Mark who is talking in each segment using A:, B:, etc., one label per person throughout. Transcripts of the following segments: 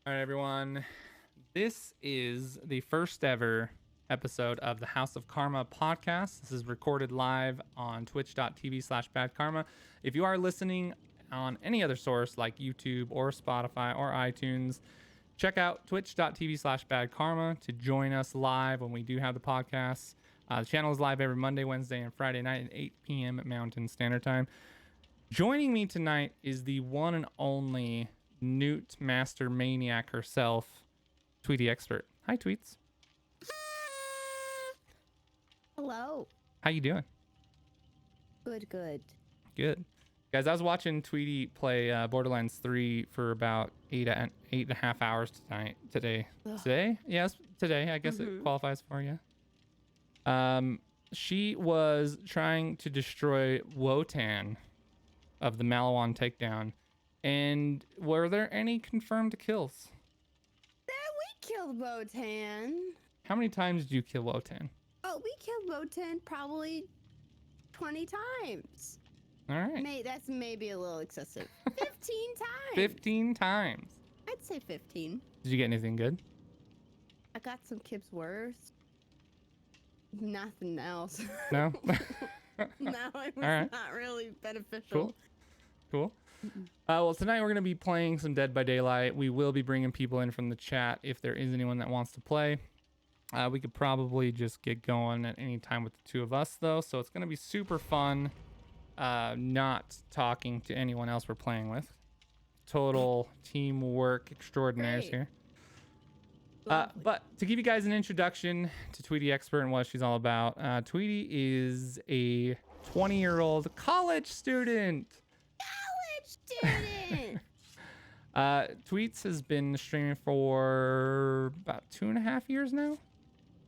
A: All right, everyone. This is the first ever episode of the House of Karma podcast. This is recorded live on twitch.tv/BadKarma. If you are listening on any other source like YouTube or Spotify or iTunes, check out twitch.tv/BadKarma to join us live when we do have the podcast. The channel is live every Monday, Wednesday, and Friday night at 8 p.m. Mountain Standard Time. Joining me tonight is the one and only Newt Master Maniac herself, TweetyExpert. Hi, Tweets.
B: Hello.
A: How you doing?
B: Good.
A: Good. Guys, I was watching Tweety play Borderlands 3 for about eight and a half hours today.
B: Ugh.
A: Today? Yes, today. I guess it qualifies for you. She was trying to destroy Wotan of the Malawan takedown. And were there any confirmed kills?
B: We killed Wotan.
A: How many times did you kill Wotan?
B: Oh, we killed Wotan probably 20 times.
A: All right.
B: That's maybe a little excessive. 15 times.
A: 15 times.
B: I'd say 15.
A: Did you get anything good?
B: I got some Kip's worst. Nothing else.
A: No?
B: No, it was
A: right.
B: not really beneficial.
A: Cool. Well, tonight we're going to be playing some Dead by Daylight. We will be bringing people in from the chat if there is anyone that wants to play. We could probably just get going at any time with the two of us, though. So it's going to be super fun not talking to anyone else we're playing with. Total teamwork extraordinaires
B: Great.
A: here. But to give you guys an introduction to TweetyExpert and what she's all about, Tweety is a 20-year-old college student.
B: Student.
A: Tweets has been streaming for about 2.5 years now.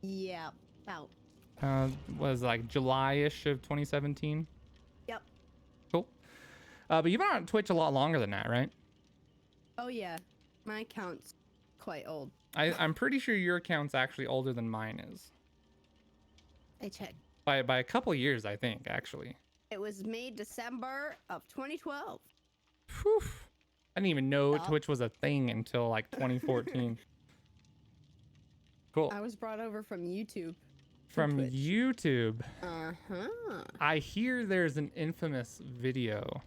B: Yeah, about.
A: Was like July-ish of 2017.
B: Yep.
A: Cool. But you've been on Twitch a lot longer than that, right?
B: Oh yeah, my account's quite old.
A: I'm pretty sure your account's actually older than mine is.
B: I checked.
A: By a couple years, I think, actually.
B: It was made December of 2012.
A: Whew. I didn't even know
B: Yup.
A: Twitch was a thing until like 2014. Cool.
B: I was brought over from YouTube.
A: From
B: Twitch.
A: YouTube.
B: Uh-huh.
A: I hear there's an infamous video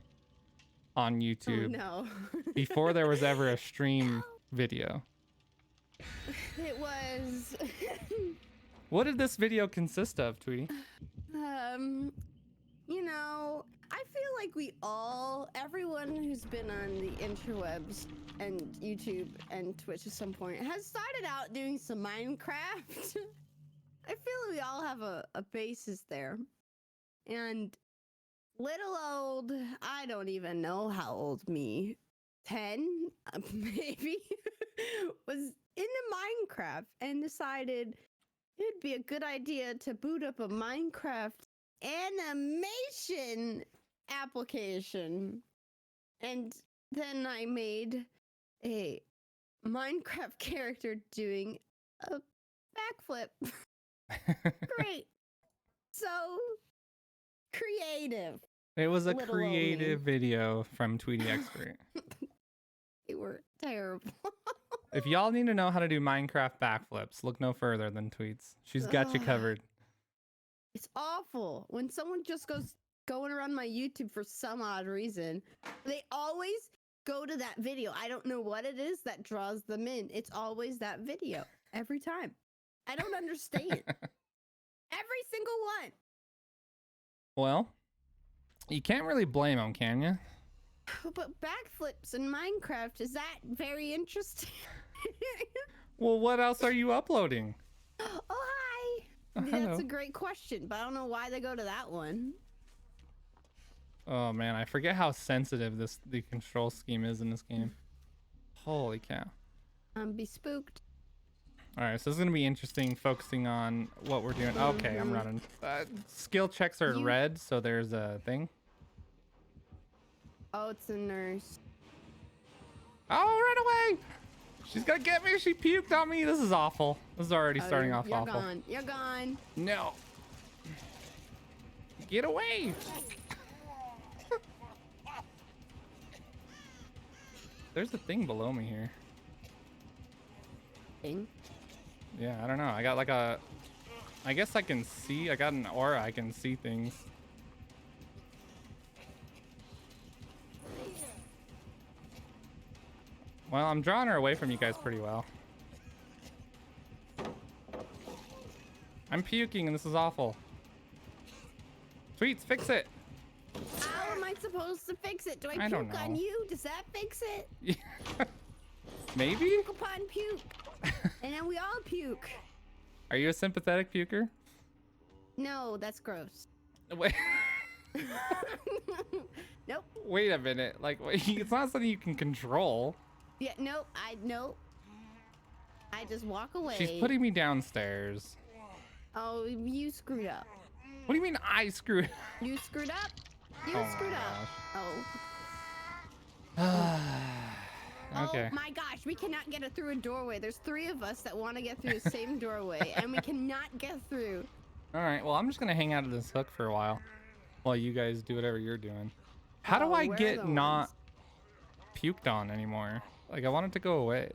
A: on YouTube
B: Oh, no.
A: before there was ever a stream video.
B: It was...
A: What did this video consist of, Tweety?
B: You know, I feel like everyone who's been on the interwebs and YouTube and Twitch at some point has started out doing some Minecraft. I feel like we all have a basis there. And little old, I don't even know how old me, 10 maybe, was into Minecraft and decided it'd be a good idea to boot up a Minecraft animation application. And then I made a Minecraft character doing a backflip. Great. So creative.
A: It was a
B: Little
A: creative video from TweetyExpert.
B: They were terrible.
A: If y'all need to know how to do Minecraft backflips, look no further than Tweets. She's got you covered.
B: It's awful when someone just goes going around my YouTube for some odd reason. They always go to that video. I don't know what it is that draws them in. It's always that video every time. I don't understand. Every single one.
A: Well, you can't really blame them, can you?
B: But backflips in Minecraft, is that very interesting?
A: Well, what else are you uploading?
B: Oh, hi.
A: Oh,
B: That's
A: hello.
B: a great question, but I don't know why they go to that one.
A: Oh man, I forget how sensitive the control scheme is in this game. Holy cow.
B: Be spooked.
A: All right, so this is gonna be interesting, focusing on what we're doing. Okay, I'm running. Skill checks are red, so there's a thing.
B: Oh, it's a nurse.
A: Oh, right away! She's gonna get me. She puked on me. This is awful. This is already starting off
B: you're
A: awful.
B: Gone. You're gone.
A: No. Get away. There's a thing below me here.
B: thing.
A: Yeah, I don't know. I got like a... I guess I can see. I got an aura. I can see things. Well, I'm drawing her away from you guys pretty well. I'm puking and this is awful. Tweets, fix it.
B: How am I supposed to fix it? Do I
A: don't
B: puke on
A: know.
B: you? Does that fix it?
A: Maybe?
B: Puke upon puke. And then we all puke.
A: Are you a sympathetic puker?
B: No, that's gross.
A: Wait,
B: Nope.
A: wait a minute. Like, wait, it's not something you can control.
B: Yeah, nope. Nope. I just walk away.
A: She's putting me downstairs.
B: Oh, you screwed up.
A: What do you mean I screwed?
B: You screwed up? You
A: Oh
B: screwed
A: my
B: up.
A: gosh.
B: Oh.
A: Okay.
B: Oh my gosh, we cannot get it through a doorway. There's 3 of us that want to get through the same doorway, and we cannot get through.
A: All right. Well, I'm just gonna hang out of this hook for a while you guys do whatever you're doing. How do I
B: we're
A: get
B: the
A: not
B: ones.
A: puked on anymore? Like, I want it to go away.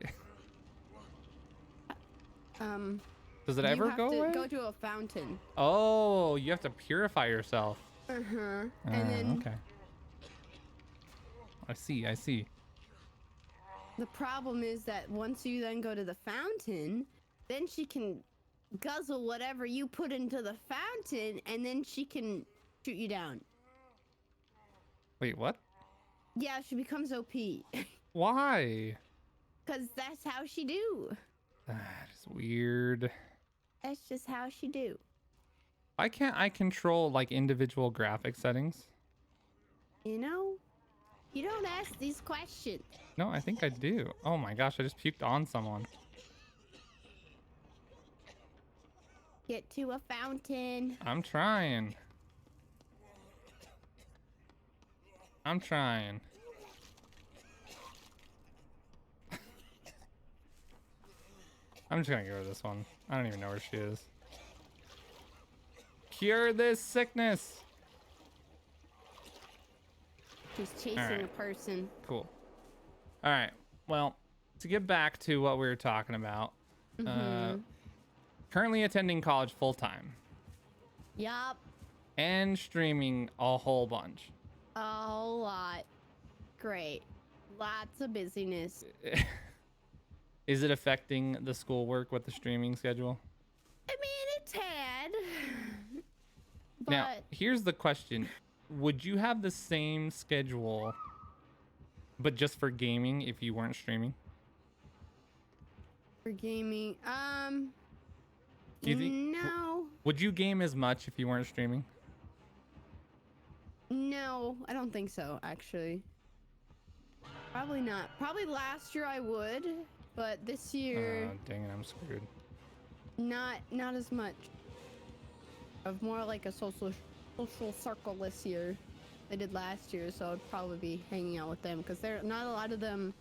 A: Does it ever go
B: You
A: away?
B: have to go to a fountain.
A: Oh, you have to purify yourself.
B: Uh-huh. And then
A: Okay. I see. I see.
B: the problem is that once you then go to the fountain, then she can guzzle whatever you put into the fountain, and then she can shoot you down.
A: Wait, what?
B: Yeah, she becomes OP.
A: Why?
B: Because that's how she do.
A: That is weird.
B: That's just how she do.
A: Why can't I control like individual graphic settings?
B: You know? You don't ask these questions.
A: No, I think I do. Oh my gosh, I just puked on someone.
B: Get to a fountain.
A: I'm trying. I'm trying. I'm just gonna go with this one. I don't even know where she is. Cure this sickness.
B: She's chasing
A: Alright.
B: a person.
A: Cool. All right. Well, to get back to what we were talking about, currently attending college full time
B: Yup.
A: and streaming a whole bunch.
B: A whole lot. Great. Lots of busyness.
A: Is it affecting the schoolwork with the streaming schedule?
B: I mean, it's had. But
A: Now, here's the question. Would you have the same schedule, but just for gaming if you weren't streaming?
B: for gaming,
A: Do you think,
B: no.
A: would you game as much if you weren't streaming?
B: No, I don't think so, actually. Probably not. Probably last year I would, but this year,
A: Dang it, I'm screwed.
B: not as much. Of more like a social circle this year. I did last year, so I'd probably be hanging out with them because they're not a lot of them.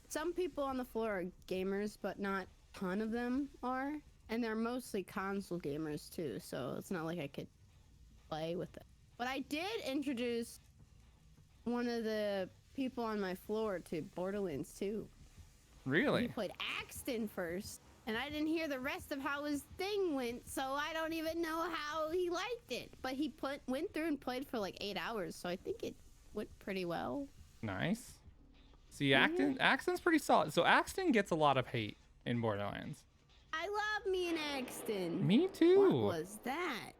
B: Some people on the floor are gamers, but not a ton of them are, and they're mostly console gamers too. So it's not like I could play with it. But I did introduce one of the people on my floor to Borderlands 2. He
A: Really?
B: played Axton first, and I didn't hear the rest of how his thing went, so I don't even know how he liked it. But he went through and played for like 8 hours, so I think it went pretty well.
A: Nice. See, Axton's pretty solid. So Axton gets a lot of hate in Borderlands.
B: I love me an Axton.
A: Me too.
B: What was that?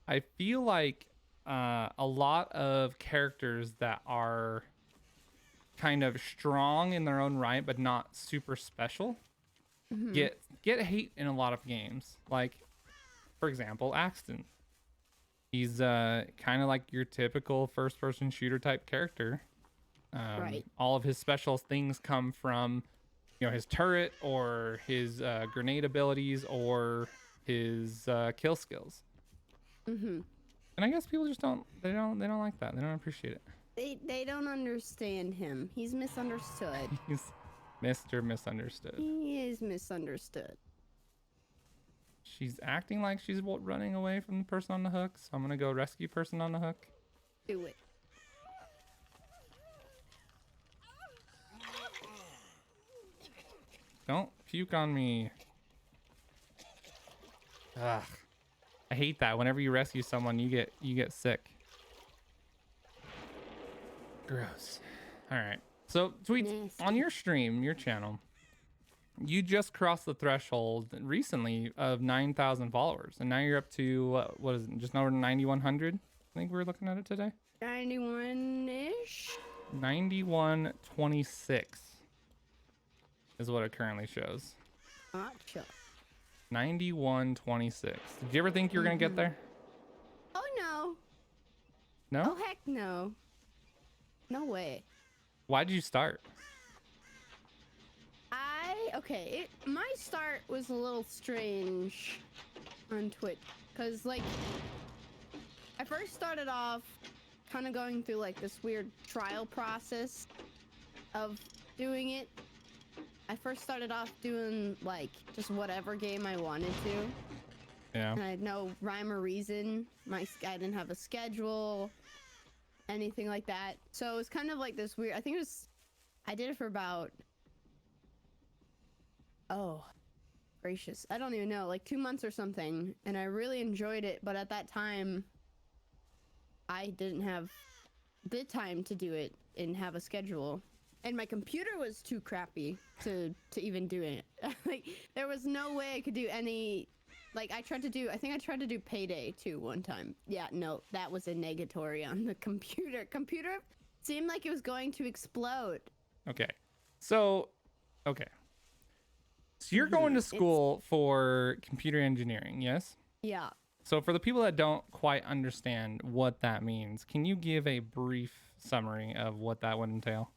A: I feel like a lot of characters that are kind of strong in their own right, but not super special, get hate in a lot of games. Like, for example, Axton. He's kind of like your typical first-person shooter type character.
B: Right.
A: All of his special things come from, his turret or his grenade abilities or his kill skills. And I guess people just don't like that. They don't appreciate it.
B: They don't understand him. He's misunderstood.
A: He's Mr. Misunderstood.
B: He is misunderstood.
A: She's acting like she's running away from the person on the hook, so I'm gonna go rescue person on the hook.
B: Do it.
A: Don't puke on me. Ugh. I hate that. Whenever you rescue someone, you get sick. Gross. All right. So, Tweets,
B: Nasty.
A: on your stream, your channel, you just crossed the threshold recently of 9,000 followers, and now you're up to what is it? Just over 9,100. I think we were looking at it today.
B: 91-ish.
A: 9126 is what it currently shows.
B: Gotcha.
A: 9126. Did you ever think you were gonna get there?
B: Oh no.
A: No.
B: Oh heck no. No way.
A: Why did you start?
B: My start was a little strange on Twitch because like I first started off kind of going through like this weird trial process of doing it. I first started off doing like just whatever game I wanted to.
A: Yeah.
B: And I had no rhyme or reason. I didn't have a schedule, anything like that. So it was kind of like this weird. I did it for about. Oh, gracious. I don't even know, like 2 months or something. And I really enjoyed it. But at that time, I didn't have the time to do it and have a schedule. And my computer was too crappy to even do it. Like, there was no way I could do any... Like, I think I tried to do Payday too one time. Yeah, no, that was a negatory on the computer. Computer seemed like it was going to explode.
A: Okay. So you're going to school for computer engineering, yes?
B: Yeah.
A: So for the people that don't quite understand what that means, can you give a brief summary of what that would entail?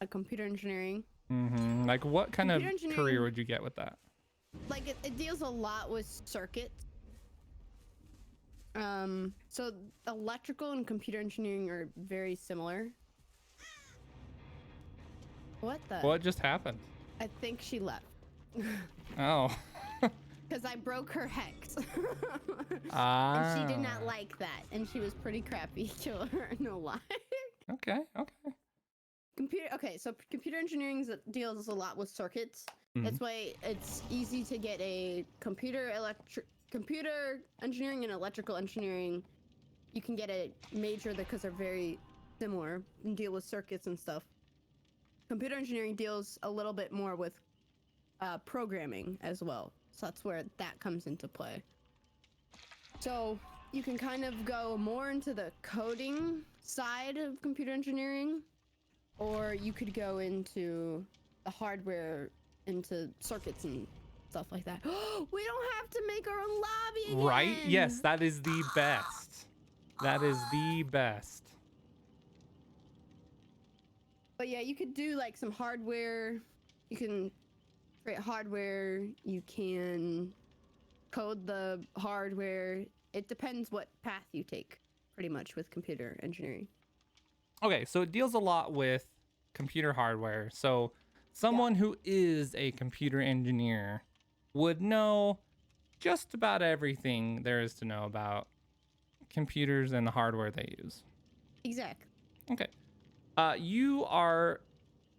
B: A computer engineering.
A: Mm-hmm. Like what kind of career would you get with that?
B: Like it deals a lot with circuits. So electrical and computer engineering are very similar. What
A: just happened?
B: I think she left.
A: Oh.
B: Because I broke her hex.
A: Ah.
B: And she did not like that. And she was pretty crappy to her, no lie.
A: Okay.
B: So computer engineering deals a lot with circuits.
A: Mm-hmm.
B: That's why it's easy to get a computer engineering and electrical engineering. You can get a major because they're very similar and deal with circuits and stuff. Computer engineering deals a little bit more with programming as well. So that's where that comes into play. So you can kind of go more into the coding side of computer engineering, or you could go into the hardware, into circuits and stuff like that. We don't have to make our own lobby again.
A: Right? Yes, that is the best. That is the best.
B: But yeah, you could do like some hardware. You can create hardware. You can code the hardware. It depends what path you take, pretty much, with computer engineering.
A: Okay, so it deals a lot with computer hardware. So someone who is a computer engineer would know just about everything there is to know about computers and the hardware they use.
B: Exactly.
A: Okay. You are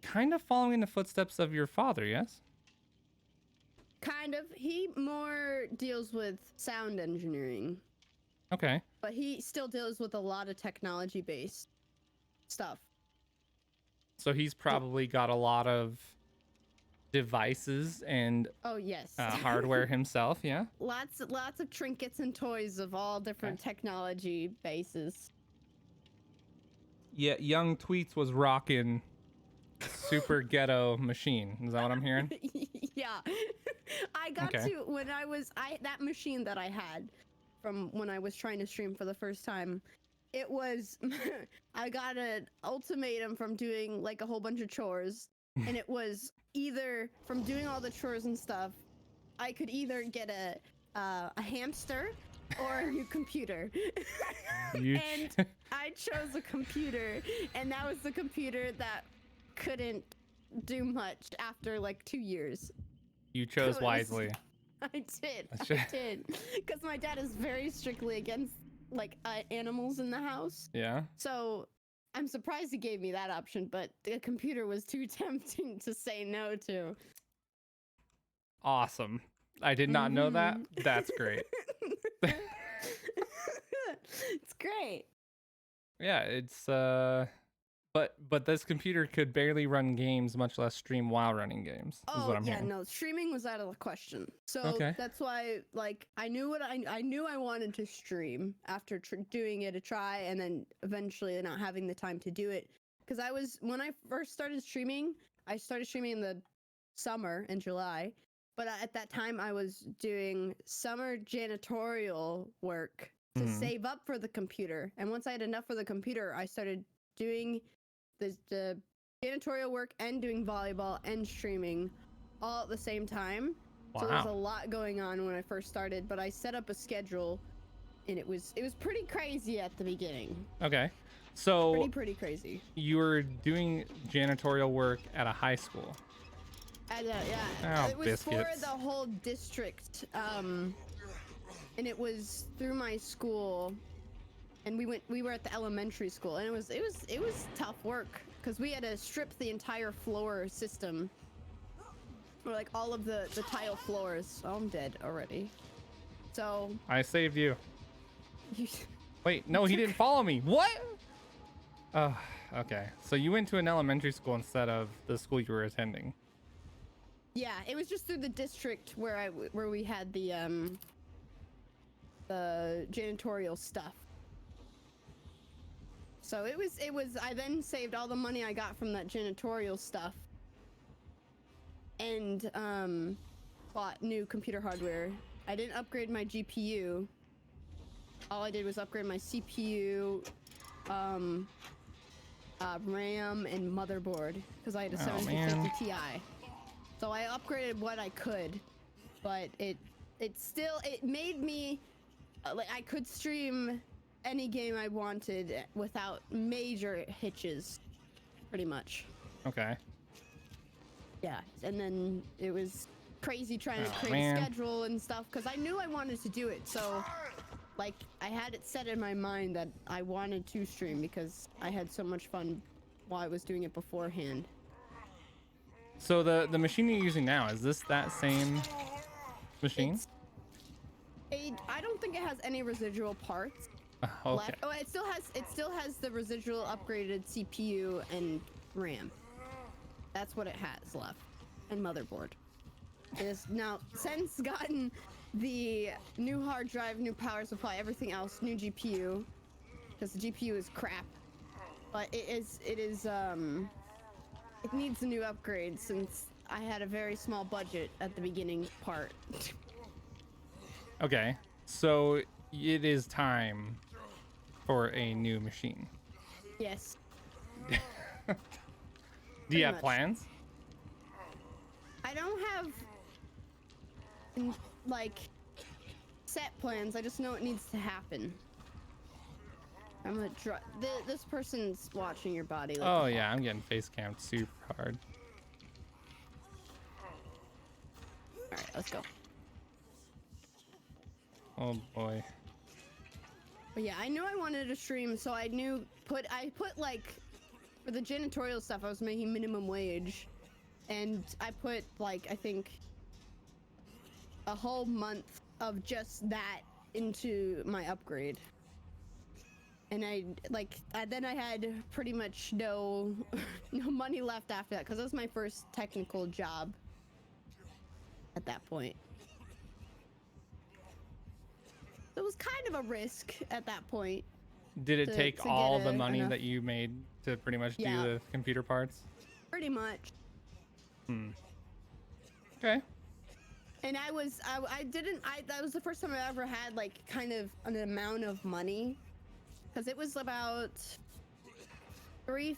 A: kind of following in the footsteps of your father, yes?
B: Kind of. He more deals with sound engineering.
A: Okay.
B: But he still deals with a lot of technology-based stuff.
A: So he's probably got a lot of devices and
B: oh yes,
A: hardware himself, yeah?
B: Lots of trinkets and toys of all different technology bases.
A: Yeah, young Tweets was rocking super ghetto machine. Is that what I'm hearing?
B: Yeah. I got to when that machine that I had from when I was trying to stream for the first time, it was I got an ultimatum from doing like a whole bunch of chores, and it was either from doing all the chores and stuff, I could either get a hamster or a new computer. And I chose a computer, and that was the computer that couldn't do much after like 2 years.
A: You chose wisely.
B: I did. Because my dad is very strictly against like animals in the house.
A: Yeah.
B: So I'm surprised he gave me that option, but the computer was too tempting to say no to.
A: Awesome. I did not know that.
B: Mhm.
A: That's great.
B: It's great.
A: Yeah, it's but this computer could barely run games, much less stream while running games. Is what
B: Oh
A: I'm
B: yeah,
A: hearing.
B: no, streaming was out of the question. So
A: Okay.
B: that's why, like, I knew I knew I wanted to stream after doing it a try, and then eventually not having the time to do it. Because when I first started streaming, I started streaming in the summer in July, but at that time I was doing summer janitorial work to
A: Mhm.
B: save up for the computer. And once I had enough for the computer, I started doing the janitorial work and doing volleyball and streaming all at the same time. So there was a
A: Wow.
B: lot going on when I first started, but I set up a schedule, and it was pretty crazy at the beginning.
A: Okay. So
B: Pretty crazy.
A: you were doing janitorial work at a high school.
B: And, yeah,
A: Oh,
B: it was
A: biscuits.
B: for the whole district, and it was through my school, and we were at the elementary school, and it was tough work because we had to strip the entire floor system, or like all of the tile floors. Oh, I'm dead already. So
A: I saved you.
B: you,
A: Wait, no, he didn't follow me. What? Oh, okay. So you went to an elementary school instead of the school you were attending.
B: yeah, it was just through the district where we had the janitorial stuff. So it was I then saved all the money I got from that janitorial stuff and bought new computer hardware. I didn't upgrade my GPU. All I did was upgrade my CPU, RAM, and motherboard because I had a 7050 Ti. So I upgraded what I could, but it made me like I could stream any game I wanted without major hitches, pretty much.
A: Okay.
B: Yeah, and then it was crazy trying to
A: Oh,
B: create
A: man.
B: a schedule and stuff because I knew I wanted to do it. So, like, I had it set in my mind that I wanted to stream because I had so much fun while I was doing it beforehand.
A: So the machine you're using now, is this that same machine?
B: I don't think it has any residual parts
A: Okay.
B: left. Oh, it still has the residual upgraded CPU and RAM. That's what it has left, and motherboard. It has now since gotten the new hard drive, new power supply, everything else, new GPU, because the GPU is crap. But it needs a new upgrade since I had a very small budget at the beginning part.
A: Okay. So it is time for a new machine.
B: Yes.
A: Do you have
B: much.
A: plans?
B: I don't have like set plans. I just know it needs to happen. I'm gonna try. This person's watching your body. Like
A: Oh yeah, I'm getting face camped super hard.
B: All right, let's go.
A: Oh boy.
B: But yeah, I knew I wanted to stream, so I put like for the janitorial stuff, I was making minimum wage, and I put like I think a whole month of just that into my upgrade. And then I had pretty much no money left after that because that was my first technical job at that point. It was kind of a risk at that point.
A: Did it take
B: to
A: all
B: get
A: the money
B: enough-
A: that you made to pretty much
B: Yeah.
A: do the computer parts?
B: Pretty much.
A: Okay.
B: And that was the first time I ever had like kind of an amount of money, because it was about I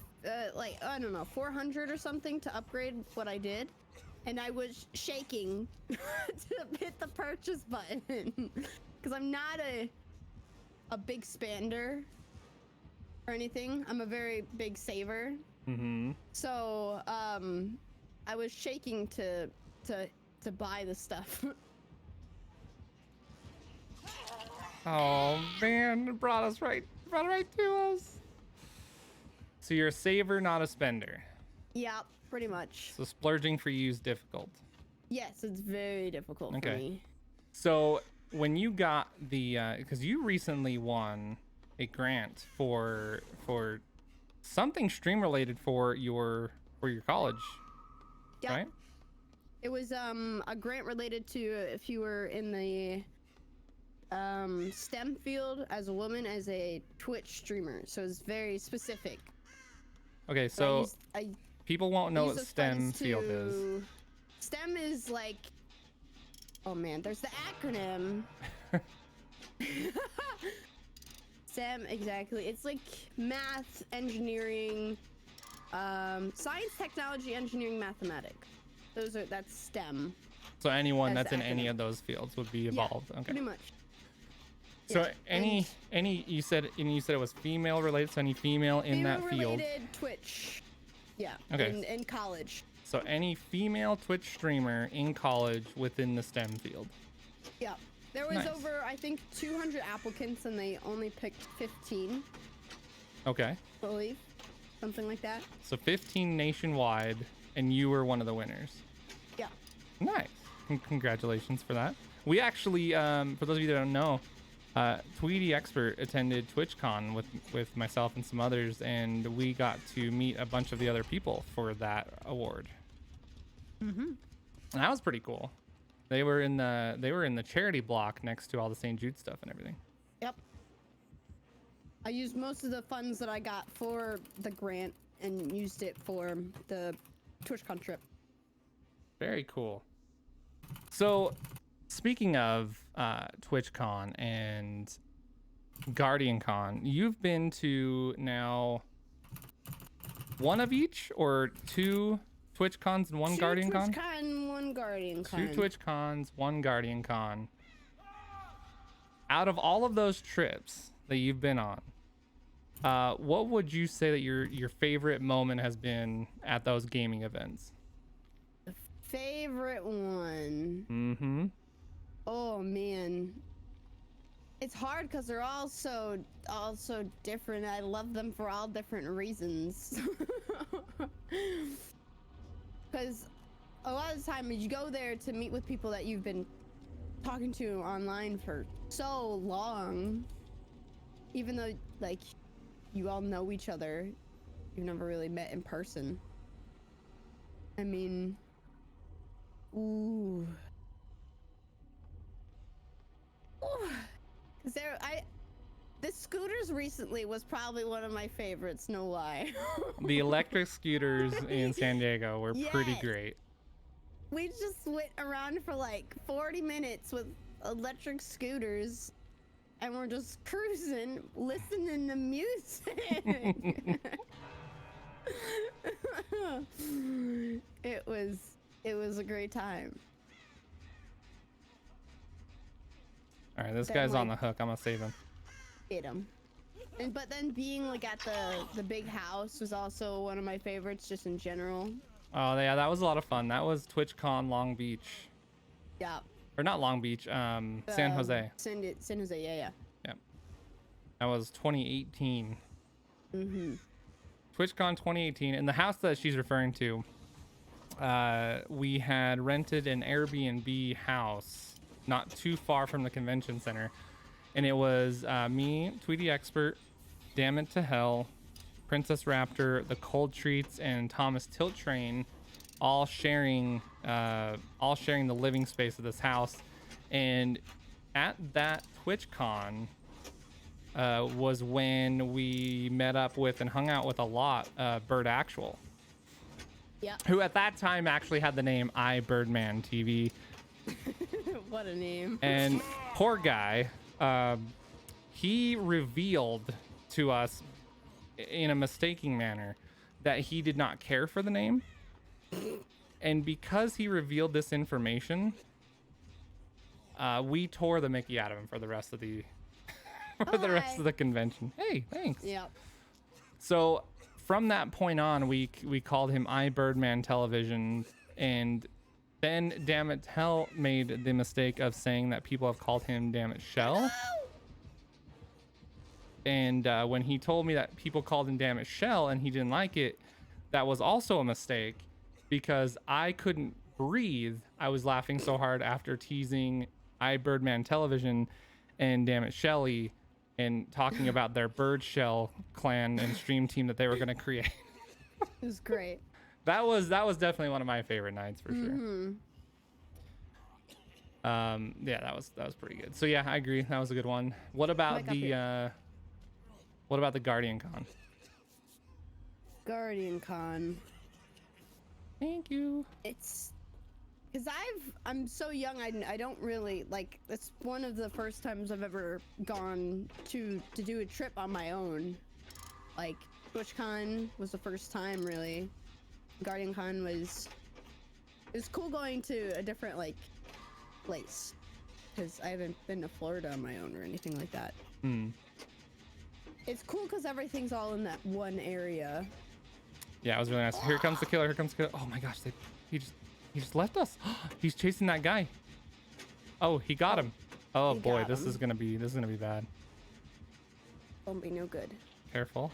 B: don't know, 400 or something to upgrade what I did, and I was shaking to hit the purchase button because I'm not a big spender or anything. I'm a very big saver.
A: Mm-hmm.
B: So I was shaking to buy the stuff.
A: Oh man, it brought it right to us. So you're a saver, not a spender.
B: Yeah, pretty much.
A: So splurging for you is difficult.
B: Yes, it's very difficult for
A: Okay.
B: me.
A: So when you got the, because you recently won a grant for something stream related for your college,
B: Yep.
A: right?
B: It was a grant related to if you were in the STEM field as a woman as a Twitch streamer. So it's very specific.
A: Okay,
B: So
A: so people won't know what
B: those
A: STEM
B: funds
A: field is.
B: to- STEM is like, oh man, there's the acronym. STEM, exactly. It's like math, engineering, science, technology, engineering, mathematics. That's STEM.
A: So anyone
B: As
A: that's
B: the
A: in any
B: acronym.
A: of those fields would be involved. Okay.
B: Pretty much.
A: So
B: Yeah,
A: any you said it was female related, so any female in that field.
B: Female-related Twitch. Yeah.
A: Okay.
B: In college.
A: So any female Twitch streamer in college within the STEM field.
B: Yeah. There was
A: Nice.
B: over, I think, 200 applicants, and they only picked 15.
A: Okay.
B: I believe. Something like that.
A: So 15 nationwide, and you were one of the winners.
B: Yeah.
A: Nice. Congratulations for that. We actually, for those of you that don't know, TweetyExpert attended TwitchCon with myself and some others, and we got to meet a bunch of the other people for that award.
B: Mm-hmm.
A: And that was pretty cool. They were in the charity block next to all the St. Jude stuff and everything.
B: Yep. I used most of the funds that I got for the grant and used it for the TwitchCon trip.
A: Very cool. So, speaking of TwitchCon and GuardianCon, you've been to now one of each or two TwitchCons and one GuardianCon?
B: TwitchCon, one GuardianCon.
A: Two TwitchCons, one GuardianCon. Out of all of those trips that you've been on, what would you say that your favorite moment has been at those gaming events?
B: Favorite one.
A: Mm-hmm.
B: Oh man. It's hard because they're all so different. I love them for all different reasons. Because a lot of the time you go there to meet with people that you've been talking to online for so long, even though like you all know each other, you've never really met in person. I mean, ooh. Cause the scooters recently was probably one of my favorites, no lie.
A: The electric scooters in San Diego were pretty
B: Yes.
A: great.
B: We just went around for like 40 minutes with electric scooters and we're just cruising, listening to music. It was a great time.
A: All right, this
B: Then,
A: guy's on the
B: like-
A: hook. I'm gonna save him.
B: Get 'em. But then being like at the big house was also one of my favorites just in general.
A: Oh yeah, that was a lot of fun. That was TwitchCon Long Beach,
B: Yeah.
A: or not Long Beach, San Jose.
B: San Jose, yeah.
A: That was 2018.
B: Mm-hmm.
A: TwitchCon 2018, and the house that she's referring to, we had rented an Airbnb house not too far from the convention center, and it was me, TweetyExpert, Damn It to Hell, Princess Raptor, the Cold Treats, and Thomas Tilt Train, all sharing the living space of this house. And at that TwitchCon was when we met up with and hung out with a lot Bird Actual,
B: Yeah.
A: who at that time actually had the name iBirdman TV.
B: What a name.
A: And poor guy, he revealed to us in a mistaking manner that he did not care for the name. And because he revealed this information, we tore the Mickey out of him for the rest of the the rest of the convention. Hey, thanks.
B: Yeah.
A: So from that point on, we called him iBirdman Television, and then Damn It Hell made the mistake of saying that people have called him Damn It Shell. And when he told me that people called him Damn It Shell and he didn't like it, that was also a mistake, because I couldn't breathe. I was laughing so hard after teasing iBirdman Television and Damn It Shelly and talking about their bird shell clan and stream team that they were going to create.
B: It was great.
A: That was definitely one of my favorite nights for sure. Yeah, that was pretty good. So yeah, I agree. That was a good one. What about the GuardianCon?
B: GuardianCon.
A: Thank you.
B: It's because I'm so young. I don't really like. It's one of the first times I've ever gone to do a trip on my own. Like Twitchcon was the first time really. GuardianCon was. It was cool going to a different like place because I haven't been to Florida on my own or anything like that. It's cool because everything's all in that one area.
A: Yeah, it was really nice. Here comes the killer. Here comes the killer. Oh my gosh, he just left us. He's chasing that guy. Oh, he got him. Oh boy, this is gonna be bad.
B: Won't be no good.
A: Careful.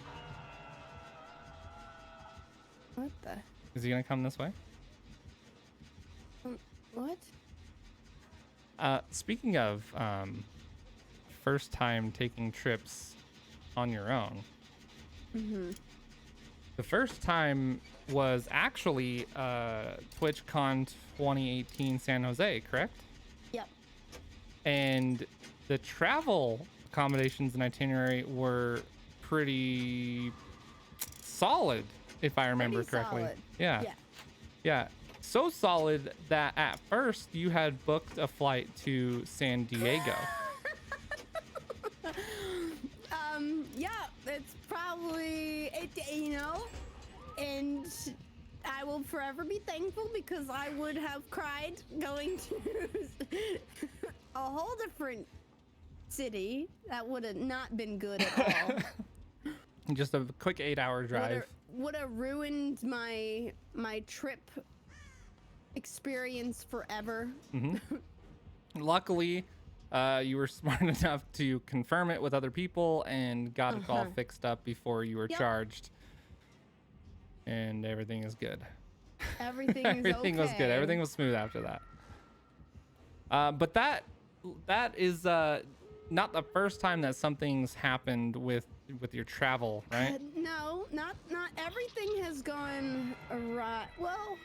B: What the?
A: Is he gonna come this way?
B: What?
A: Speaking of first time taking trips on your own. The first time was actually TwitchCon 2018 San Jose, correct?
B: Yep.
A: And the travel accommodations and itinerary were pretty solid, if I remember correctly.
B: Solid.
A: Yeah. So solid that at first you had booked a flight to San Diego.
B: Yeah, it's probably and I will forever be thankful because I would have cried going to a whole different city. That would have not been good at all.
A: Just a quick 8-hour drive.
B: Would have ruined my trip experience forever.
A: Luckily, you were smart enough to confirm it with other people and got it all fixed up before you were charged. And everything is good.
B: Everything
A: was good. Everything was smooth after that. But that is not the first time that something's happened with your travel, right?
B: No, not everything has gone awry. Well,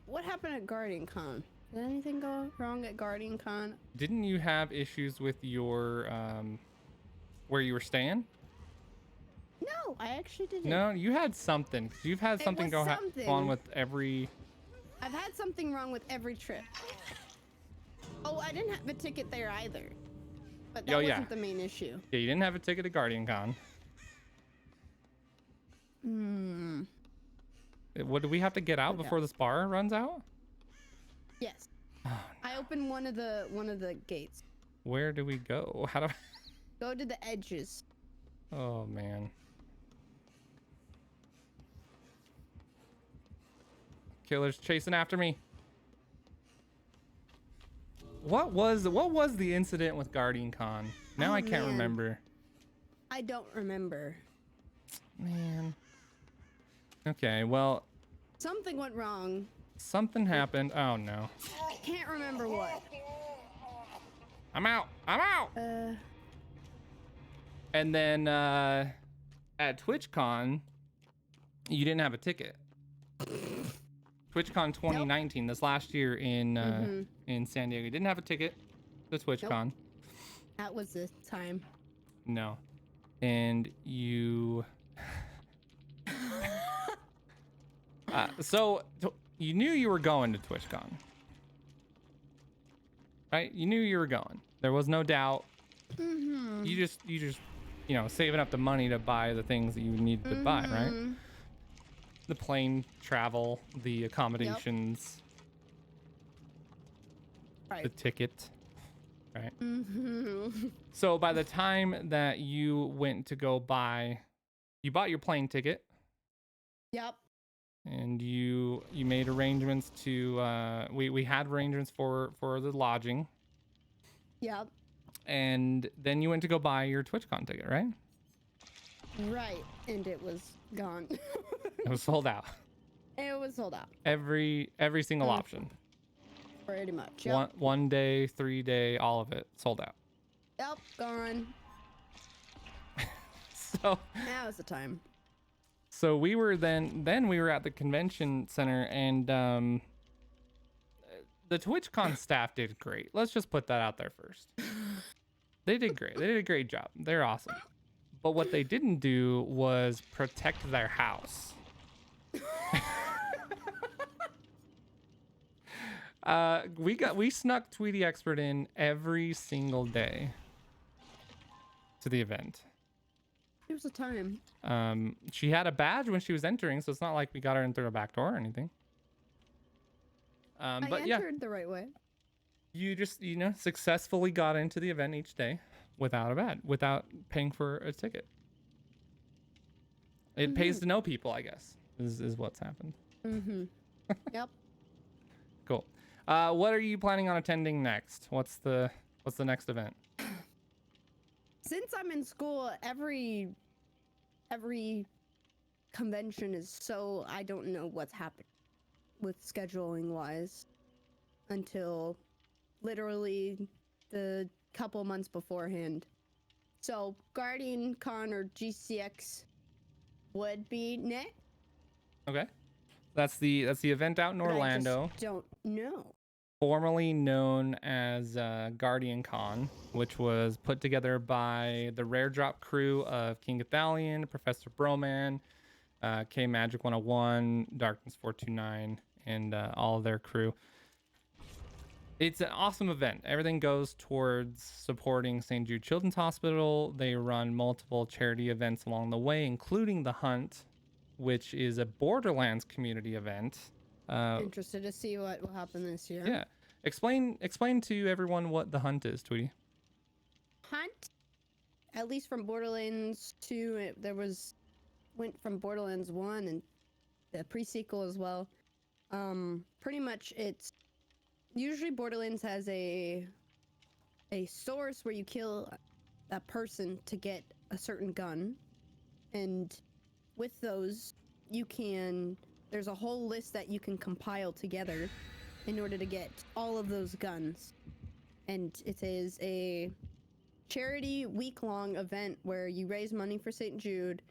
B: what happened at GuardianCon? Did anything go wrong at GuardianCon?
A: Didn't you have issues with your where you were staying?
B: No, I actually didn't.
A: No, you had something. You've had something go on with every.
B: I've had something wrong with every trip. Oh, I didn't have a ticket there either. But that wasn't the main issue.
A: Yeah, you didn't have a ticket to GuardianCon. What do we have to get out before the bar runs out?
B: Yes. Oh, no. I opened one of the gates.
A: Where do we go? How do I...
B: Go to the edges.
A: Oh man. Killer's chasing after me. What was the incident with GuardianCon? Now I can't remember.
B: I don't remember.
A: Man. Okay, well.
B: Something went wrong.
A: Something happened. Oh no.
B: I can't remember what.
A: I'm out. And then at TwitchCon, you didn't have a ticket. TwitchCon 2019, this last year in San Diego, you didn't have a ticket to TwitchCon.
B: Nope. That was the time.
A: No. And you so you knew you were going to TwitchCon, right? You knew you were going. There was no doubt. You just saving up the money to buy the things that you needed to buy, right? The plane travel, the accommodations, the ticket, right? So by the time that you went to go you bought your plane ticket.
B: Yep.
A: And you made arrangements to we had arrangements for the lodging.
B: Yep.
A: And then you went to go buy your TwitchCon ticket, right?
B: Right, and it was gone.
A: It was sold out.
B: It was sold out.
A: Every single option.
B: Pretty much. Yep.
A: One day, 3-day, all of it sold out.
B: Yep, gone.
A: So
B: Now is the time.
A: So we were then we were at the convention center, and the TwitchCon staff did great. Let's just put that out there first. They did great. They did a great job. They're awesome. But what they didn't do was protect their house. We snuck TweetyExpert in every single day to the event.
B: It was a time.
A: She had a badge when she was entering, so it's not like we got her in through a back door or anything. But
B: I entered the right way.
A: You just, successfully got into the event each day without a badge, without paying for a ticket. It pays to know people, I guess, is what's happened.
B: Mm-hmm. Yep.
A: Cool. What are you planning on attending next? What's the next event?
B: Since I'm in school, every convention is so I don't know what's happening with scheduling wise until literally the couple months beforehand. So GuardianCon or GCX would be next.
A: Okay. That's the event out in Orlando.
B: I just don't know.
A: Formerly known as GuardianCon, which was put together by the Rare Drop crew of King Ithalian, Professor Broman, K Magic 101, Darkness 429, and all of their crew. It's an awesome event. Everything goes towards supporting St. Jude Children's Hospital. They run multiple charity events along the way, including The Hunt, which is a Borderlands community event.
B: Interested to see what will happen this year.
A: Yeah. Explain to everyone what The Hunt is, Tweety.
B: Hunt, at least from Borderlands 2, went from Borderlands 1 and the pre-sequel as well. Pretty much it's usually Borderlands has a source where you kill a person to get a certain gun, and with those there's a whole list that you can compile together in order to get all of those guns. And it is a charity week-long event where you raise money for St. Jude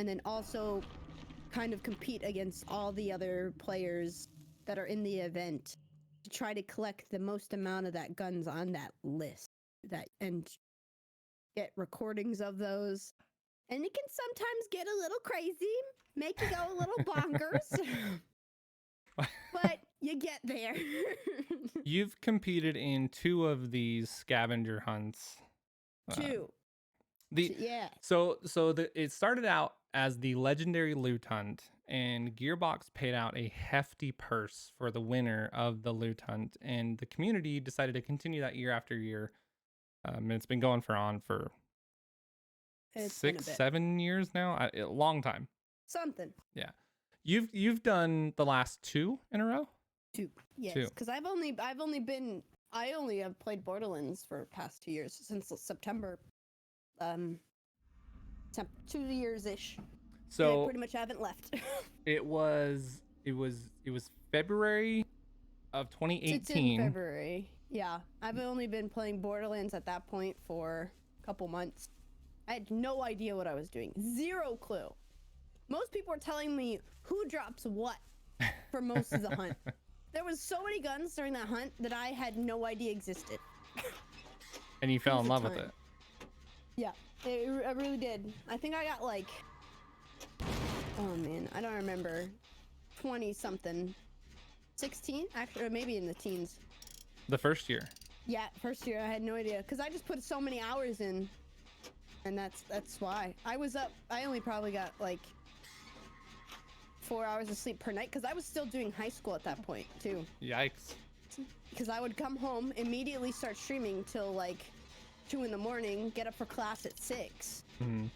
B: and then also kind of compete against all the other players that are in the event to try to collect the most amount of that guns on that list and get recordings of those. And it can sometimes get a little crazy, make you go a little bonkers. But you get there.
A: You've competed in 2 of these scavenger hunts.
B: 2. Yeah.
A: So it started out as the legendary loot hunt, and Gearbox paid out a hefty purse for the winner of the loot hunt, and the community decided to continue that year after year. And it's been going for 6-7 years now, a long time.
B: Something.
A: Yeah. You've done the last 2 in a row?
B: 2. Yes.
A: 2.
B: Because I only have played Borderlands for past 2 years, since September. 2 years-ish.
A: So
B: I pretty much haven't left.
A: it was February of 2018.
B: It's in February. Yeah. I've only been playing Borderlands at that point for a couple months. I had no idea what I was doing. 0 clue. Most people were telling me who drops what for most of the hunt. There was so many guns during that hunt that I had no idea existed.
A: And you fell in love with it.
B: Yeah, I really did. I think I got like, oh man, I don't remember, 20 something, 16 actually, or maybe in the teens.
A: The first year.
B: Yeah, first year I had no idea because I just put so many hours in, and that's why I was up. I only probably got like 4 hours of sleep per night because I was still doing high school at that point too.
A: Yikes.
B: Because I would come home, immediately start streaming till like 2 in the morning, get up for class at 6, and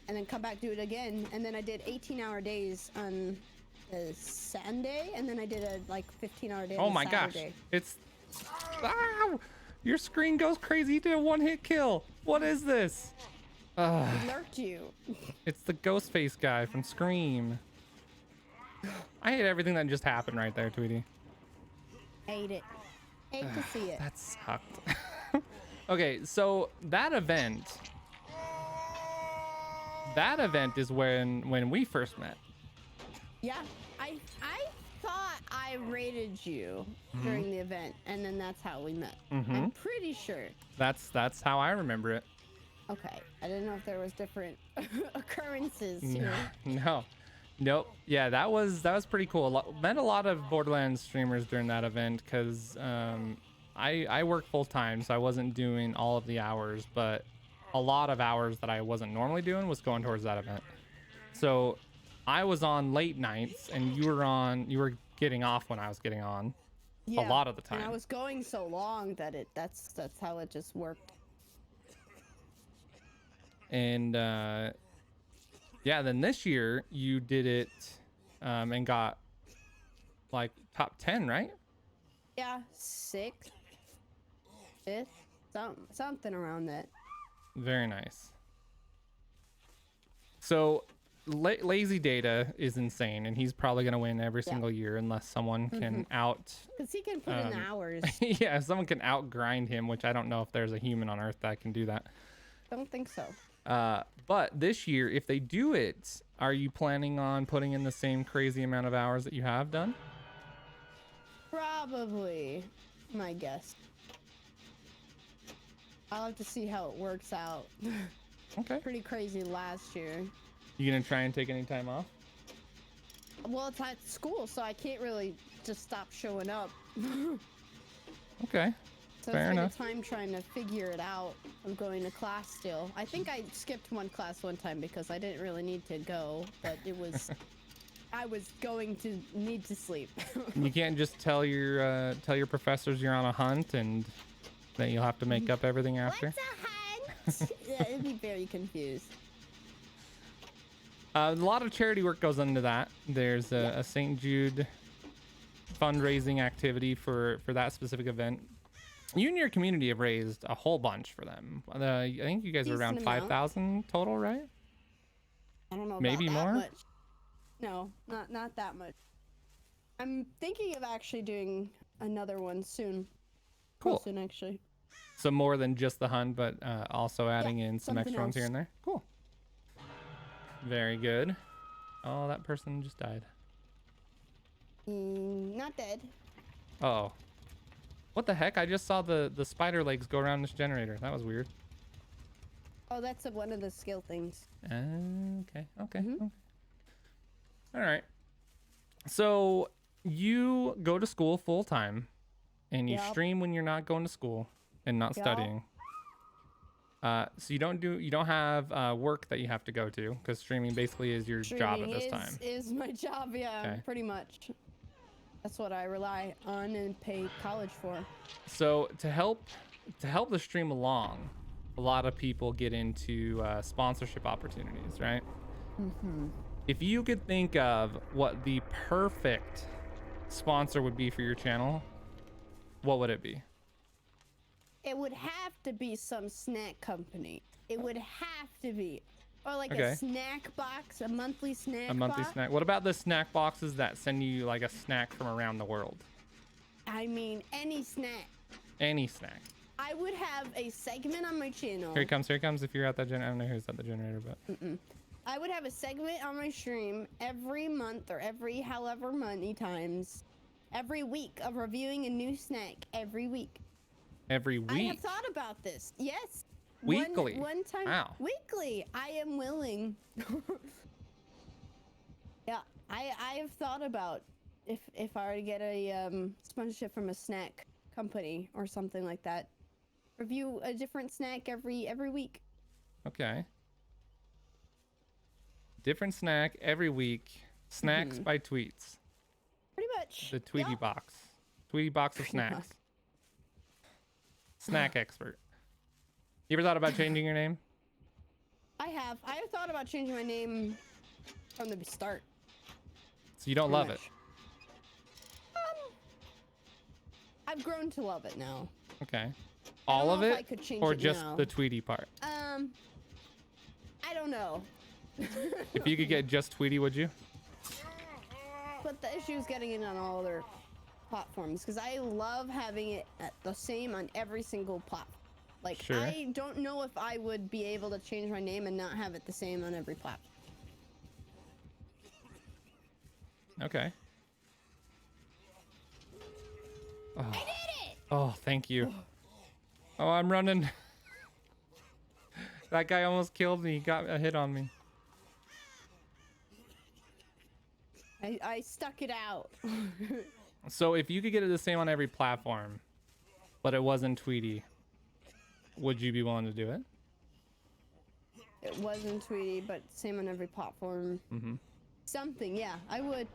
B: then come back, do it again. And then I did 18-hour days on a Sunday, and then I did a like 15-hour day on Saturday.
A: Gosh. It's... Ow! Your screen goes crazy. You did a 1-hit kill. What is this?
B: It lurked you.
A: It's the Ghostface guy from Scream. I hate everything that just happened right there, Tweety.
B: Hate it. Hate to see it.
A: That sucked. Okay, so that event is when we first met.
B: Yeah, I thought I raided you during the event, and then that's how we met. I'm pretty sure.
A: That's how I remember it.
B: Okay, I didn't know if there was different occurrences here.
A: No. Nope. Yeah, that was pretty cool. Met a lot of Borderlands streamers during that event because I work full time, so I wasn't doing all of the hours, but a lot of hours that I wasn't normally doing was going towards that event. So I was on late nights, and you were getting off when I was getting on.
B: Yeah,
A: a lot of the time.
B: And I was going so long that that's how it just worked.
A: And yeah, then this year you did it and got like top 10, right?
B: Yeah, 6th, 5th, something around that.
A: Very nice. So Lazy Data is insane, and he's probably going to win every single year unless someone can
B: because he can put in the hours.
A: Yeah, if someone can out grind him, which I don't know if there's a human on Earth that can do that.
B: Don't think so.
A: But this year, if they do it, are you planning on putting in the same crazy amount of hours that you have done?
B: Probably, my guess. I'll have to see how it works out.
A: Okay.
B: Pretty crazy last year.
A: You gonna try and take any time off?
B: Well, it's at school, so I can't really just stop showing up.
A: Okay.
B: So
A: Fair
B: it's
A: enough.
B: time trying to figure it out. I'm going to class still. I think I skipped one class one time because I didn't really need to go, but it was I was going to need to sleep.
A: You can't just tell your professors you're on a hunt and then you'll have to make up everything after.
B: What's a hunt? Yeah, it'd be very confused.
A: A lot of charity work goes into that. There's a St. Jude fundraising activity for that specific event. You and your community have raised a whole bunch for them. I think you guys are around 5,000 total, right?
B: I don't know.
A: Maybe
B: about that
A: more?
B: Much. No, not that much. I'm thinking of actually doing another one soon.
A: Cool.
B: Soon, actually.
A: So more than just the hunt, but also adding in some extra ones here and there. Cool. Very good. Oh, that person just died.
B: Not dead.
A: Uh-oh. What the heck? I just saw the spider legs go around this generator. That was weird.
B: Oh, that's one of the skill things.
A: Okay. Okay. All right. So you go to school full time, and you stream when you're not going to school and not studying. So you don't have work that you have to go to because streaming basically is your job at this time.
B: Is my job, yeah, pretty much. That's what I rely on and pay college for. So
A: to help the stream along, a lot of people get into sponsorship opportunities, right? If you could think of what the perfect sponsor would be for your channel, what would it be?
B: It would have to be some snack company. It would have to be. Or like a snack box, a monthly snack box.
A: A monthly snack. What about the snack boxes that send you like a snack from around the world?
B: I mean, any snack.
A: Any snack.
B: I would have a segment on my channel.
A: Here he comes. If you're at that generator, I don't know who's at the generator, but.
B: I would have a segment on my stream every month or every however many times, every week of reviewing a new snack every week.
A: Every week?
B: I have thought about this. Yes.
A: Weekly?
B: One time.
A: Wow.
B: Weekly. I am willing. Yeah, I have thought about if I were to get a sponsorship from a snack company or something like that. Review a different snack every week.
A: Okay. Different snack every week. Snacks by Tweets.
B: Pretty much.
A: The Tweety box. Tweety box of snacks. Snack expert. You ever thought about changing your name?
B: I have thought about changing my name from the start.
A: So you don't love it?
B: I've grown to love it now.
A: Okay. All of it?
B: I could change
A: or
B: it
A: just
B: now.
A: the Tweety part?
B: I don't know.
A: If you could get just Tweety, would you?
B: But the issue is getting it on all other platforms because I love having it at the same on every single platform. Like,
A: Sure.
B: I don't know if I would be able to change my name and not have it the same on every platform.
A: Okay. Oh.
B: I did it!
A: Oh, thank you. Oh, I'm running. That guy almost killed me. He got a hit on me.
B: I stuck it out.
A: So if you could get it the same on every platform, but it wasn't Tweety, would you be willing to do it?
B: It wasn't Tweety, but same on every platform.
A: Mm-hmm.
B: Something, yeah, I would.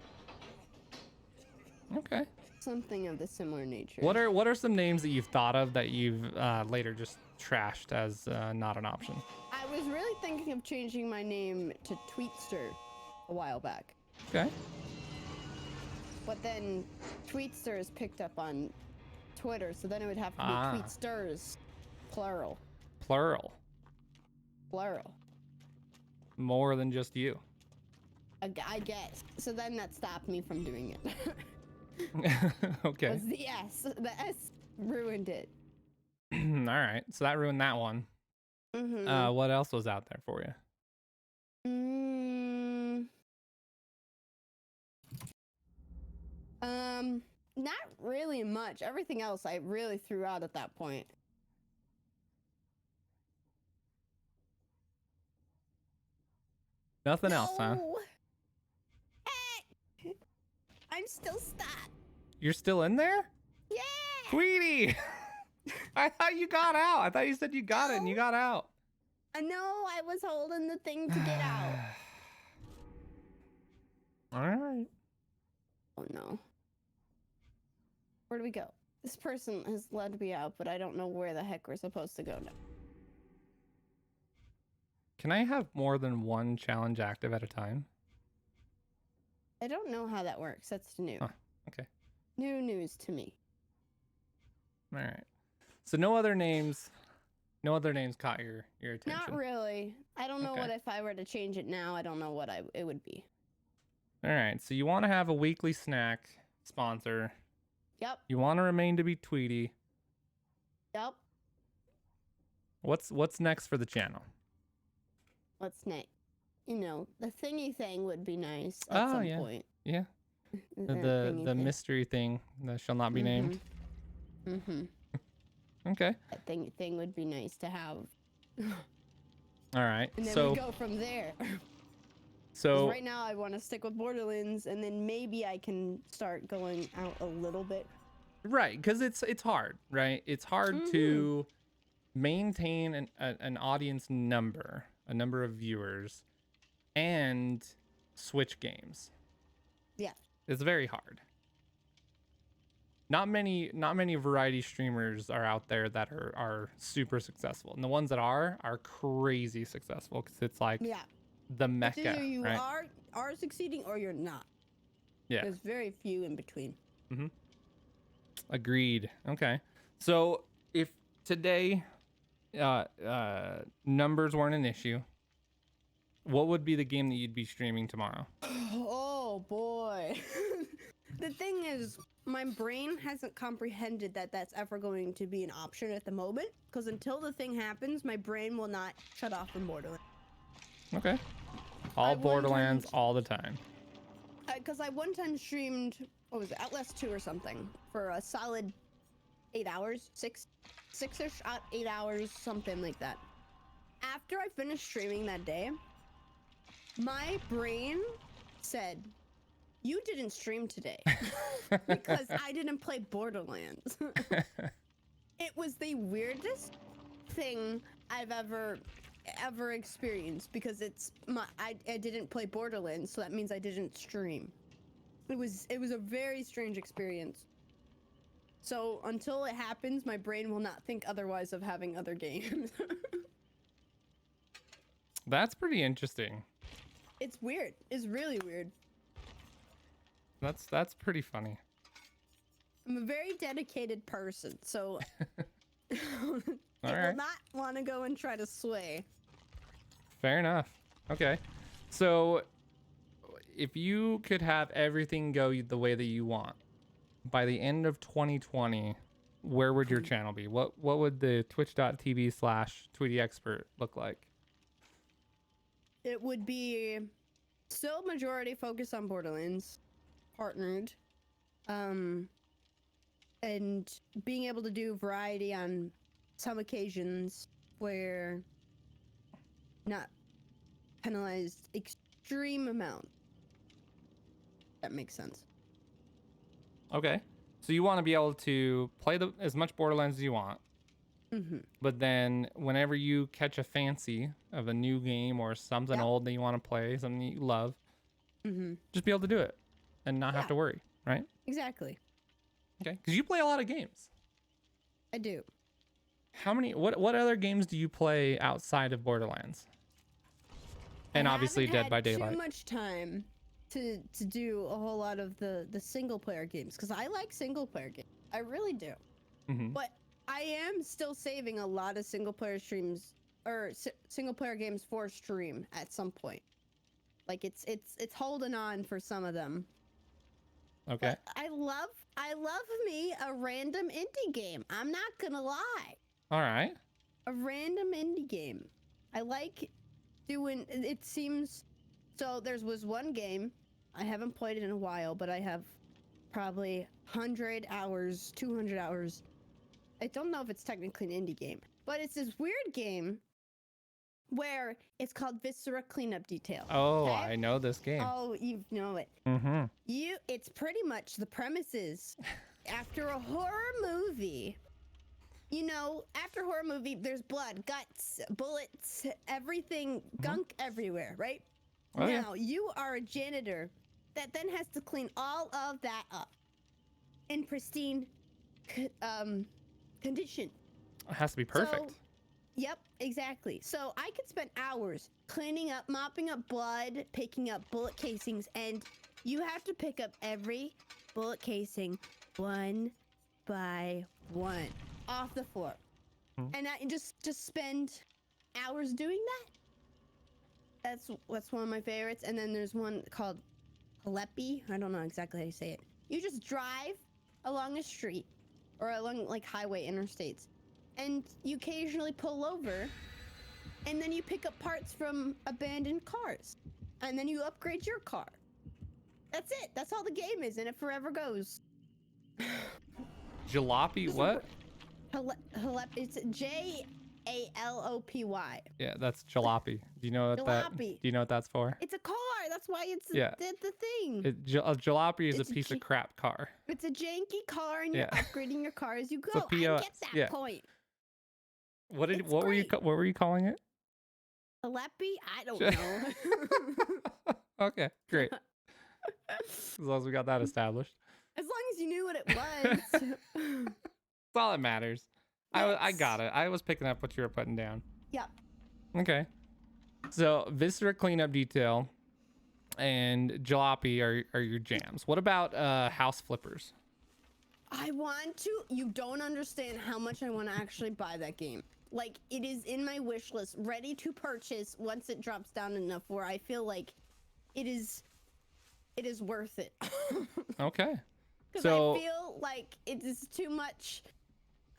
A: Okay.
B: Something of the similar nature.
A: What are some names that you've thought of that you've later just trashed as not an option?
B: I was really thinking of changing my name to Tweetster a while back.
A: Okay.
B: But then Tweetster is picked up on Twitter, so then it would have to be Tweetsters, plural.
A: Plural.
B: Plural.
A: More than just you.
B: I guess. So then that stopped me from doing it.
A: Okay.
B: Was the S. The S ruined it.
A: All right. So that ruined that one.
B: Mm-hmm.
A: What else was out there for you?
B: Not really much. Everything else I really threw out at that point.
A: Nothing else, huh?
B: I'm still stuck.
A: You're still in there?
B: Yeah.
A: Tweety! I thought you got out. I thought you said you got it and you got out.
B: No, I was holding the thing to get out.
A: All right.
B: Oh no. Where do we go? This person has led me out, but I don't know where the heck we're supposed to go now.
A: Can I have more than one challenge active at a time?
B: I don't know how that works. That's new.
A: Huh, okay.
B: New news to me.
A: All right. So no other names caught your attention.
B: Not really. I don't know
A: Okay.
B: what if I were to change it now. I don't know what it would be.
A: All right. So you want to have a weekly snack sponsor.
B: Yep.
A: You want to remain to be Tweety.
B: Yep.
A: What's next for the channel?
B: What's next? You know, the thingy thing would be nice at some point.
A: Yeah.
B: That
A: The
B: thingy thing.
A: mystery thing that shall not be named.
B: Mm-hmm.
A: Okay.
B: That thing would be nice to have.
A: All right.
B: And then
A: so
B: we go from there. 'Cause
A: so
B: right now I want to stick with Borderlands, and then maybe I can start going out a little bit.
A: right, because it's hard, right? It's hard to maintain an audience number, a number of viewers, and switch games.
B: Yeah.
A: It's very hard. Not many variety streamers are out there that are super successful, and the ones that are crazy successful because it's like
B: Yeah.
A: the mecca,
B: It's either you
A: right?
B: are succeeding or you're not.
A: Yeah.
B: There's very few in between.
A: Agreed. Okay. So if today numbers weren't an issue, what would be the game that you'd be streaming tomorrow?
B: Oh boy. The thing is, my brain hasn't comprehended that that's ever going to be an option at the moment, because until the thing happens, my brain will not shut off from Borderlands.
A: Okay. All
B: one time-
A: Borderlands all the time.
B: Because I one time streamed, what was it, Outlast 2 or something, for a solid 8 hours, six-ish, 8 hours, something like that. After I finished streaming that day, my brain said, "You didn't stream today because I didn't play Borderlands." It was the weirdest thing I've ever experienced, because I didn't play Borderlands, so that means I didn't stream. It was a very strange experience. So until it happens, my brain will not think otherwise of having other games.
A: That's pretty interesting.
B: It's weird. It's really weird.
A: That's pretty funny.
B: I'm a very dedicated person, so I
A: All
B: will
A: right.
B: not want to go and try to sway.
A: Fair enough. Okay. So if you could have everything go the way that you want by the end of 2020, where would your channel be? What would the twitch.tv/TweetyExpert look like?
B: It would be still majority focused on Borderlands, partnered, and being able to do variety on some occasions where not penalized extreme amount. That makes sense.
A: Okay. So you want to be able to play as much Borderlands as you want. But then whenever you catch a fancy of a new game or something old that you want to play, something you love, just be able to do it and not have to worry, right?
B: Exactly.
A: Okay. Because you play a lot of games.
B: I do.
A: How many, what other games do you play outside of Borderlands? And obviously Dead by Daylight.
B: Too much time to do a whole lot of the single player games, because I like single player games. I really do. But I am still saving a lot of single player streams or single player games for stream at some point. Like it's holding on for some of them.
A: Okay.
B: But I love me a random indie game. I'm not gonna lie.
A: All right.
B: A random indie game. I like doing. It seems so. Was one game I haven't played it in a while, but I have probably 100 hours, 200 hours. I don't know if it's technically an indie game, but it's this weird game where it's called Viscera Cleanup Detail.
A: Oh, okay? I know this game.
B: Oh, you know it. It's pretty much the premises after a horror movie. You know, after a horror movie, there's blood, guts, bullets, everything, gunk everywhere, right?
A: Oh,
B: now, you are a janitor that then has to clean all of that up in pristine condition.
A: It has to be perfect.
B: So, yep, exactly. So I could spend hours cleaning up, mopping up blood, picking up bullet casings, and you have to pick up every bullet casing one by one off the floor. And I just spend hours doing that. That's one of my favorites. And then there's one called Halepi. I don't know exactly how you say it. You just drive along a street or along like highway interstates, and you occasionally pull over, and then you pick up parts from abandoned cars, and then you upgrade your car. That's it. That's all the game is, and it forever goes.
A: Jalopy, what?
B: It's Jalopy.
A: Yeah, that's jalopy. Do you know what
B: Jalopy.
A: Do you know what that's for?
B: It's a car. That's why it's the thing.
A: A jalopy is a piece of crap car.
B: It's a janky car, and you're upgrading your car as you go.
A: I
B: get that point.
A: What were you calling it?
B: Jalopy? I don't know.
A: Okay, great. As long as we got that established.
B: As long as you knew what it was.
A: That's all that matters. Yes. I got it. I was picking up what you were putting down.
B: Yep.
A: Okay. So Viscera Cleanup Detail and Jalopy are your jams. What about House Flippers?
B: I want to. You don't understand how much I want to actually buy that game. Like, it is in my wish list, ready to purchase once it drops down enough where I feel like it is worth it.
A: Okay.
B: Because I feel like it is too much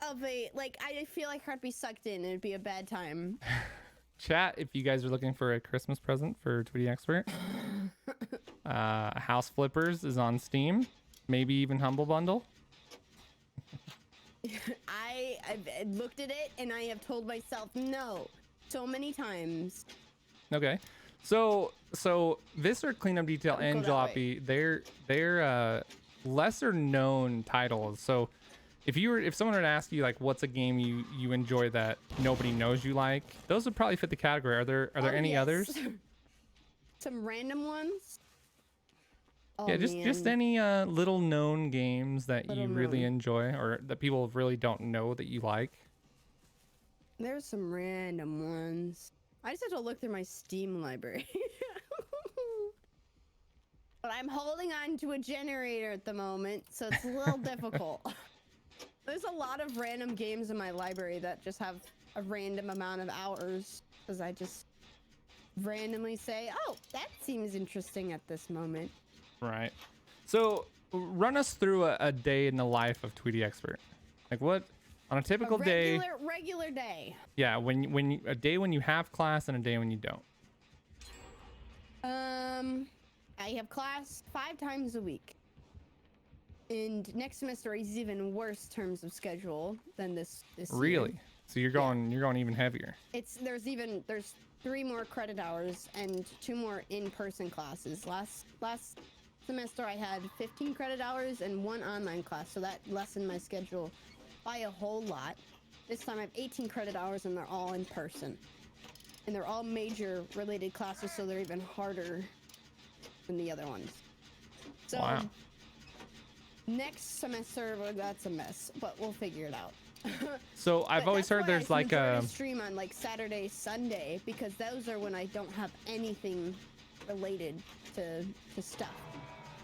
B: of a, like, I feel like I'd be sucked in and it'd be a bad time.
A: Chat, if you guys are looking for a Christmas present for TweetyExpert, House Flippers is on Steam, maybe even Humble Bundle.
B: I've looked at it and I have told myself no so many times.
A: Okay. So Viscera Cleanup Detail and Jalopy, they're lesser known titles. So if someone were to ask you like what's a game you enjoy that nobody knows you like, those would probably fit the category. Are there any others?
B: Some random ones?
A: Oh, yeah, just any little known games that you really enjoy or that people really don't know that you like.
B: There's some random ones. I just have to look through my Steam library. But I'm holding on to a generator at the moment, so it's a little difficult. There's a lot of random games in my library that just have a random amount of hours, because randomly say, oh, that seems interesting at this moment.
A: Right. So run us through a day in the life of TweetyExpert. Like what on a typical day?
B: Regular day.
A: Yeah, a day when you have class and a day when you don't.
B: I have class 5 times a week. And next semester is even worse terms of schedule than this
A: Really?
B: year.
A: So you're going even heavier.
B: There's 3 more credit hours and 2 more in-person classes. Last semester I had 15 credit hours and 1 online class, so that lessened my schedule by a whole lot. This time I have 18 credit hours and they're all in person. And they're all major related classes, so they're even harder than the other ones. So
A: wow.
B: Next semester, well, that's a mess, but we'll figure it out.
A: So I've always heard there's like a
B: stream on like Saturday, Sunday, because those are when I don't have anything related to stuff.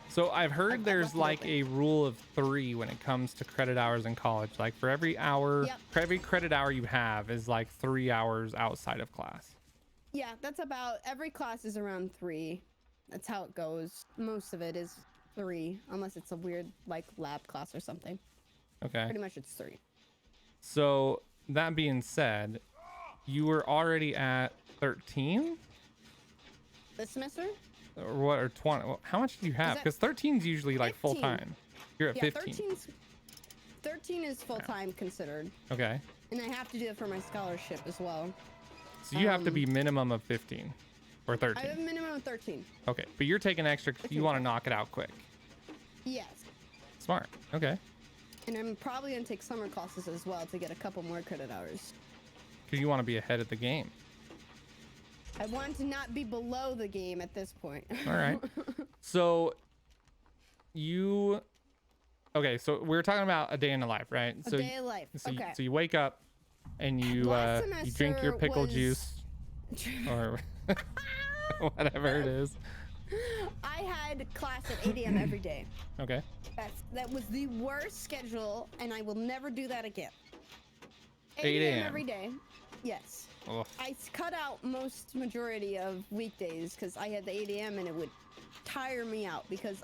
A: So I've heard there's like a rule of 3 when it comes to credit hours in college. Like for every hour, every credit hour you have is like 3 hours outside of class.
B: Yeah, that's about, every class is around 3. That's how it goes. Most of it is 3, unless it's a weird like lab class or something.
A: Okay.
B: Pretty much it's 3.
A: So that being said, you were already at 13
B: this semester?
A: Or what, or 20? How much do you have? Because 13 is usually like
B: 15.
A: full time. You're at 15.
B: 13 is full time considered.
A: Okay.
B: And I have to do it for my scholarship as well.
A: So you have to be minimum of 15 or 13.
B: I have a minimum of 13.
A: Okay, but you're taking extra because you want to knock it out quick.
B: Yes.
A: Smart. Okay.
B: And I'm probably going to take summer classes as well to get a couple more credit hours.
A: Because you want to be ahead of the game.
B: I want to not be below the game at this point.
A: All right. So you... Okay, so we're talking about a day in the life, right?
B: A day of life.
A: So
B: okay.
A: So you wake up and you drink your pickle juice or whatever it is.
B: I had class at 8 a.m. every day.
A: Okay.
B: That was the worst schedule, and I will never do that again.
A: 8 a.m.
B: every day. Yes.
A: Ugh.
B: I cut out majority of weekdays because I had the 8 a.m. and it would tire me out because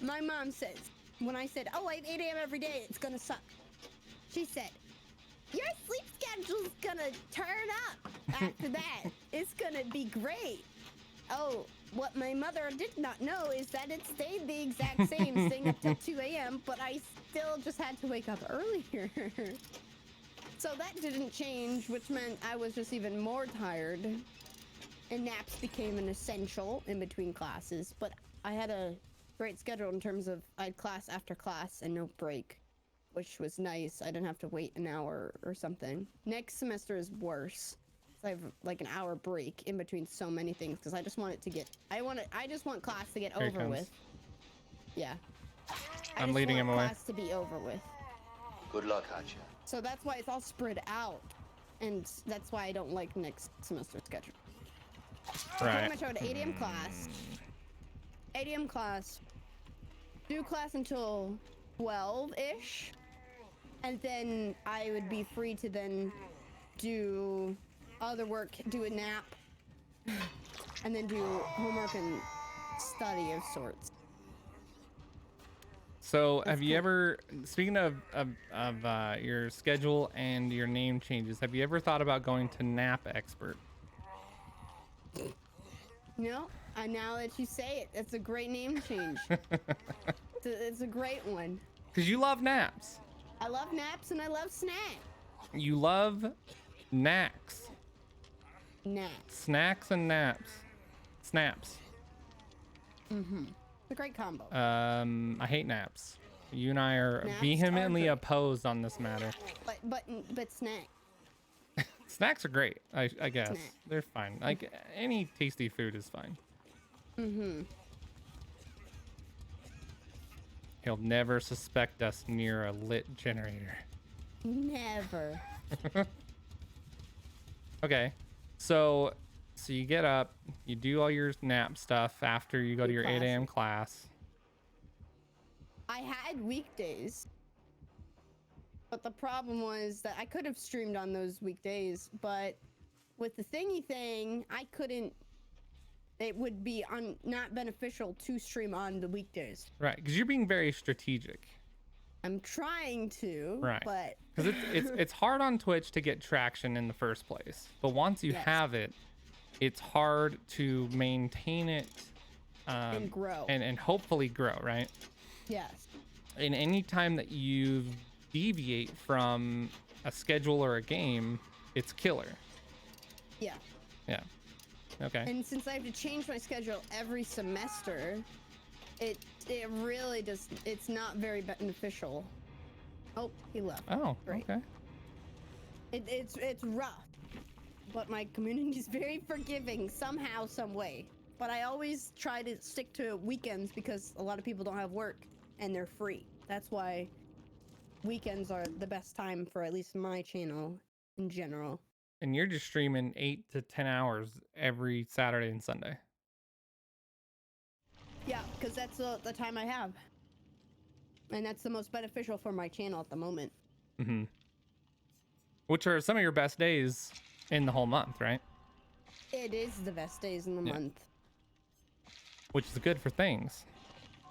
B: my mom says, when I said, oh, I have 8 a.m. every day, it's gonna suck. She said, your sleep schedule's gonna turn up after that. It's gonna be great. Oh, what my mother did not know is that it stayed the exact same, staying up till 2 a.m., but I still just had to wake up earlier. So that didn't change, which meant I was just even more tired. And naps became an essential in between classes, but I had a great schedule in terms of I had class after class and no break, which was nice. I didn't have to wait an hour or something. Next semester is worse. I have like an hour break in between so many things because I just want it to get, I just want class to get over with. Yeah.
A: I'm leading him away.
B: Class to be over with.
C: Good luck, Hatcha.
B: So that's why it's all spread out, and that's why I don't like next semester schedule.
A: Right.
B: Pretty much I would 8 a.m. class. 8 a.m. class. Do class until 12-ish, and then I would be free to then do other work, do a nap, and then do homework and study of sorts.
A: So have you ever, speaking of your schedule and your name changes, have you ever thought about going to Nap Expert?
B: No, now that you say it, it's a great name change. It's a great one.
A: Because you love naps.
B: I love naps and I love snacks.
A: You love knacks.
B: Naps.
A: Snacks and naps. Snaps.
B: Mm-hmm. It's a great combo.
A: I hate naps. You and I are
B: Naps
A: vehemently
B: are
A: opposed on this matter.
B: But snack.
A: Snacks are great, I guess.
B: Snack.
A: They're fine. Like any tasty food is fine.
B: Mm-hmm.
A: He'll never suspect us near a lit generator.
B: Never.
A: Okay, so you get up, you do all your nap stuff after you go to your 8 a.m. class.
B: I had weekdays, but the problem was that I could have streamed on those weekdays, but with the thingy thing, I couldn't. It would be not beneficial to stream on the weekdays.
A: Right, because you're being very strategic.
B: I'm trying to,
A: right?
B: But
A: because it's hard on Twitch to get traction in the first place, but once you have it, it's hard to maintain it
B: and grow
A: and hopefully grow, right?
B: Yes.
A: And any time that you deviate from a schedule or a game, it's killer.
B: Yeah.
A: Yeah. Okay.
B: And since I have to change my schedule every semester, it really does. It's not very beneficial. Oh, he left.
A: Oh,
B: great.
A: Okay.
B: It's rough, but my community is very forgiving somehow, some way. But I always try to stick to weekends because a lot of people don't have work and they're free. That's why weekends are the best time for at least my channel in general.
A: And you're just streaming 8 to 10 hours every Saturday and Sunday.
B: Yeah, because that's the time I have. And that's the most beneficial for my channel at the moment.
A: Mm-hmm. Which are some of your best days in the whole month, right?
B: It is the best days in the month.
A: Which is good for things.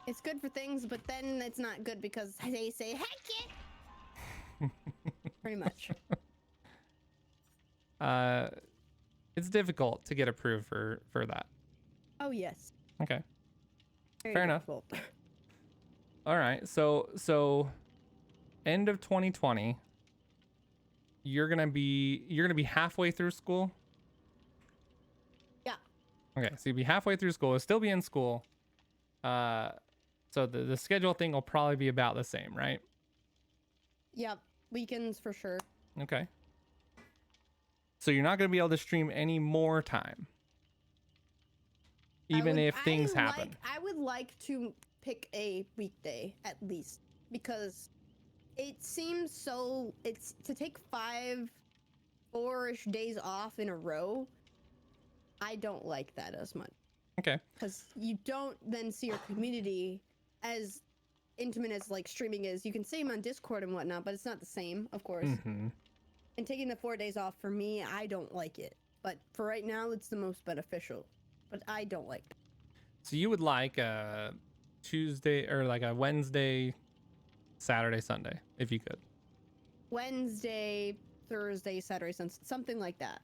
B: It's good for things, but then it's not good because they say, heck it! Pretty much.
A: It's difficult to get approved for that.
B: Oh, yes.
A: Okay.
B: Very
A: Fair
B: difficult.
A: enough. All right. So end of 2020, you're gonna be halfway through school.
B: Yeah.
A: Okay, so you'll be halfway through school. You'll still be in school. So the schedule thing will probably be about the same, right?
B: Yep. Weekends for sure.
A: Okay. So you're not gonna be able to stream any more time, even if things happen.
B: I would like to pick a weekday at least, because it seems so. It's to take 4-ish days off in a row. I don't like that as much.
A: Okay.
B: Because you don't then see your community as intimate as like streaming is. You can see them on Discord and whatnot, but it's not the same, of course.
A: Mm-hmm.
B: And taking the 4 days off, for me, I don't like it. But for right now, it's the most beneficial. But I don't like it.
A: So you would like a Tuesday or like a Wednesday, Saturday, Sunday, if you could.
B: Wednesday, Thursday, Saturday, Sunday, something like that.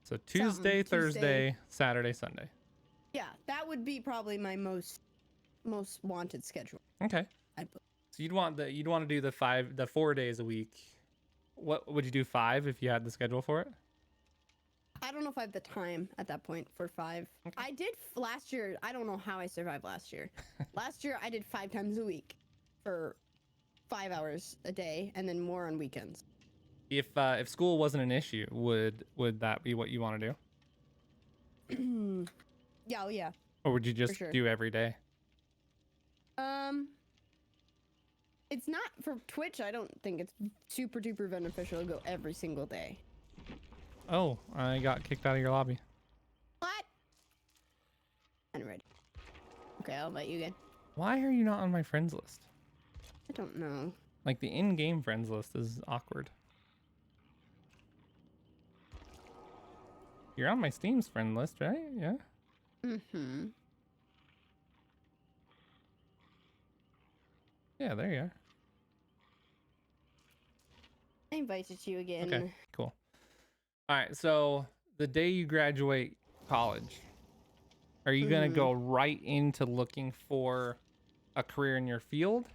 A: So Tuesday, Thursday,
B: Tuesday.
A: Saturday, Sunday.
B: Yeah, that would be probably my most wanted schedule.
A: Okay.
B: I'd put.
A: So you'd want to do the 4 days a week. What would you do, 5 if you had the schedule for it?
B: I don't know if I have the time at that point for 5.
A: Okay.
B: I did last year. I don't know how I survived last year. Last year I did 5 times a week for 5 hours a day, and then more on weekends.
A: If school wasn't an issue, would that be what you want to do?
B: Yeah, oh yeah.
A: Or would you just
B: sure.
A: do every day?
B: It's not for Twitch. I don't think it's super duper beneficial to go every single day.
A: Oh, I got kicked out of your lobby.
B: What? I'm ready. Okay, I'll invite you again.
A: Why are you not on my friends list?
B: I don't know.
A: Like the in-game friends list is awkward. You're on my Steam's friend list, right? Yeah.
B: Mm-hmm.
A: Yeah, there you are.
B: I invited you again.
A: Okay, cool. All right, so the day you graduate college, are you gonna go right into looking for a career in your field?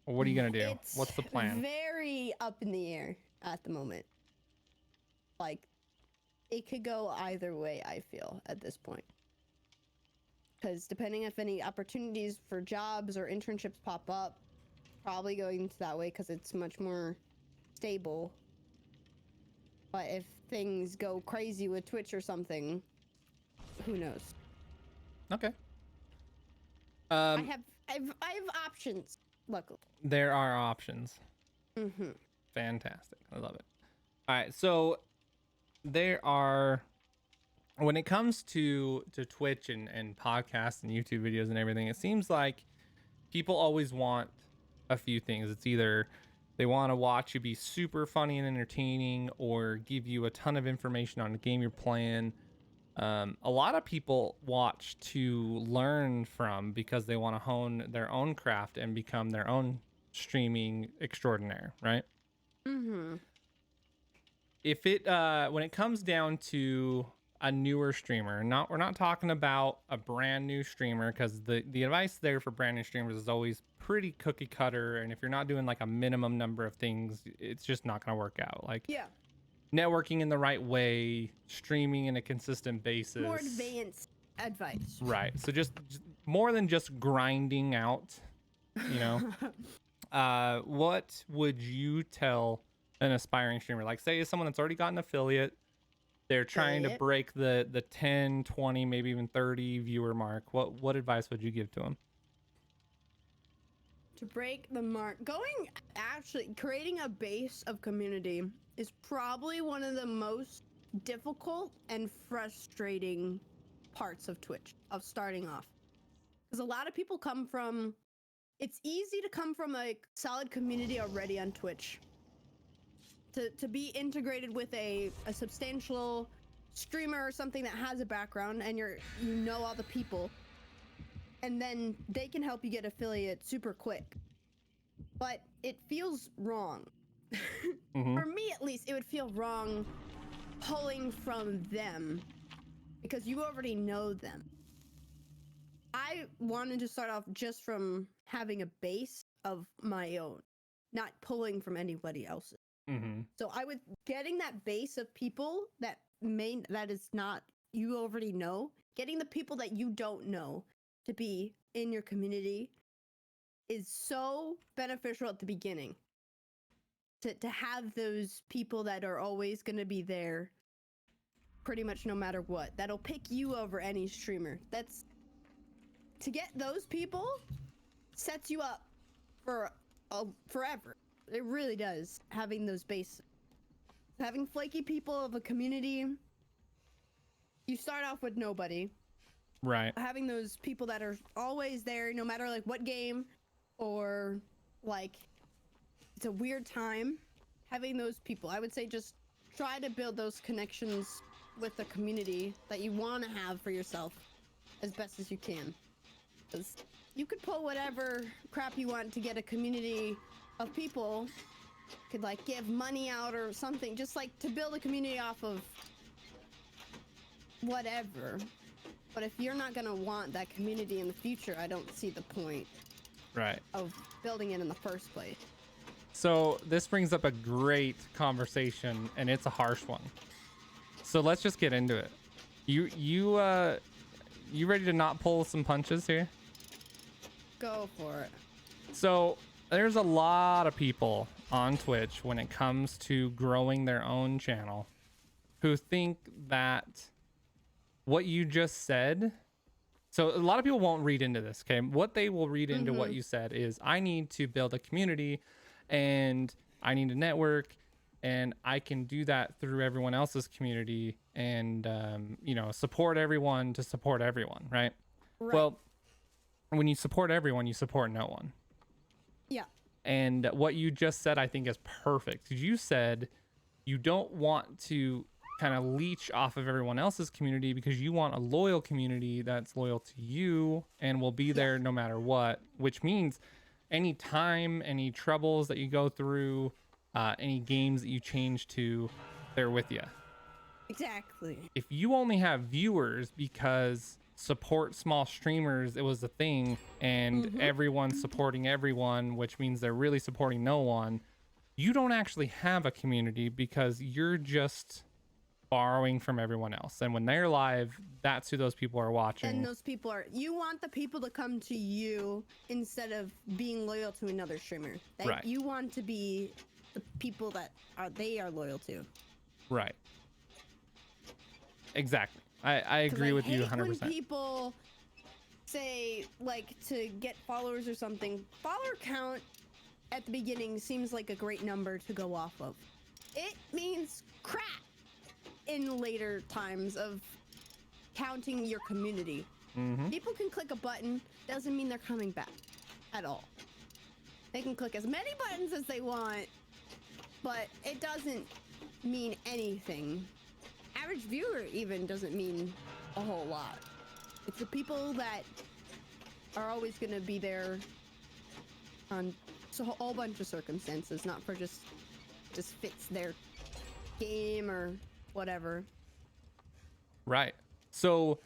A: Or what are you gonna do? What's the plan?
B: Very up in the air at the moment. Like, it could go either way, I feel, at this point. Because depending if any opportunities for jobs or internships pop up, probably going to that way because it's much more stable. But if things go crazy with Twitch or something, who knows?
A: Okay.
B: I have options, luckily.
A: There are options.
B: Mm-hmm.
A: Fantastic. I love it. All right, so there are, when it comes to Twitch and podcasts and YouTube videos and everything, it seems like people always want a few things. It's either They want to watch you be super funny and entertaining, or give you a ton of information on the game you're playing. A lot of people watch to learn from, because they want to hone their own craft and become their own streaming extraordinaire, right?
B: Mm-hmm.
A: If it when it comes down to a newer streamer, we're not talking about a brand new streamer, because the advice there for brand new streamers is always pretty cookie cutter, and if you're not doing like a minimum number of things, it's just not going to work out. Like,
B: Yeah.
A: networking in the right way, streaming in a consistent basis.
B: More advanced advice.
A: Right. So just more than just grinding out, you know. What would you tell an aspiring streamer? Like, say someone that's already got an affiliate, they're trying to break the 10, 20, maybe even 30 viewer mark. What advice would you give to them?
B: To break the mark, creating a base of community is probably one of the most difficult and frustrating parts of Twitch, of starting off. Because a lot of people it's easy to come from a solid community already on Twitch. To be integrated with a substantial streamer or something that has a background, and you know all the people, and then they can help you get affiliate super quick. But it feels wrong.
A: Mm-hmm.
B: For me, at least, it would feel wrong pulling from them, because you already know them. I wanted to start off just from having a base of my own, not pulling from anybody else's.
A: Mm-hmm.
B: So getting that base of people that is not, you already know, getting the people that you don't know to be in your community is so beneficial at the beginning. To have those people that are always going to be there pretty much no matter what. That'll pick you over any streamer. To get those people sets you up for forever. It really does, having those bases. Having flaky people of a community, you start off with nobody.
A: Right.
B: Having those people that are always there, no matter like what game, or like it's a weird time, having those people, I would say just try to build those connections with the community that you want to have for yourself as best as you can. Because you could pull whatever crap you want to get a community of people, could like give money out or something, just like to build a community off of whatever. But if you're not gonna want that community in the future, I don't see the point of building it in the first place.
A: So this brings up a great conversation, and it's a harsh one. So let's just get into it. You ready to not pull some punches here?
B: Go for it.
A: So there's a lot of people on Twitch, when it comes to growing their own channel, who think that what you just said, so a lot of people won't read into this, okay? What they will read into what you said is, I need to build a community and I need a network, and I can do that through everyone else's community, and support everyone to support everyone, right? Well, when you support everyone, you support no one.
B: Yeah.
A: And what you just said, I think, is perfect. You said you don't want to kind of leech off of everyone else's community, because you want a loyal community that's loyal to you and will be there no matter what, which means any time, any troubles that you go through, any games that you change to, they're with you.
B: Exactly.
A: If you only have viewers because support small streamers, it was a thing, and everyone's supporting everyone, which means they're really supporting no one, you don't actually have a community, because you're just borrowing from everyone else. And when they're live, that's who those people are watching.
B: And those people you want the people to come to you instead of being loyal to another streamer. That you want to be the people that they are loyal to.
A: Right. Exactly. I agree with you 100%.
B: When people say, like, to get followers or something, follower count at the beginning seems like a great number to go off of. It means crap in later times of counting your community. People can click a button, doesn't mean they're coming back at all. They can click as many buttons as they want, but it doesn't mean anything. Average viewer even doesn't mean a whole lot. It's the people that are always going to be there on a whole bunch of circumstances, not for just fits their game or whatever.
A: Right. So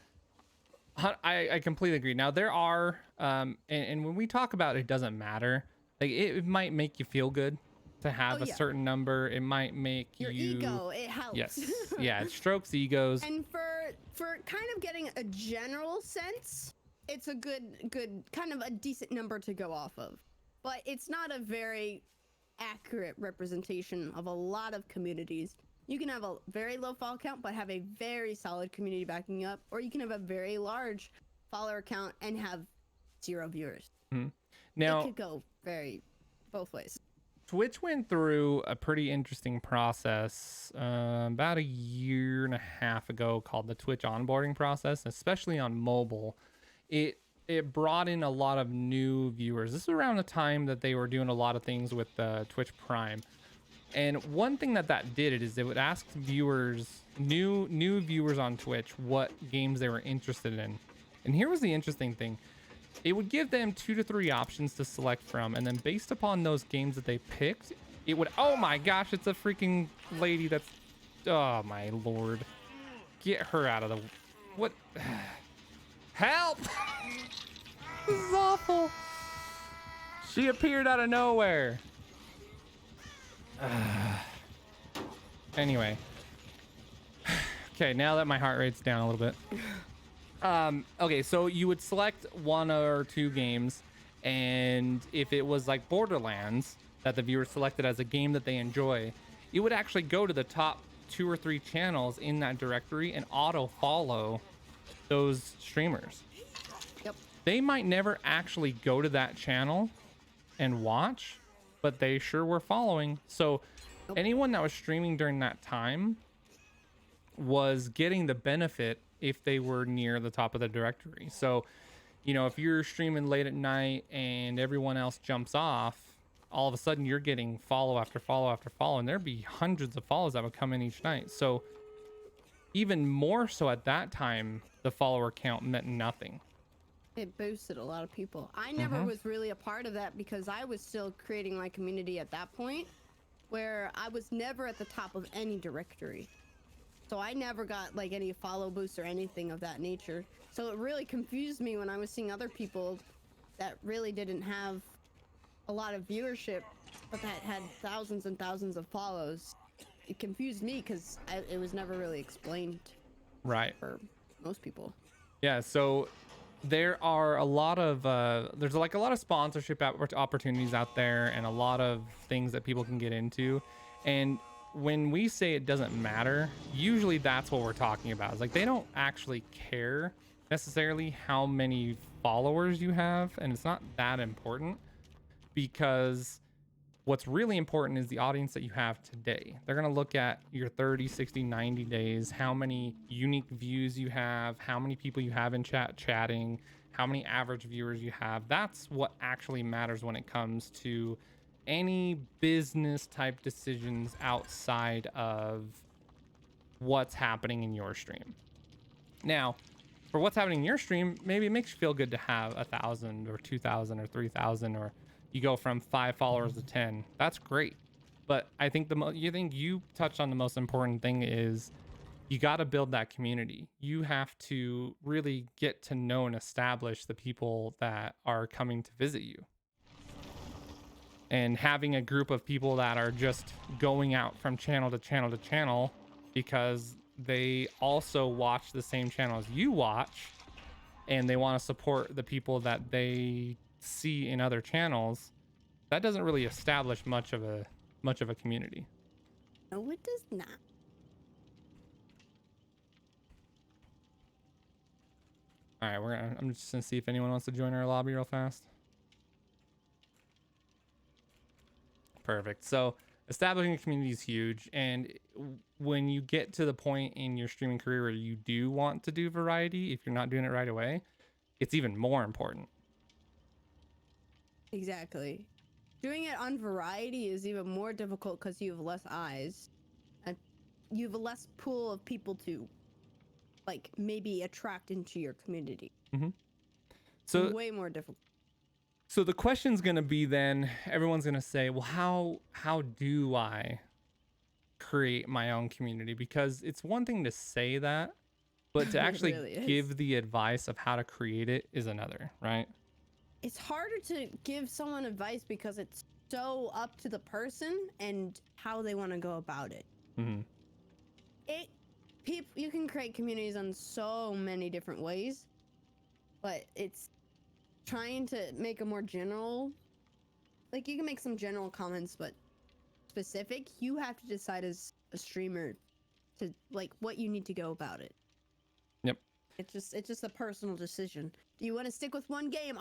A: I completely agree. Now there are and when we talk about it doesn't matter, like it might make you feel good to have a certain number. It might make
B: your ego, it helps.
A: Yes. Yeah, it strokes egos.
B: And for kind of getting a general sense, it's a good kind of a decent number to go off of. But it's not a very accurate representation of a lot of communities. You can have a very low follower count but have a very solid community backing you up, or you can have a very large follower count and have 0 viewers.
A: Mm-hmm. Now
B: it could go both ways.
A: Twitch went through a pretty interesting process about a year and a half ago called the Twitch onboarding process, especially on mobile. It brought in a lot of new viewers. This is around the time that they were doing a lot of things with Twitch Prime. And one thing that did is it would ask viewers, new viewers on Twitch, what games they were interested in. And here was the interesting thing. It would give them 2 to 3 options to select from, and then based upon those games that they picked, it would, oh my gosh, it's a freaking lady that's, oh my lord. Get her out of the, what? Help! This is awful. She appeared out of nowhere. Anyway. Okay, now that my heart rate's down a little bit. Okay, so you would select 1 or 2 games, and if it was like Borderlands that the viewer selected as a game that they enjoy, it would actually go to the top 2 or 3 channels in that directory and auto follow those streamers.
B: Yep.
A: They might never actually go to that channel and watch, but they sure were following. So anyone that was streaming during that time was getting the benefit if they were near the top of the directory. So, you know, if you're streaming late at night and everyone else jumps off, all of a sudden you're getting follow after follow after follow, and there'd be hundreds of follows that would come in each night. So even more so at that time, the follower count meant nothing.
B: It boosted a lot of people. I never was really a part of that because I was still creating my community at that point, where I was never at the top of any directory. So I never got like any follow boosts or anything of that nature. So it really confused me when I was seeing other people that really didn't have a lot of viewership, but that had thousands and thousands of follows. It confused me because it was never really explained.
A: Right.
B: For most people.
A: Yeah, so there are a lot of there's like a lot of sponsorship opportunities out there, and a lot of things that people can get into. And when we say it doesn't matter, usually that's what we're talking about. It's like they don't actually care necessarily how many followers you have, and it's not that important, because what's really important is the audience that you have today. They're going to look at your 30, 60, 90 days, how many unique views you have, how many people you have in chatting, how many average viewers you have. That's what actually matters when it comes to any business type decisions outside of what's happening in your stream. Now, for what's happening in your stream, maybe it makes you feel good to have 1,000 or 2,000 or 3,000, or you go from 5 followers to 10. That's great. But I think you touched on the most important thing is you got to build that community. You have to really get to know and establish the people that are coming to visit you. And having a group of people that are just going out from channel to channel to channel because they also watch the same channels you watch, and they want to support the people that they see in other channels, that doesn't really establish much of a community.
B: No, it does not.
A: All right, I'm just gonna see if anyone wants to join our lobby real fast. Perfect. So establishing a community is huge, and when you get to the point in your streaming career where you do want to do variety, if you're not doing it right away, it's even more important.
B: Exactly. Doing it on variety is even more difficult because you have less eyes, and you have a less pool of people to, like, maybe attract into your community.
A: So
B: way more difficult.
A: So the question's gonna be then, everyone's gonna say, well, how do I create my own community? Because it's one thing to say that, but to actually
B: really is.
A: give the advice of how to create it is another, right?
B: It's harder to give someone advice because it's so up to the person and how they want to go about it. You can create communities on so many different ways, but it's trying to make a more general, like, you can make some general comments, but specific, you have to decide as a streamer to, like, what you need to go about it.
A: Yep.
B: It's just a personal decision. Do you want to stick with one game?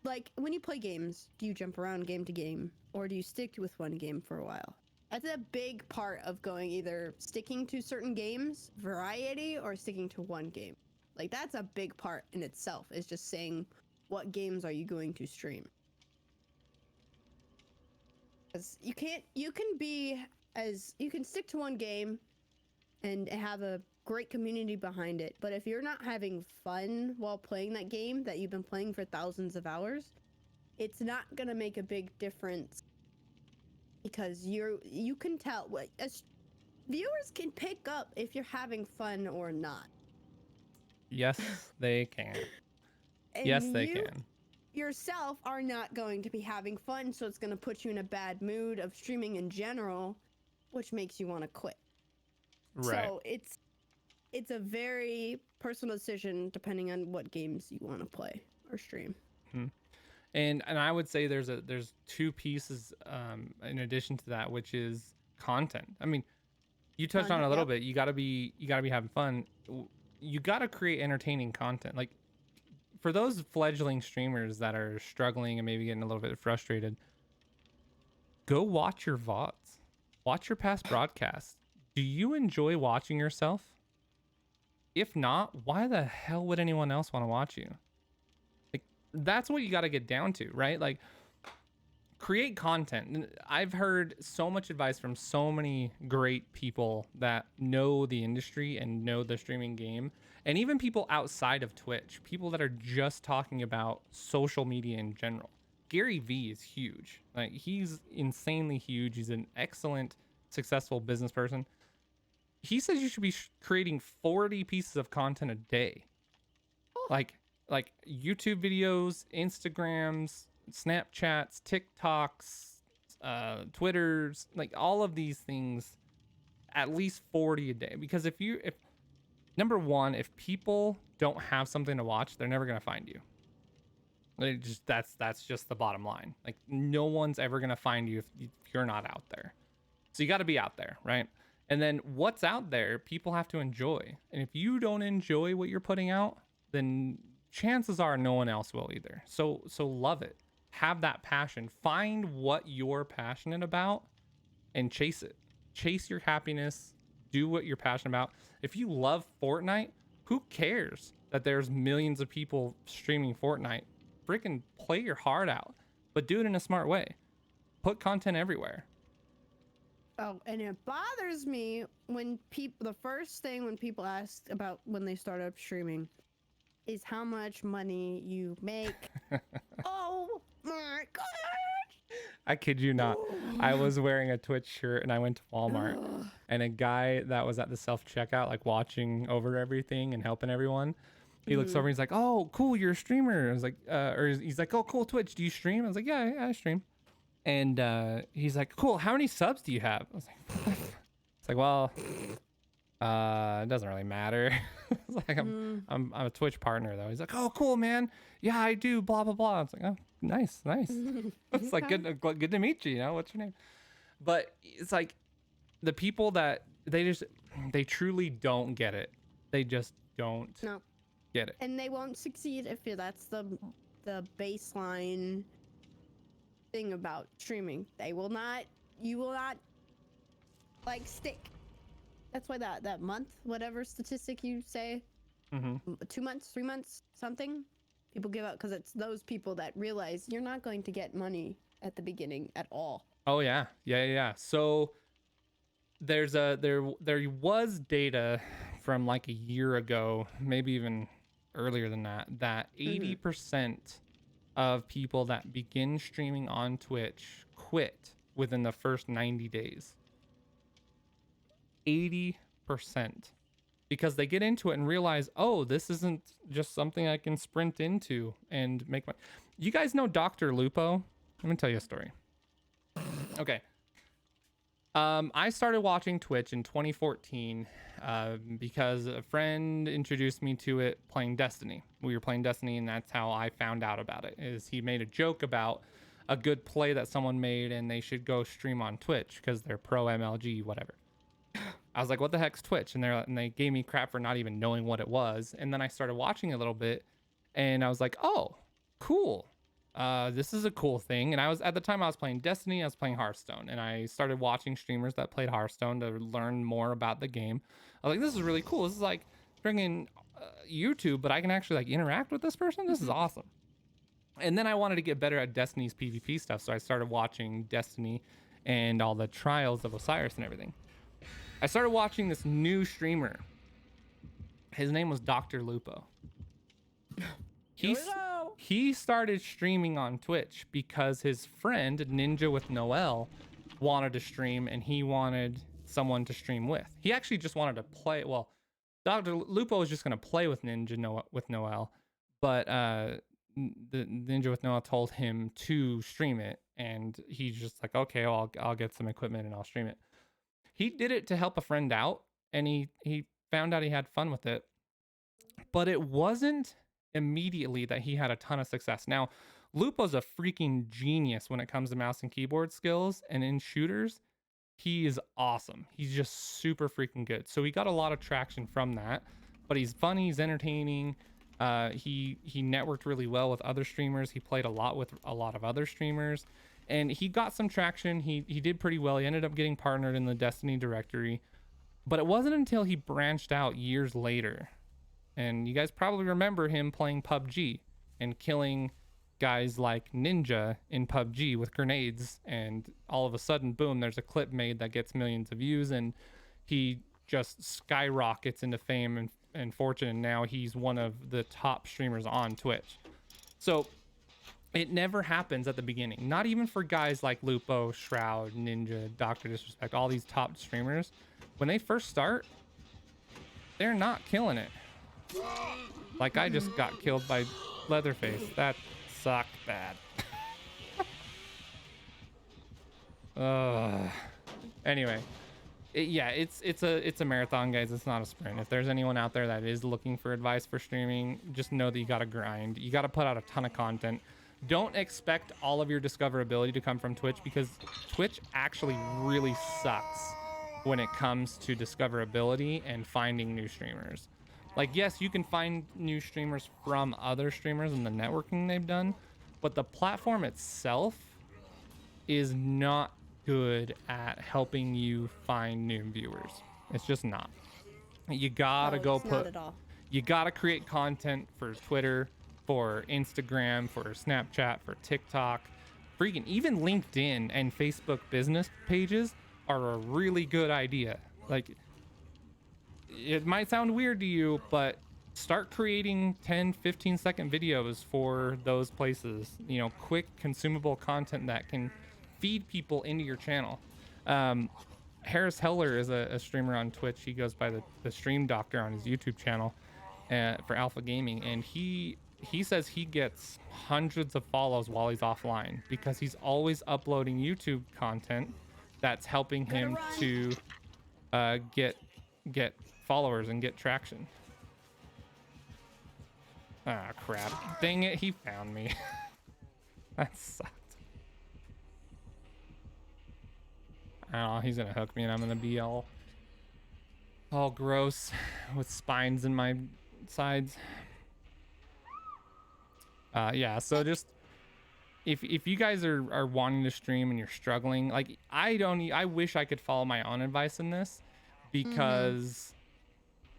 B: Like, when you play games, do you jump around game to game, or do you stick with one game for a while? That's a big part of going, either sticking to certain games, variety, or sticking to one game. Like, that's a big part in itself, is just saying what games are you going to stream. Because you can stick to one game and have a great community behind it, but if you're not having fun while playing that game that you've been playing for thousands of hours, it's not gonna make a big difference, because you can tell what viewers can pick up if you're having fun or not.
A: Yes, they can.
B: And
A: yes, they
B: you
A: can.
B: yourself are not going to be having fun, so it's going to put you in a bad mood of streaming in general, which makes you want to quit.
A: Right.
B: So it's a very personal decision depending on what games you want to play or stream.
A: And I would say there's two pieces in addition to that, which is content. I mean, you touched on it a little bit. You gotta be having fun. You gotta create entertaining content. Like, for those fledgling streamers that are struggling and maybe getting a little bit frustrated, go watch your VODs. Watch your past broadcasts. Do you enjoy watching yourself? If not, why the hell would anyone else want to watch you? Like, that's what you got to get down to, right? Like, create content. I've heard so much advice from so many great people that know the industry and know the streaming game, and even people outside of Twitch, people that are just talking about social media in general. Gary Vee is huge. Like, he's insanely huge. He's an excellent, successful business person. He says you should be creating 40 pieces of content a day. Like YouTube videos, Instagrams, Snapchats, TikToks, Twitters, like all of these things, at least 40 a day. Because if number one, if people don't have something to watch, they're never going to find you. That's just the bottom line. Like, no one's ever going to find you if you're not out there. So you got to be out there, right? And then what's out there, people have to enjoy. And if you don't enjoy what you're putting out, then chances are no one else will either. So love it. Have that passion. Find what you're passionate about and chase it. Chase your happiness. Do what you're passionate about. If you love Fortnite, who cares that there's millions of people streaming Fortnite? Freaking play your heart out, but do it in a smart way. Put content everywhere.
B: Oh, and it bothers me when the first thing when people ask about when they start up streaming is how much money you make. Oh my god!
A: I kid you not. I was wearing a Twitch shirt and I went to Walmart and a guy that was at the self-checkout, like watching over everything and helping everyone, he looks over and he's like, "Oh, cool, you're a streamer." I was like, or he's like, "Oh, cool, Twitch, do you stream?" I was like, yeah, I stream. And he's like, "Cool, how many subs do you have?" I was like, it's like, well, it doesn't really matter. It's like, I'm a Twitch partner though. He's like, "Oh, cool, man. Yeah, I do. Blah blah blah." I was like, "Oh, nice." It's like good to meet you. You know, what's your name? But it's like the people that they truly don't get it. They just don't get it,
B: and they won't succeed if that's the baseline thing about streaming. You will not like stick. That's why that month, whatever statistic you say, 2 months, 3 months, something, People give up because it's those people that realize you're not going to get money at the beginning at all.
A: Oh yeah. So there was data from like a year ago, maybe even earlier than that, that 80% of people that begin streaming on Twitch quit within the first 90 days. 80%. Because they get into it and realize, oh, this isn't just something I can sprint into and make money. You guys know Dr. Lupo? Let me tell you a story. Okay. I started watching Twitch in 2014 because a friend introduced me to it playing Destiny. We were playing Destiny, and that's how I found out about it. Is he made a joke about a good play that someone made, and they should go stream on Twitch because they're pro MLG, whatever. I was like, what the heck's Twitch? And they gave me crap for not even knowing what it was. And then I started watching a little bit, and I was like, oh, cool. This is a cool thing. And at the time I was playing Destiny, I was playing Hearthstone, and I started watching streamers that played Hearthstone to learn more about the game. I was like, this is really cool. This is like bringing YouTube, but I can actually like interact with this person. This is awesome. And then I wanted to get better at Destiny's PvP stuff. So I started watching Destiny and all the trials of Osiris and everything. I started watching this new streamer. His name was Dr. Lupo. He started streaming on Twitch because his friend Ninja with Noel wanted to stream, and he wanted someone to stream with. He actually just wanted to play. Well, Dr. Lupo was just going to play with with Noel, but the Ninja with Noel told him to stream it, and he's just like, okay, well, I'll get some equipment and I'll stream it. He did it to help a friend out, and he found out he had fun with it, but it wasn't immediately that he had a ton of success. Now, Lupo's a freaking genius when it comes to mouse and keyboard skills, and in shooters, he is awesome. He's just super freaking good. So he got a lot of traction from that, but he's funny, he's entertaining. He networked really well with other streamers. He played a lot with a lot of other streamers, and he got some traction. He did pretty well. He ended up getting partnered in the Destiny directory, but it wasn't until he branched out years later. And you guys probably remember him playing PUBG and killing guys like Ninja in PUBG with grenades. And all of a sudden, boom, there's a clip made that gets millions of views, and he just skyrockets into fame and fortune. And now he's one of the top streamers on Twitch. So it never happens at the beginning. Not even for guys like Lupo, Shroud, Ninja, Dr. Disrespect, all these top streamers. When they first start, they're not killing it. Like I just got killed by Leatherface. That sucked bad. Anyway, it's a marathon, guys. It's not a sprint. If there's anyone out there that is looking for advice for streaming, just know that you gotta grind. You gotta put out a ton of content. Don't expect all of your discoverability to come from Twitch, because Twitch actually really sucks when it comes to discoverability and finding new streamers. Like, yes, you can find new streamers from other streamers and the networking they've done, but the platform itself is not good at helping you find new viewers. It's just not. You gotta you gotta create content for Twitter, for Instagram, for Snapchat, for TikTok, freaking even LinkedIn and Facebook business pages are a really good idea. Like, it might sound weird to you, but start creating 10-15 second videos for those places. You know, quick consumable content that can feed people into your channel. Harris Heller is a streamer on Twitch. He goes by the Stream Doctor on his YouTube channel for Alpha Gaming, and he says he gets hundreds of follows while he's offline because he's always uploading YouTube content that's helping him to get followers and get traction. Ah, crap. Dang it, he found me. That sucked. I don't know, he's gonna hook me and I'm gonna be all gross with spines in my sides. Yeah, so just if you guys are wanting to stream and you're struggling, like I wish I could follow my own advice in this, because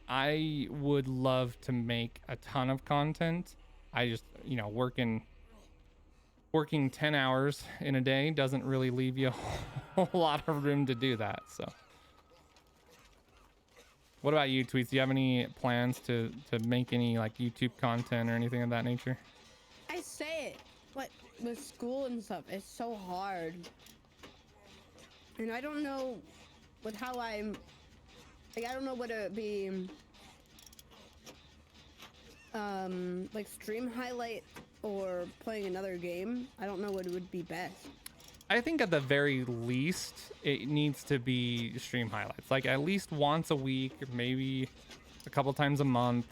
A: I would love to make a ton of content. I just, you know, working 10 hours in a day doesn't really leave you a whole lot of room to do that. So what about you, Tweets? Do you have any plans to make any like YouTube content or anything of that nature?
B: I say it, but with school and stuff, it's so hard. And I don't know with how I'm, like, I don't know what it would be, like stream highlight or playing another game. I don't know what would be best.
A: I think at the very least, it needs to be stream highlights. Like at least once a week, maybe a couple times a month.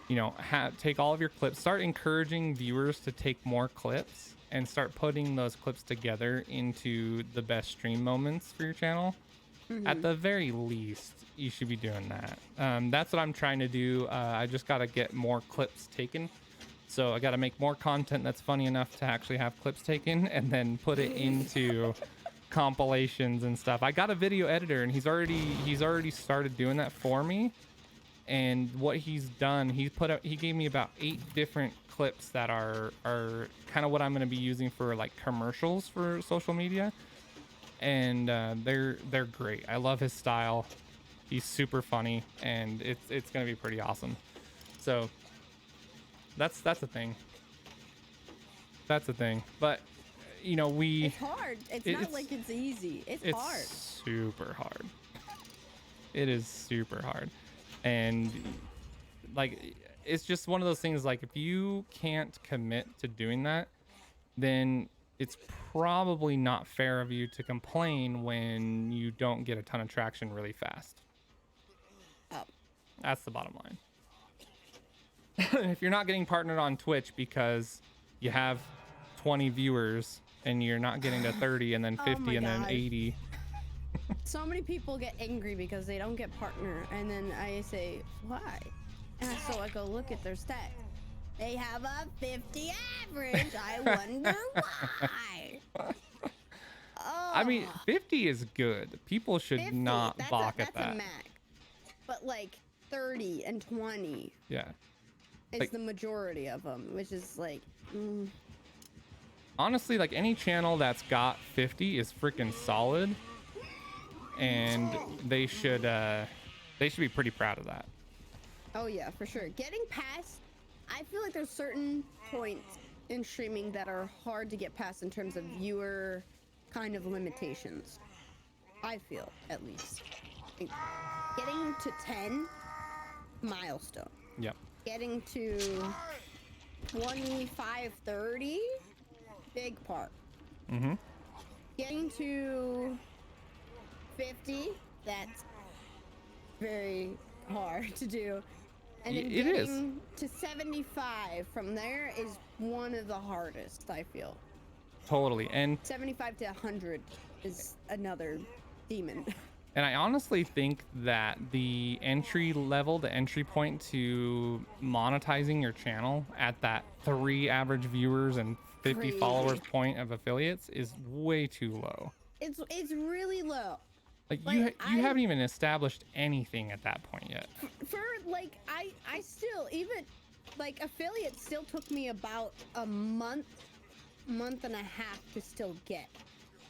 A: You know, take all of your clips, start encouraging viewers to take more clips and start putting those clips together into the best stream moments for your channel. At the very least, you should be doing that. That's what I'm trying to do. I just got to get more clips taken. So I got to make more content that's funny enough to actually have clips taken and then put it into compilations and stuff. I got a video editor and he's already started doing that for me. And what he's done, he gave me about 8 different clips that are kind of what I'm going to be using for like commercials for social media. And they're great. I love his style. He's super funny and it's going to be pretty awesome. So that's a thing. That's a thing. But you know,
B: it's hard. It's not like it's easy. It's hard.
A: Super hard. It is super hard. And like it's just one of those things, like if you can't commit to doing that, then it's probably not fair of you to complain when you don't get a ton of traction really fast.
B: Oh.
A: That's the bottom line. If you're not getting partnered on Twitch because you have 20 viewers and you're not getting to 30 and then 50 and then 80.
B: So many people get angry because they don't get partner, and then I say, why? And so I go look at their stats. They have a 50 average. I wonder why. Oh.
A: I mean, 50 is good. People should
B: 50,
A: not balk at that.
B: That's a max. But like 30 and 20.
A: Yeah.
B: Is
A: Like,
B: the majority of them, which is like.
A: Honestly, like any channel that's got 50 is freaking solid, and they should be pretty proud of that.
B: Oh yeah, for sure. Getting past, I feel like there's certain points in streaming that are hard to get past in terms of viewer kind of limitations. I feel, at least. Like, getting to 10, milestone.
A: Yep.
B: Getting to 25, 30, big part. Getting to 50, that's very hard to do. And then
A: It is.
B: getting to 75 from there is one of the hardest, I feel.
A: Totally. And
B: 75 to 100 is another demon.
A: And I honestly think that the entry point to monetizing your channel at that 3 average viewers and 50
B: Crazy.
A: followers point of affiliates is way too low.
B: It's really low.
A: Like
B: Like,
A: you haven't even established anything at that point yet.
B: For like, I still, even like affiliate still took me about a month and a half to still get.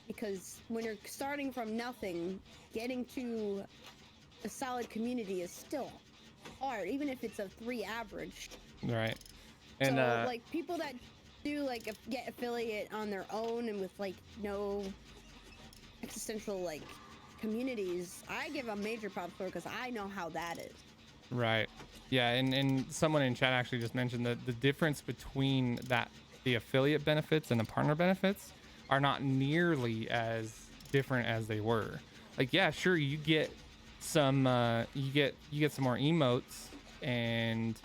B: Because when you're starting from nothing, getting to a solid community is still hard, even if it's a 3 average.
A: Right. And
B: so like people that do like get affiliate on their own and with like no existential like communities, I give a major props for, because I know how that is.
A: right. Yeah, and someone in chat actually just mentioned that the difference between the affiliate benefits and the partner benefits are not nearly as different as they were. Like, yeah, sure, you get some you get some more emotes, and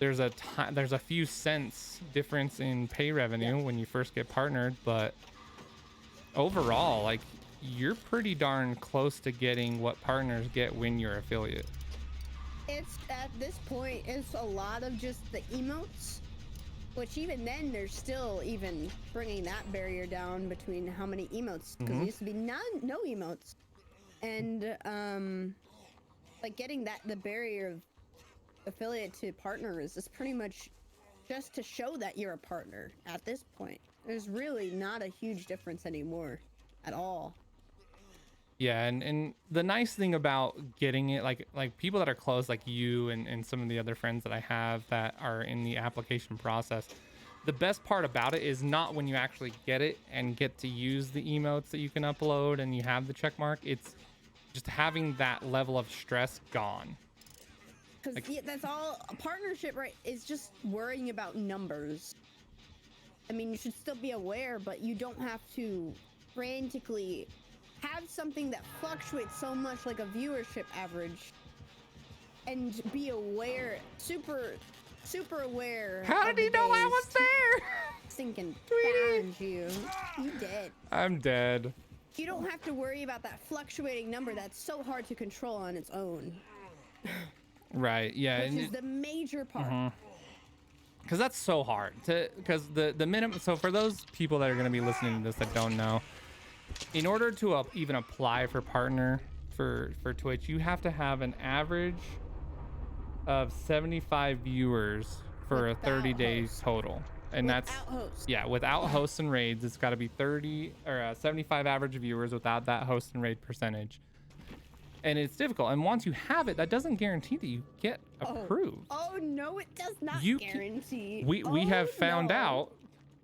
A: there's a few cents difference in pay revenue when you first get partnered, but overall, like, you're pretty darn close to getting what partners get when you're affiliate.
B: It's at this point, it's a lot of just the emotes, which even then they're still even bringing that barrier down between how many emotes, because it used to be no emotes, and like getting the barrier of affiliate to partners is pretty much just to show that you're a partner at this point. There's really not a huge difference anymore at all.
A: Yeah, and the nice thing about getting it, like people that are close, like you and some of the other friends that I have that are in the application process, the best part about it is not when you actually get it and get to use the emotes that you can upload and you have the check mark. It's just having that level of stress gone.
B: Because that's all a partnership, right? Is just worrying about numbers. I mean, you should still be aware, but you don't have to frantically have something that fluctuates so much like a viewership average and be aware, super aware.
A: How did he know I was there?
B: Thinking
A: Tweety.
B: found you. You dead.
A: I'm dead.
B: You don't have to worry about that fluctuating number that's so hard to control on its own.
A: Right, yeah.
B: Which is the major part.
A: Because that's so hard because the minimum. So for those people that are going to be listening to this that don't know, in order to even apply for partner for Twitch, you have to have an average of 75 viewers for a 30 days total. And
B: Without
A: that's
B: hosts.
A: Yeah, without hosts and raids, it's got to be 30 or 75 average viewers without that host and raid percentage. And it's difficult. And once you have it, that doesn't guarantee that you get approved.
B: Oh no, it does not guarantee.
A: We have found out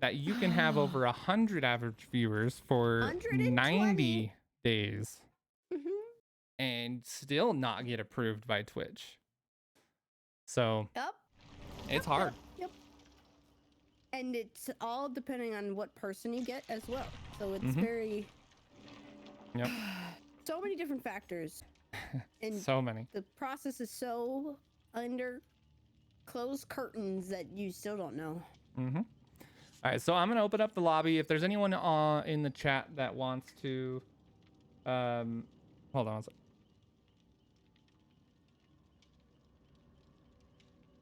A: that you can have over 100 average viewers for 90 days and still not get approved by Twitch. So it's hard.
B: Yep. And it's all depending on what person you get as well. So it's very so many different factors. And
A: so many.
B: The process is so under closed curtains that you still don't know.
A: All right, so I'm gonna open up the lobby. If there's anyone in the chat that wants to, hold on a second.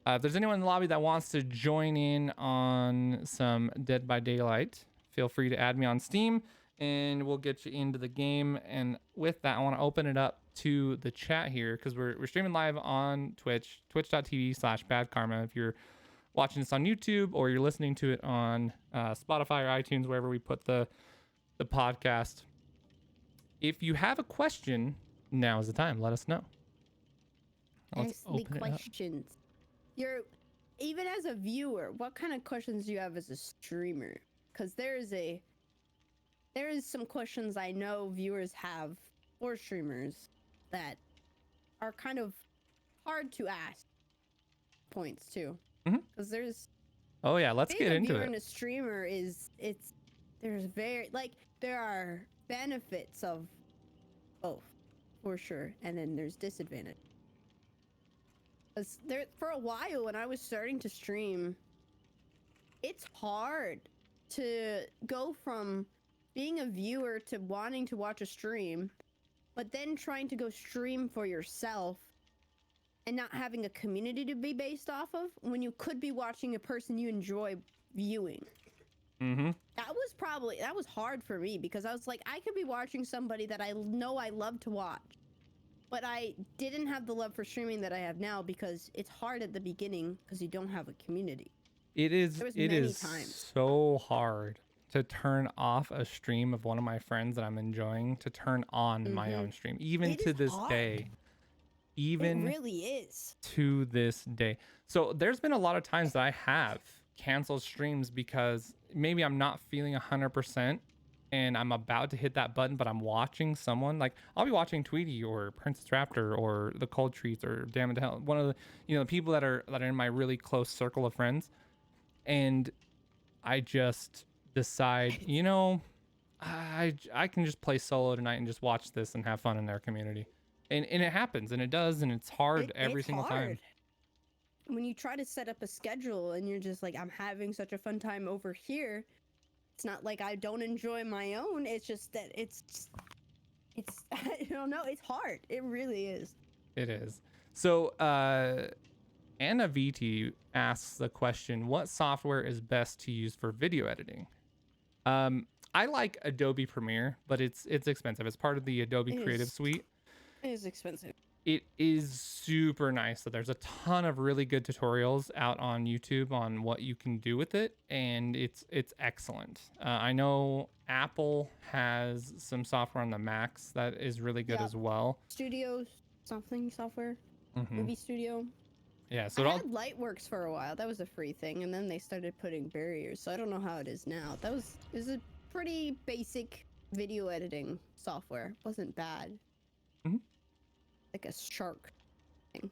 A: If there's anyone in the lobby that wants to join in on some Dead by Daylight, feel free to add me on Steam and we'll get you into the game. And with that, I want to open it up to the chat here because we're streaming live on Twitch, twitch.tv/BadKarma. If you're watching this on YouTube or you're listening to it on Spotify or iTunes, wherever we put the podcast. If you have a question, now is the time. Let us know. Let's
B: Ask the
A: open it up.
B: questions. Even as a viewer, what kind of questions do you have as a streamer? Because there is some questions I know viewers have or streamers that are kind of hard to ask points too. Because there's
A: Oh yeah, let's get into
B: it. And a
A: it.
B: streamer there are benefits of both for sure, and then there's disadvantage. There for a while when I was starting to stream, it's hard to go from being a viewer to wanting to watch a stream, but then trying to go stream for yourself and not having a community to be based off of when you could be watching a person you enjoy viewing. That was hard for me because I was like, I could be watching somebody that I know I love to watch, but I didn't have the love for streaming that I have now because it's hard at the beginning because you don't have a community.
A: It is so hard to turn off a stream of one of my friends that I'm enjoying to turn on my own stream, even to this day. Even
B: it really is
A: to this day. So there's been a lot of times that I have canceled streams because maybe I'm not feeling 100% and I'm about to hit that button, but I'm watching someone. Like I'll be watching Tweety or Princess Raptor or the Cold Treats or Damn It to Hell, one of the people that are in my really close circle of friends, and I just decide, I can just play solo tonight and just watch this and have fun in their community. And it happens, and it does, and it's hard every single time.
B: When you try to set up a schedule and you're just like, I'm having such a fun time over here, it's not like I don't enjoy my own. It's just that it's I don't know. It's hard. It really is.
A: It is. So Anna VT asks the question, what software is best to use for video editing? I like Adobe Premiere, but it's expensive. It's part of the Adobe Creative Suite.
B: It is expensive.
A: It is super nice. So there's a ton of really good tutorials out on YouTube on what you can do with it, and it's excellent. I know Apple has some software on the Macs that is really good as well.
B: Studio something software,
A: Mm-hmm.
B: movie studio.
A: Yeah, so
B: I
A: it all
B: had Lightworks for a while. That was a free thing, and then they started putting barriers. So I don't know how it is now. Is a pretty basic video editing software. Wasn't bad.
A: Mhm.
B: Like a shark thing.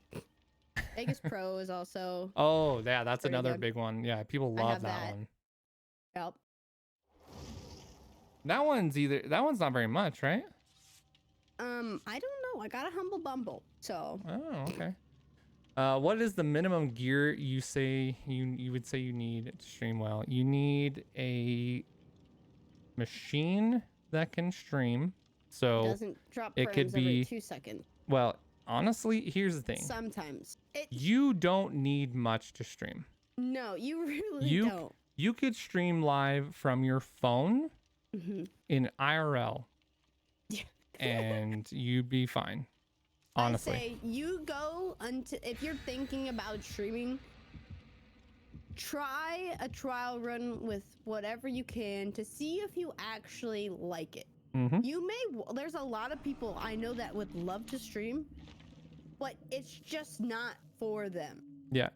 B: Vegas Pro is also.
A: Oh, yeah, that's
B: pretty
A: another
B: good.
A: big one. Yeah, people
B: I
A: love
B: have
A: that
B: that.
A: one.
B: Yep.
A: That one's not very much, right?
B: I don't know. I got a humble bumble, so.
A: Oh, okay. What is the minimum gear you say you would say you need to stream well? You need a machine that can stream. So
B: Doesn't drop
A: it could
B: frames every
A: be
B: 2 seconds.
A: well, honestly, here's the thing.
B: Sometimes.
A: You don't need much to stream.
B: No, you really don't.
A: You could stream live from your phone in IRL.
B: Yeah.
A: And you'd be fine. Honestly.
B: I say you go until if you're thinking about streaming, try a trial run with whatever you can to see if you actually like it.
A: Mm-hmm.
B: There's a lot of people I know that would love to stream, but it's just not for them.
A: Yeah.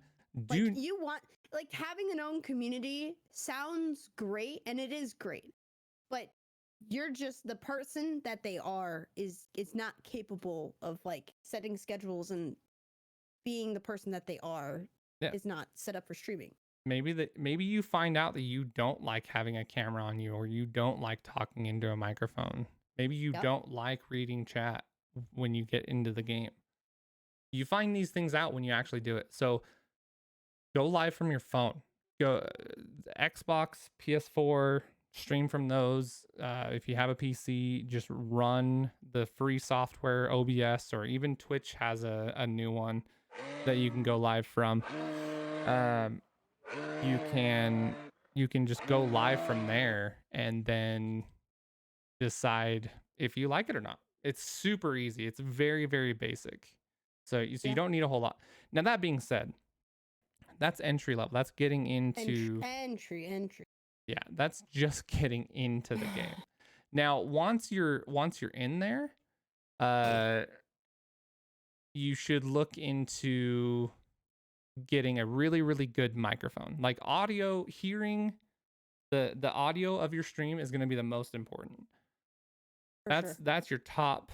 B: You want having an own community sounds great, and it is great, but you're just the person that they are is not capable of setting schedules and being the person that they are is not set up for streaming.
A: Maybe you find out that you don't like having a camera on you, or you don't like talking into a microphone. Maybe you don't like reading chat when you get into the game. You find these things out when you actually do it. So go live from your phone. Go Xbox, PS4, stream from those. If you have a PC, just run the free software, OBS, or even Twitch has a new one that you can go live from. You can just go live from there and then decide if you like it or not. It's super easy. It's very, very basic. So you don't need a whole lot. Now, that being said, that's entry level. That's getting into
B: entry.
A: Yeah, that's just getting into the game. Now, once you're in there, you should look into getting a really, really good microphone. Like audio, hearing the audio of your stream is going to be the most important. That's your top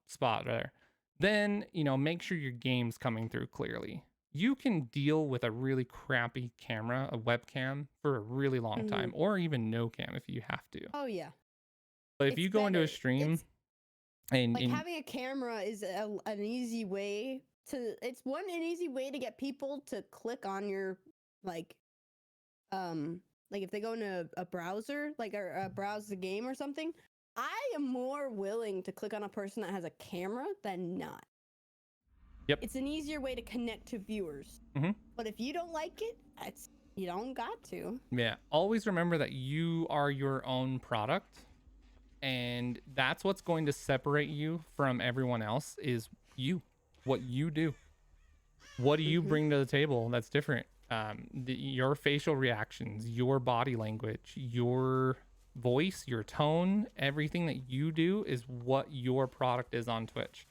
A: spot there. Then, make sure your game's coming through clearly. You can deal with a really crappy camera, a webcam, for a really long time, or even no cam if you have to.
B: Oh yeah.
A: But if you go into a stream and
B: having a camera is an easy way to an easy way to get people to click on your if they go into a browser or browse the game or something, I am more willing to click on a person that has a camera than not.
A: Yep.
B: It's an easier way to connect to viewers. But if you don't like it, you don't got to.
A: Yeah. Always remember that you are your own product, and that's what's going to separate you from everyone else is you, what you do. What do you bring to the table that's different? Your facial reactions, your body language, your voice, your tone, everything that you do is what your product is on Twitch.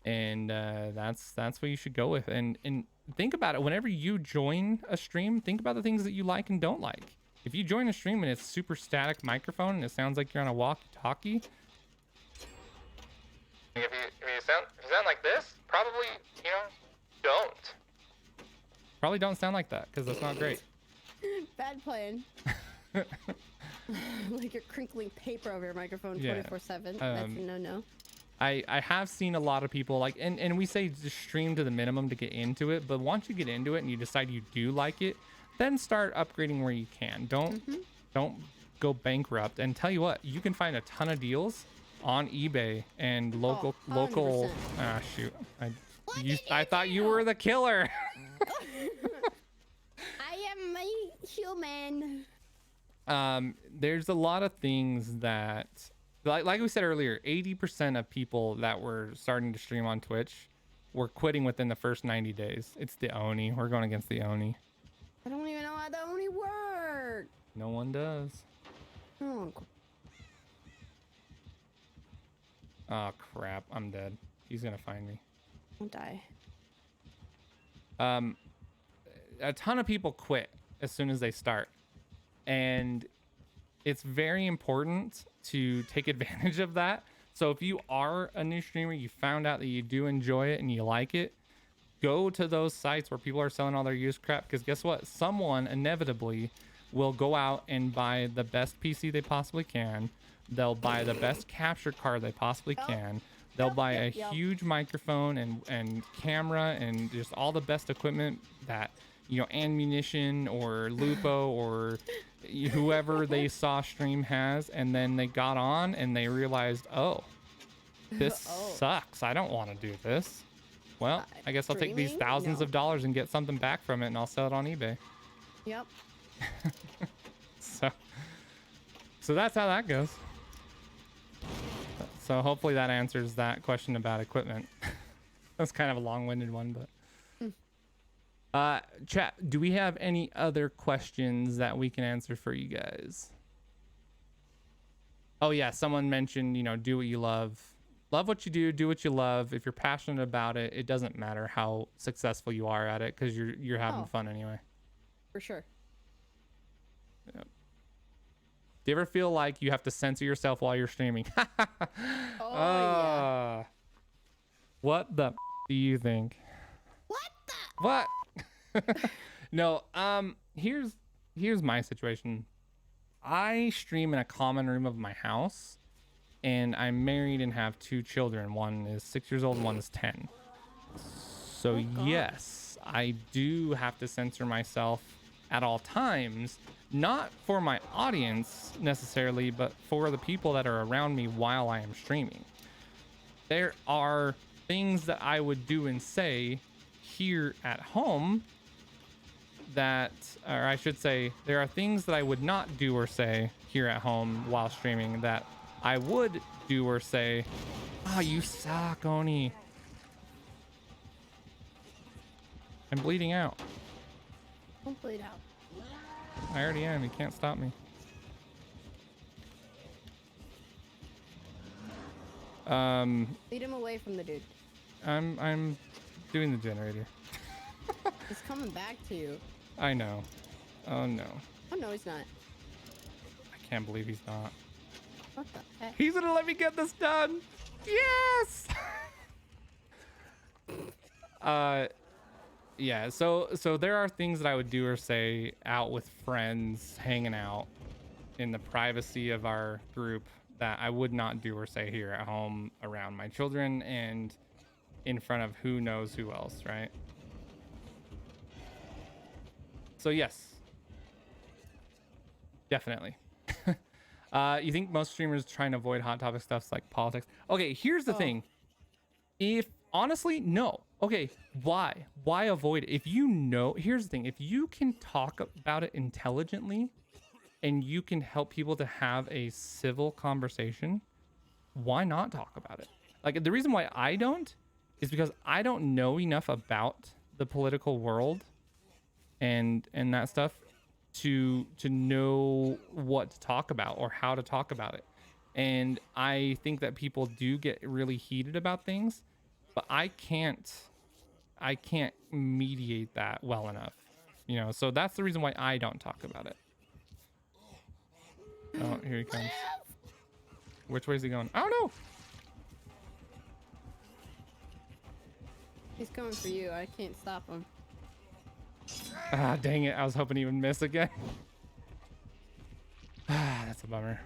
A: And that's what you should go with. And think about it. Whenever you join a stream, think about the things that you like and don't like. If you join a stream and it's super static microphone and it sounds like you're on a walkie-talkie, if you sound like this, probably don't. Probably don't sound like that because that's not great.
B: Bad plan. Like you're crinkling paper over your microphone 24/7. That's a no-no.
A: I have seen a lot of people and we say just stream to the minimum to get into it, but once you get into it and you decide you do like it, then start upgrading where you can. Don't go bankrupt. And tell you what, you can find a ton of deals on eBay and local. Ah, shoot! I thought you were the killer.
B: I am a human.
A: There's a lot of things that like we said earlier, 80% of people that were starting to stream on Twitch were quitting within the first 90 days. It's the Oni. We're going against the Oni.
B: I don't even know how that only works.
A: No one does.
B: Oh,
A: Oh crap, I'm dead. He's gonna find me.
B: I'll die.
A: A ton of people quit as soon as they start, and it's very important to take advantage of that. So if you are a new streamer, you found out that you do enjoy it and you like it, go to those sites where people are selling all their used crap, because guess what? Someone inevitably will go out and buy the best PC they possibly can. They'll buy the best capture card they possibly can. They'll buy a huge microphone and camera and just all the best equipment that, you know, ammunition or Lupo or whoever they saw stream has. And then they got on and they realized, oh, this sucks. I don't want to do this. Well, I guess I'll take these thousands of dollars and get something back from it, and I'll sell it on eBay.
B: Yep.
A: So that's how that goes. So hopefully that answers that question about equipment. That's kind of a long-winded one, but chat, do we have any other questions that we can answer for you guys? Oh yeah, someone mentioned, you know, do what you love. Love what you do what you love. If you're passionate about it, it doesn't matter how successful you are at it, because you're having fun anyway.
B: For sure.
A: Yep. Do you ever feel like you have to censor yourself while you're streaming?
B: Yeah.
A: What the do you think? What? No, here's my situation. I stream in a common room of my house, and I'm married and have 2 children. One is 6 years old and one is 10. So yes, I do have to censor myself at all times. Not for my audience necessarily, but for the people that are around me while I am streaming. There are things that I would do and say here at home that, or I should say, there are things that I would not do or say here at home while streaming that I would do or say. Oh, you suck, Oni. I'm bleeding out.
B: Don't bleed out.
A: I already am. You can't stop me.
B: Lead him away from the dude.
A: I'm doing the generator.
B: He's coming back to you.
A: I know. Oh no.
B: Oh no, he's not.
A: I can't believe he's not.
B: What the heck?
A: He's gonna let me get this done. Yes. Yeah, so there are things that I would do or say out with friends, hanging out in the privacy of our group, that I would not do or say here at home around my children and in front of who knows who else, right? So yes, definitely. You think most streamers try and avoid hot topic stuff like politics? Okay, here's the thing. If honestly, no. Okay, why avoid it? If you know, here's the thing. If you can talk about it intelligently and you can help people to have a civil conversation, why not talk about it? Like, the reason why I don't is because I don't know enough about the political world and that stuff to know what to talk about or how to talk about it. And I think that people do get really heated about things, but I can't mediate that well enough, you know. So that's the reason why I don't talk about it. Oh, here he comes. Which way is he going? I don't know.
B: He's coming for you. I can't stop him.
A: Ah, dang it. I was hoping he would miss again. Ah, that's a bummer.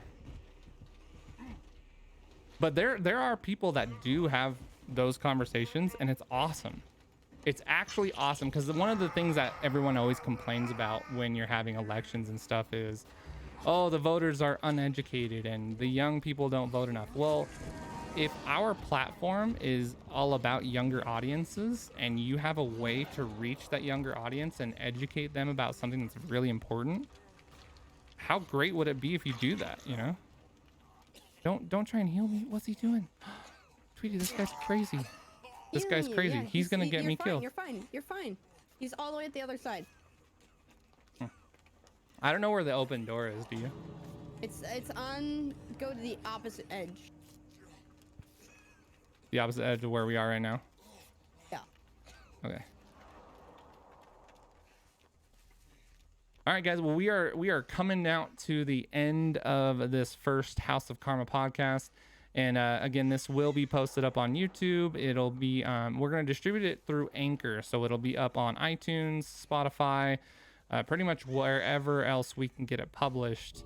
A: But there are people that do have those conversations, and it's awesome. It's actually awesome, because one of the things that everyone always complains about when you're having elections and stuff is, oh, the voters are uneducated and the young people don't vote enough. Well, if our platform is all about younger audiences and you have a way to reach that younger audience and educate them about something that's really important, how great would it be if you do that, you know? Don't try and heal me. What's he doing? Tweety, this guy's crazy. This guy's crazy.
B: Yeah,
A: He's gonna get me killed.
B: You're fine. You're fine. He's all the way at the other side.
A: I don't know where the open door is, do you?
B: It's on. Go to the opposite edge.
A: The opposite edge of where we are right now?
B: Yeah.
A: Okay. All right, guys. Well, we are coming out to the end of this first House of Karma podcast. And again, this will be posted up on YouTube. It'll be, we're going to distribute it through Anchor. So it'll be up on iTunes, Spotify, pretty much wherever else we can get it published.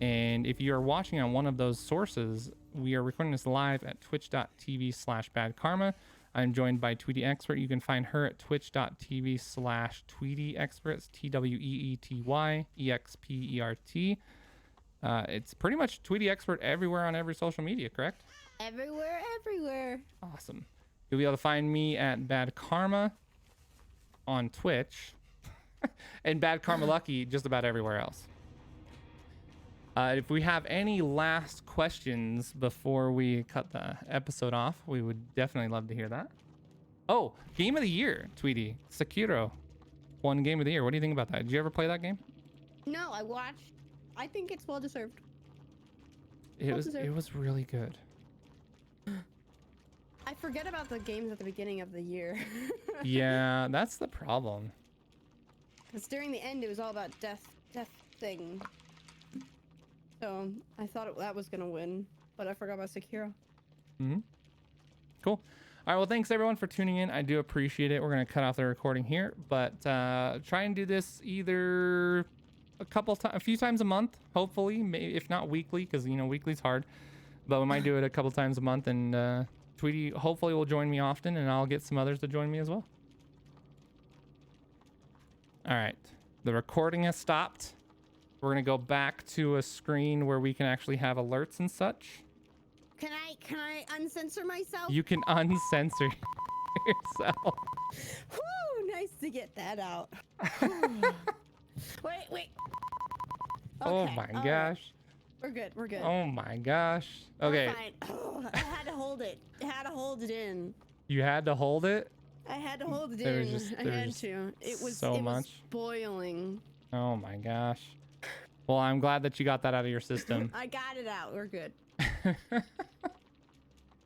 A: And if you are watching on one of those sources, we are recording this live at twitch.tv/BadKarma. I'm joined by TweetyExpert. You can find her at twitch.tv/TweetyExpert. It's TweetyExpert. It's pretty much TweetyExpert everywhere on every social media, correct?
B: Everywhere.
A: Awesome. You'll be able to find me at BadKarma on Twitch and BadKarma Lucky just about everywhere else. If we have any last questions before we cut the episode off, we would definitely love to hear that. Oh, game of the year, Tweety. Sekiro won game of the year. What do you think about that? Did you ever play that game?
B: No, I watched. I think it's well deserved.
A: It was really good.
B: I forget about the games at the beginning of the year.
A: Yeah, that's the problem.
B: Because during the end, it was all about death thing. So I thought that was gonna win, but I forgot about Sekiro.
A: Cool. All right. Well, thanks everyone for tuning in. I do appreciate it. We're gonna cut off the recording here, but try and do this either a few times a month, hopefully, maybe if not weekly, because weekly's hard. But we might do it a couple times a month, and Tweety hopefully will join me often, and I'll get some others to join me as well. All right. The recording has stopped. We're gonna go back to a screen where we can actually have alerts and such.
B: Can I uncensor myself?
A: You can uncensor yourself.
B: Whoo! Nice to get that out. Wait. Okay,
A: Oh my gosh.
B: Right. We're good.
A: Oh my gosh. Okay.
B: We're fine. Oh, I had to hold it. I had to hold it in.
A: You had to hold it?
B: I had to hold it
A: There
B: in.
A: was just-
B: I
A: there
B: had
A: was
B: to. It was
A: so
B: it
A: much.
B: was boiling.
A: Oh my gosh. Well, I'm glad that you got that out of your system.
B: I got it out. We're good.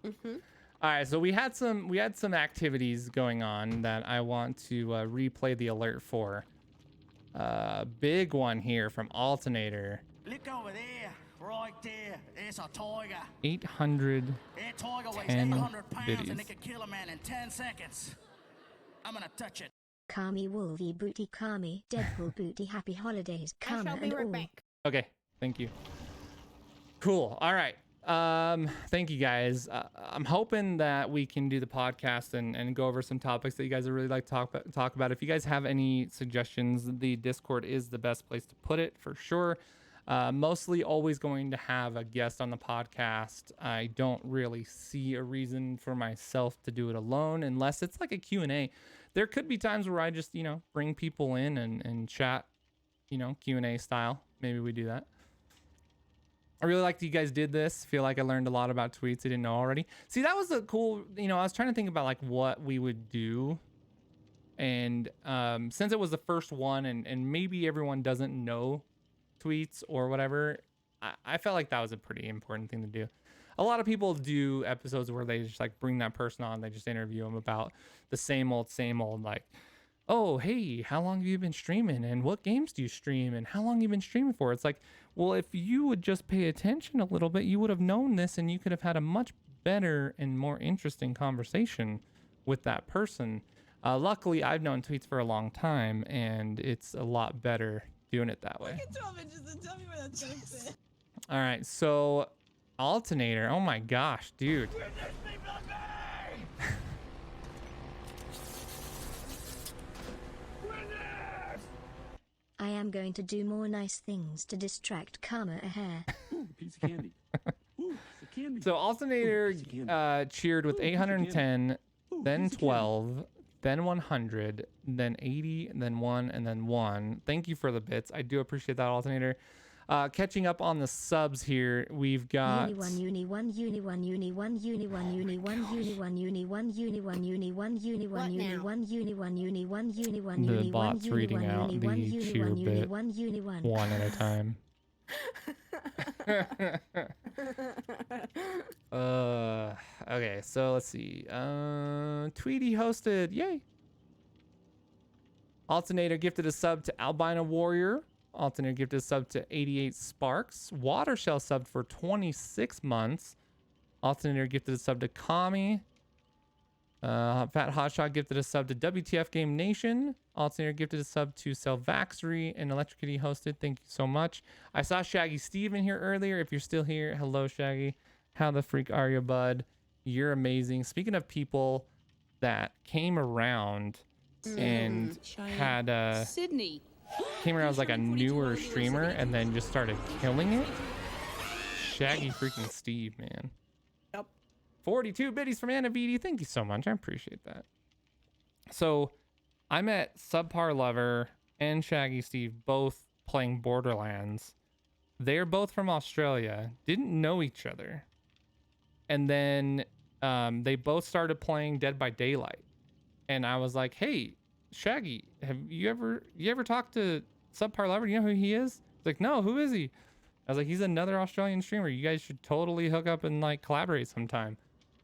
A: All right, so we had some activities going on that I want to replay the alert for. Big one here from Alternator.
D: Look over there, right there. There's a tiger.
A: 800
D: That tiger weighs
A: 10
D: 800 pounds
A: biddies.
D: and it can kill a man in 10 seconds. I'm gonna touch it.
E: Kami Wolvie Booty Kami Deadpool Booty Happy Holidays
B: I shall
E: Karma
B: be
E: and
B: right
E: all.
B: back.
A: Okay, thank you. Cool. All right. Thank you guys. I'm hoping that we can do the podcast and go over some topics that you guys would really like to talk about. If you guys have any suggestions, the Discord is the best place to put it for sure. Mostly always going to have a guest on the podcast. I don't really see a reason for myself to do it alone unless it's like a Q&A. There could be times where I just, bring people in and chat, Q&A style. Maybe we do that. I really liked you guys did this. Feel like I learned a lot about tweets I didn't know already. See, that was a cool, I was trying to think about like what we would do. And since it was the first one and maybe everyone doesn't know tweets or whatever, I felt like that was a pretty important thing to do. A lot of people do episodes where they just like bring that person on. They just interview them about the same old, like, oh, hey, how long have you been streaming? And what games do you stream? And how long have you been streaming for? It's like, well, if you would just pay attention a little bit, you would have known this and you could have had a much better and more interesting conversation with that person. Luckily, I've known tweets for a long time and it's a lot better doing it that way.
F: Look at 12 inches and tell me where that joke fit.
A: All right, so Alternator. Oh my gosh, dude.
E: I am going to do more nice things to distract Karma a hair.
G: Ooh, piece of candy. Ooh, piece of candy.
A: So Alternator
G: Ooh, piece of candy.
A: cheered with
G: Ooh, piece of
A: 810,
G: Ooh,
A: then
G: piece of
A: 12, then 100, then 80, then 1, and then 1. Thank you for the bits. I do appreciate that, Alternator. Catching up on the subs here, we've got
E: Uni one uni one uni one uni one uni one uni one uni one uni one uni one uni one uni one uni one uni one uni one
A: the
E: uni one
A: bots
E: uni
A: reading
E: one
A: out
E: uni one
A: the
E: uni
A: cheer
E: one uni
A: bit
E: one uni one.
A: one at a time. Okay, so let's see. Tweety hosted, yay. Alternator gifted a sub to Albino Warrior. Alternator gifted a sub to 88 Sparks. Watershell subbed for 26 months. Alternator gifted a sub to Kami. Fat Hotshot gifted a sub to WTF Game Nation. Alternator gifted a sub to Selvaxery, and Electric Kitty hosted. Thank you so much. I saw Shaggy Steve in here earlier. If you're still here, hello, Shaggy. How the freak are you, bud? You're amazing. Speaking of people that came around and had
F: Sydney.
A: came around as like a newer streamer and then just started killing it. Shaggy freaking Steve, man.
B: Yep.
A: 42 biddies from Anna VD. Thank you so much. I appreciate that. So I met Subpar Lover and Shaggy Steve both playing Borderlands. They're both from Australia, didn't know each other. And then they both started playing Dead by Daylight. And I was like, hey, Shaggy, have you ever talked to Subpar Lover? Do you know who he is? He's like, no, who is he? I was like, he's another Australian streamer. You guys should totally hook up and like collaborate sometime.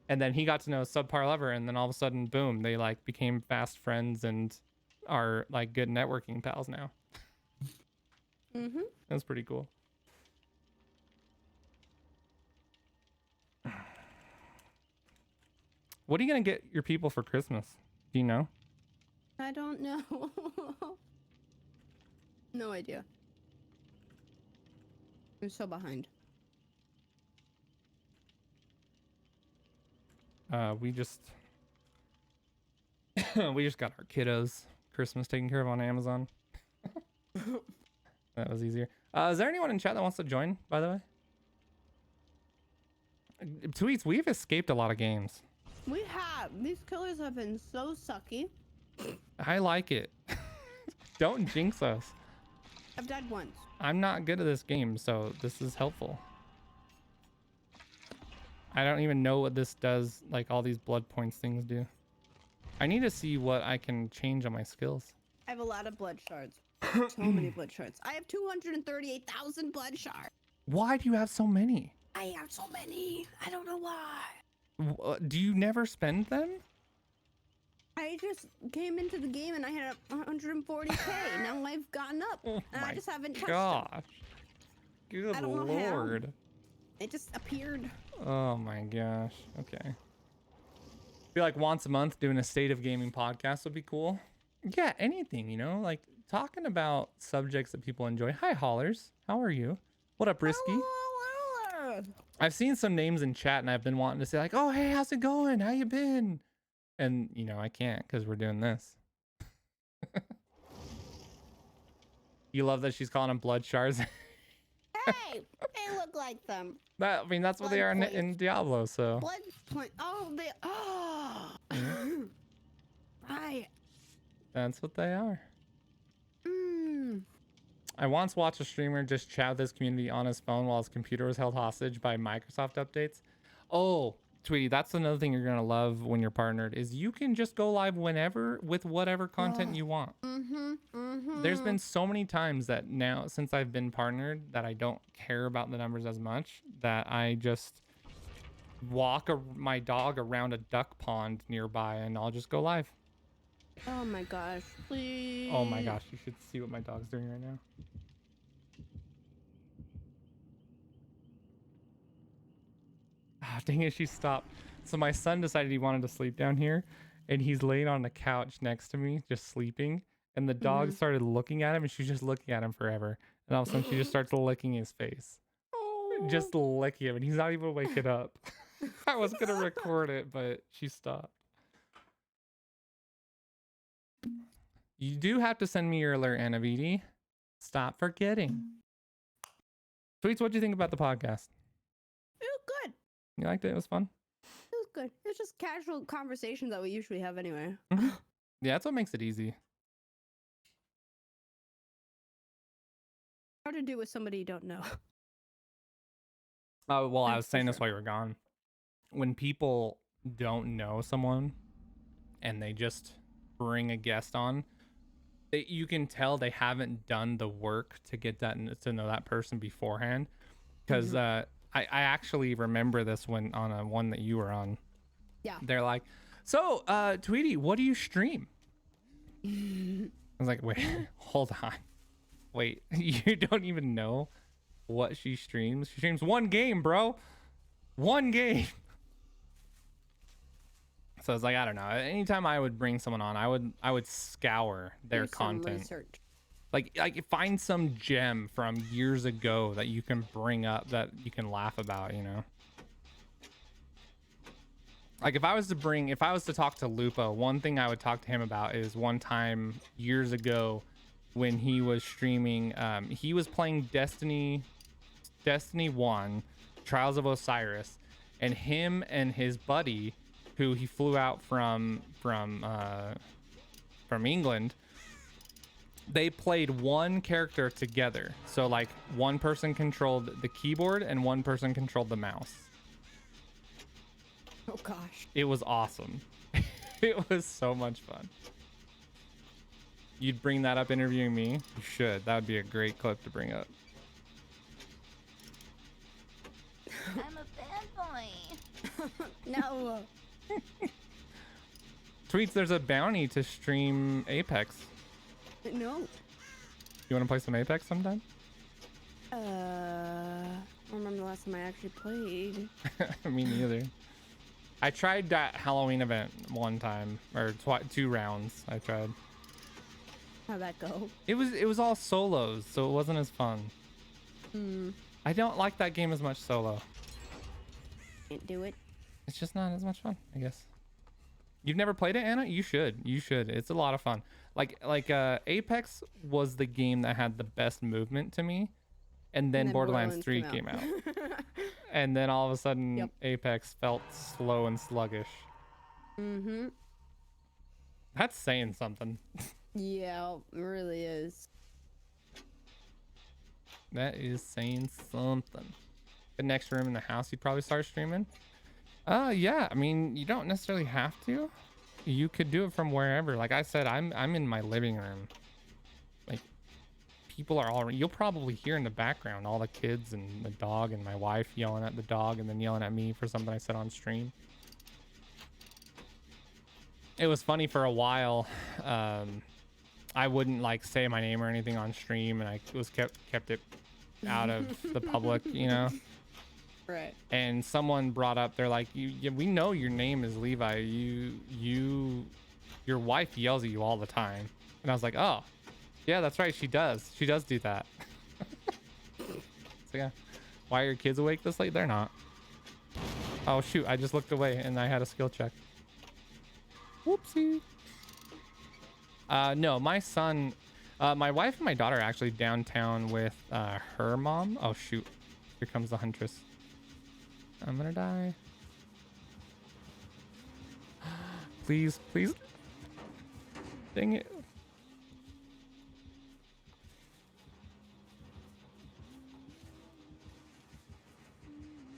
A: And then he got to know Subpar Lover, and then all of a sudden, boom, they like became fast friends and are like good networking pals now. That's pretty cool. What are you gonna get your people for Christmas? Do you know?
B: I don't know. No idea. I'm so behind.
A: We just got our kiddos Christmas taken care of on Amazon. That was easier. Is there anyone in chat that wants to join, by the way? Tweets, we've escaped a lot of games.
B: We have. These killers have been so sucky.
A: I like it. Don't jinx us.
B: I've died once.
A: I'm not good at this game, so this is helpful. I don't even know what this does, like all these blood points things do. I need to see what I can change on my skills.
B: I have a lot of blood shards. So many blood shards. I have 238,000 blood shards.
A: Why do you have so many?
B: I have so many. I don't know why.
A: Do you never spend them?
B: I just came into the game and I had 140k. Now I've gotten up,
A: Oh
B: and I
A: my
B: just haven't touched
A: gosh.
B: them.
A: Good
B: I don't know how.
A: lord.
B: It just appeared.
A: Oh my gosh. Okay. I feel like once a month doing a State of Gaming podcast would be cool. Yeah, anything, you know, like talking about subjects that people enjoy. Hi, Hollers. How are you? What up, Risky? I've seen some names in chat and I've been wanting to say like, oh, hey, how's it going? How you been? And, you know, I can't because we're doing this. You love that she's calling them blood shards.
B: Hey, they look like them.
A: I mean, that's what they are in Diablo, so.
B: Blood point. Oh, they. Oh. Right.
A: That's what they are.
B: Mm.
A: I once watched a streamer just chat with his community on his phone while his computer was held hostage by Microsoft updates. Oh, Tweety, that's another thing you're gonna love when you're partnered is you can just go live whenever with whatever content you want. There's been so many times that now since I've been partnered that I don't care about the numbers as much, that I just walk my dog around a duck pond nearby and I'll just go live.
B: Oh my gosh, please.
A: Oh my gosh, you should see what my dog's doing right now. Ah, dang it, she stopped. So my son decided he wanted to sleep down here, and he's laying on the couch next to me, just sleeping. And the dog started looking at him, and she's just looking at him forever. And all of a sudden, she just starts licking his face. Just licking him, and he's not even waking up. I was gonna record it, but she stopped. You do have to send me your alert, Anna VD. Stop forgetting. Tweets, what do you think about the podcast?
B: It was good.
A: You liked it? It was fun?
B: It was good. It's just casual conversations that we usually have anyway.
A: Yeah, that's what makes it easy.
B: hard to do with somebody you don't know.
A: Oh, well, I
B: That's
A: was
B: for
A: saying this
B: sure.
A: while you were gone. When people don't know someone and they just bring a guest on, you can tell they haven't done the work to get that to know that person beforehand. Because I actually remember this when on a one that you were on.
B: Yeah.
A: They're like, so Tweety, what do you stream? I was like, wait, hold on. Wait, you don't even know what she streams? She streams one game, bro. One game. So it's like, I don't know. Anytime I would bring someone on, I would scour their
B: Do some
A: content.
B: research.
A: Like find some gem from years ago that you can bring up that you can laugh about, you know? Like if I was to talk to Lupo, one thing I would talk to him about is one time years ago when he was streaming, he was playing Destiny 1, Trials of Osiris, and him and his buddy, who he flew out from England, they played one character together. So like one person controlled the keyboard and one person controlled the mouse.
B: Oh gosh.
A: It was awesome. It was so much fun. You'd bring that up interviewing me? You should. That would be a great clip to bring up.
E: I'm a fanboy.
B: No.
A: Tweets, there's a bounty to stream Apex.
B: No.
A: You want to play some Apex sometime?
B: I don't remember the last time I actually played.
A: Me neither. I tried that Halloween event one time, or 2 rounds. I tried.
B: How'd that go?
A: It was all solos, so it wasn't as fun. I don't like that game as much solo.
B: Can't do it.
A: It's just not as much fun, I guess. You've never played it, Anna? You should. You should. It's a lot of fun. Like Apex was the game that had the best movement to me, and then Borderlands 3 came out. And then all of a sudden, Apex felt slow and sluggish.
B: Mm-hmm.
A: That's saying something.
B: Yeah, it really is.
A: That is saying something. The next room in the house, you'd probably start streaming. Yeah. I mean, you don't necessarily have to. You could do it from wherever. Like I said, I'm in my living room. Like people are already. You'll probably hear in the background all the kids and the dog and my wife yelling at the dog and then yelling at me for something I said on stream. It was funny for a while. I wouldn't like say my name or anything on stream, and I was kept it out of the public, you know.
B: Right.
A: And someone brought up, they're like, we know your name is Levi. Your wife yells at you all the time. And I was like, oh, yeah, that's right. She does do that. So yeah, why are your kids awake this late? They're not. Oh shoot, I just looked away and I had a skill check. Whoopsie. No, my son, my wife and my daughter are actually downtown with her mom. Oh shoot, here comes the huntress. I'm gonna die. Please, please. Dang it.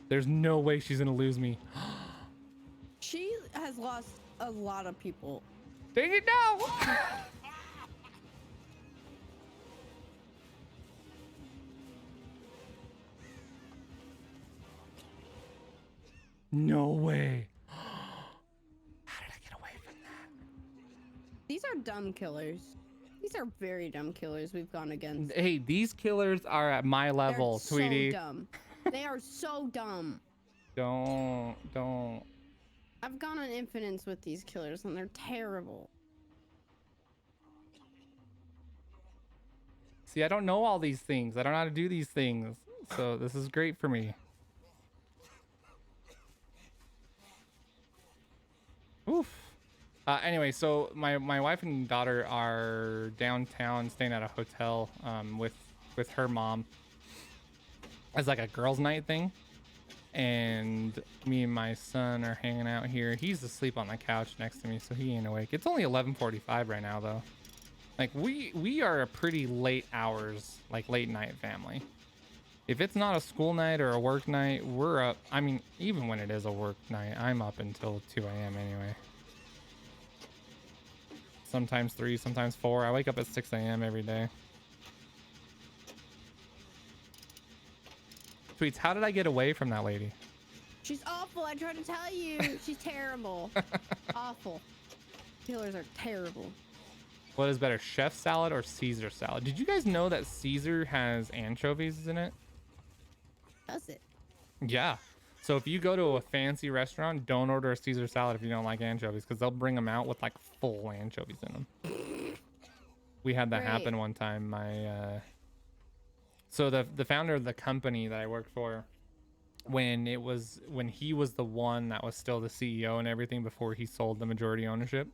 A: There's no way she's gonna lose me.
B: She has lost a lot of people.
A: Dang it, no! No way. How did I get away from that?
B: These are dumb killers. These are very dumb killers we've gone against.
A: Hey, these killers are at my level,
B: They're
A: Tweety.
B: so dumb. They are so dumb.
A: Don't.
B: I've gone on infinites with these killers and they're terrible.
A: See, I don't know all these things. I don't know how to do these things. So this is great for me. Oof. Anyway, so my wife and daughter are downtown staying at a hotel with her mom as like a girls' night thing. And me and my son are hanging out here. He's asleep on the couch next to me, so he ain't awake. It's only 11:45 right now, though. Like we are a pretty late hours, like late night family. If it's not a school night or a work night, we're up. I mean, even when it is a work night, I'm up until 2 a.m. anyway. Sometimes 3, sometimes 4. I wake up at 6 a.m. every day. Tweets, how did I get away from that lady?
B: She's awful. I tried to tell you. She's terrible. Awful. Killers are terrible.
A: What is better, chef salad or Caesar salad? Did you guys know that Caesar has anchovies in it?
B: Does it?
A: Yeah. So if you go to a fancy restaurant, don't order a Caesar salad if you don't like anchovies, because they'll bring them out with like full anchovies in them. We had that happen one time. So the founder of the company that I worked for, when he was the one that was still the CEO and everything before he sold the majority ownership,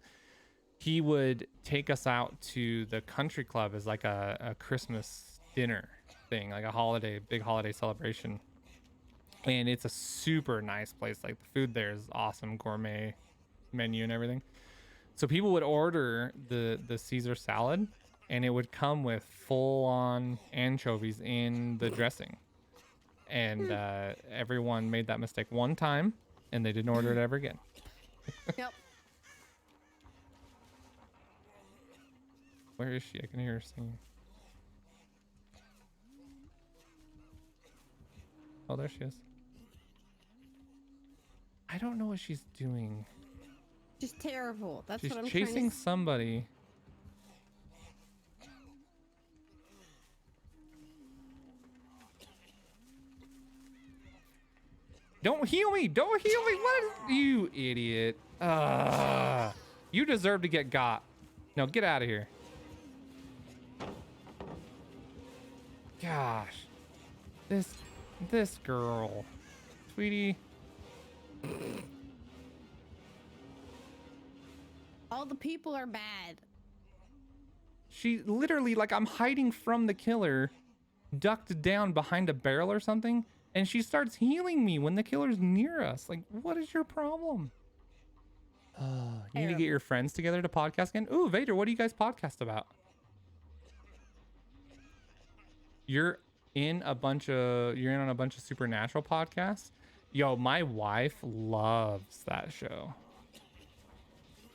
A: he would take us out to the country club as like a Christmas dinner thing, like a big holiday celebration. And it's a super nice place. Like the food there is awesome, gourmet menu and everything. So people would order the Caesar salad, and it would come with full on anchovies in the dressing. And everyone made that mistake one time, and they didn't order it ever again.
B: Yep.
A: Where is she? I can hear her singing. Oh, there she is. I don't know what she's doing.
B: She's terrible. That's
A: She's
B: what I'm
A: chasing
B: trying to...
A: somebody. Don't heal me! Don't heal me! What is you idiot? You deserve to get got. No, get out of here. Gosh. This girl. Tweety.
B: All the people are bad.
A: She literally, like, I'm hiding from the killer, ducked down behind a barrel or something, and she starts healing me when the killer's near us. Like, what is your problem? You need to get your friends together to podcast again. Ooh, Vader, what do you guys podcast about? You're in on a bunch of supernatural podcasts. Yo, my wife loves that show.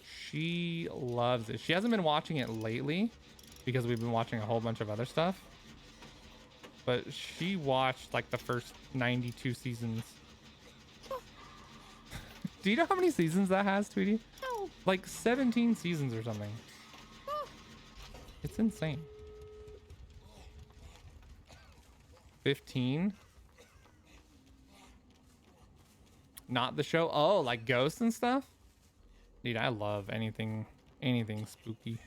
A: She loves it. She hasn't been watching it lately because we've been watching a whole bunch of other stuff. But she watched like the first 92 seasons. Do you know how many seasons that has, Tweety?
B: No.
A: Like 17 seasons or something. It's insane. 15. Not the show. Oh, like ghosts and stuff. Dude, I love anything spooky.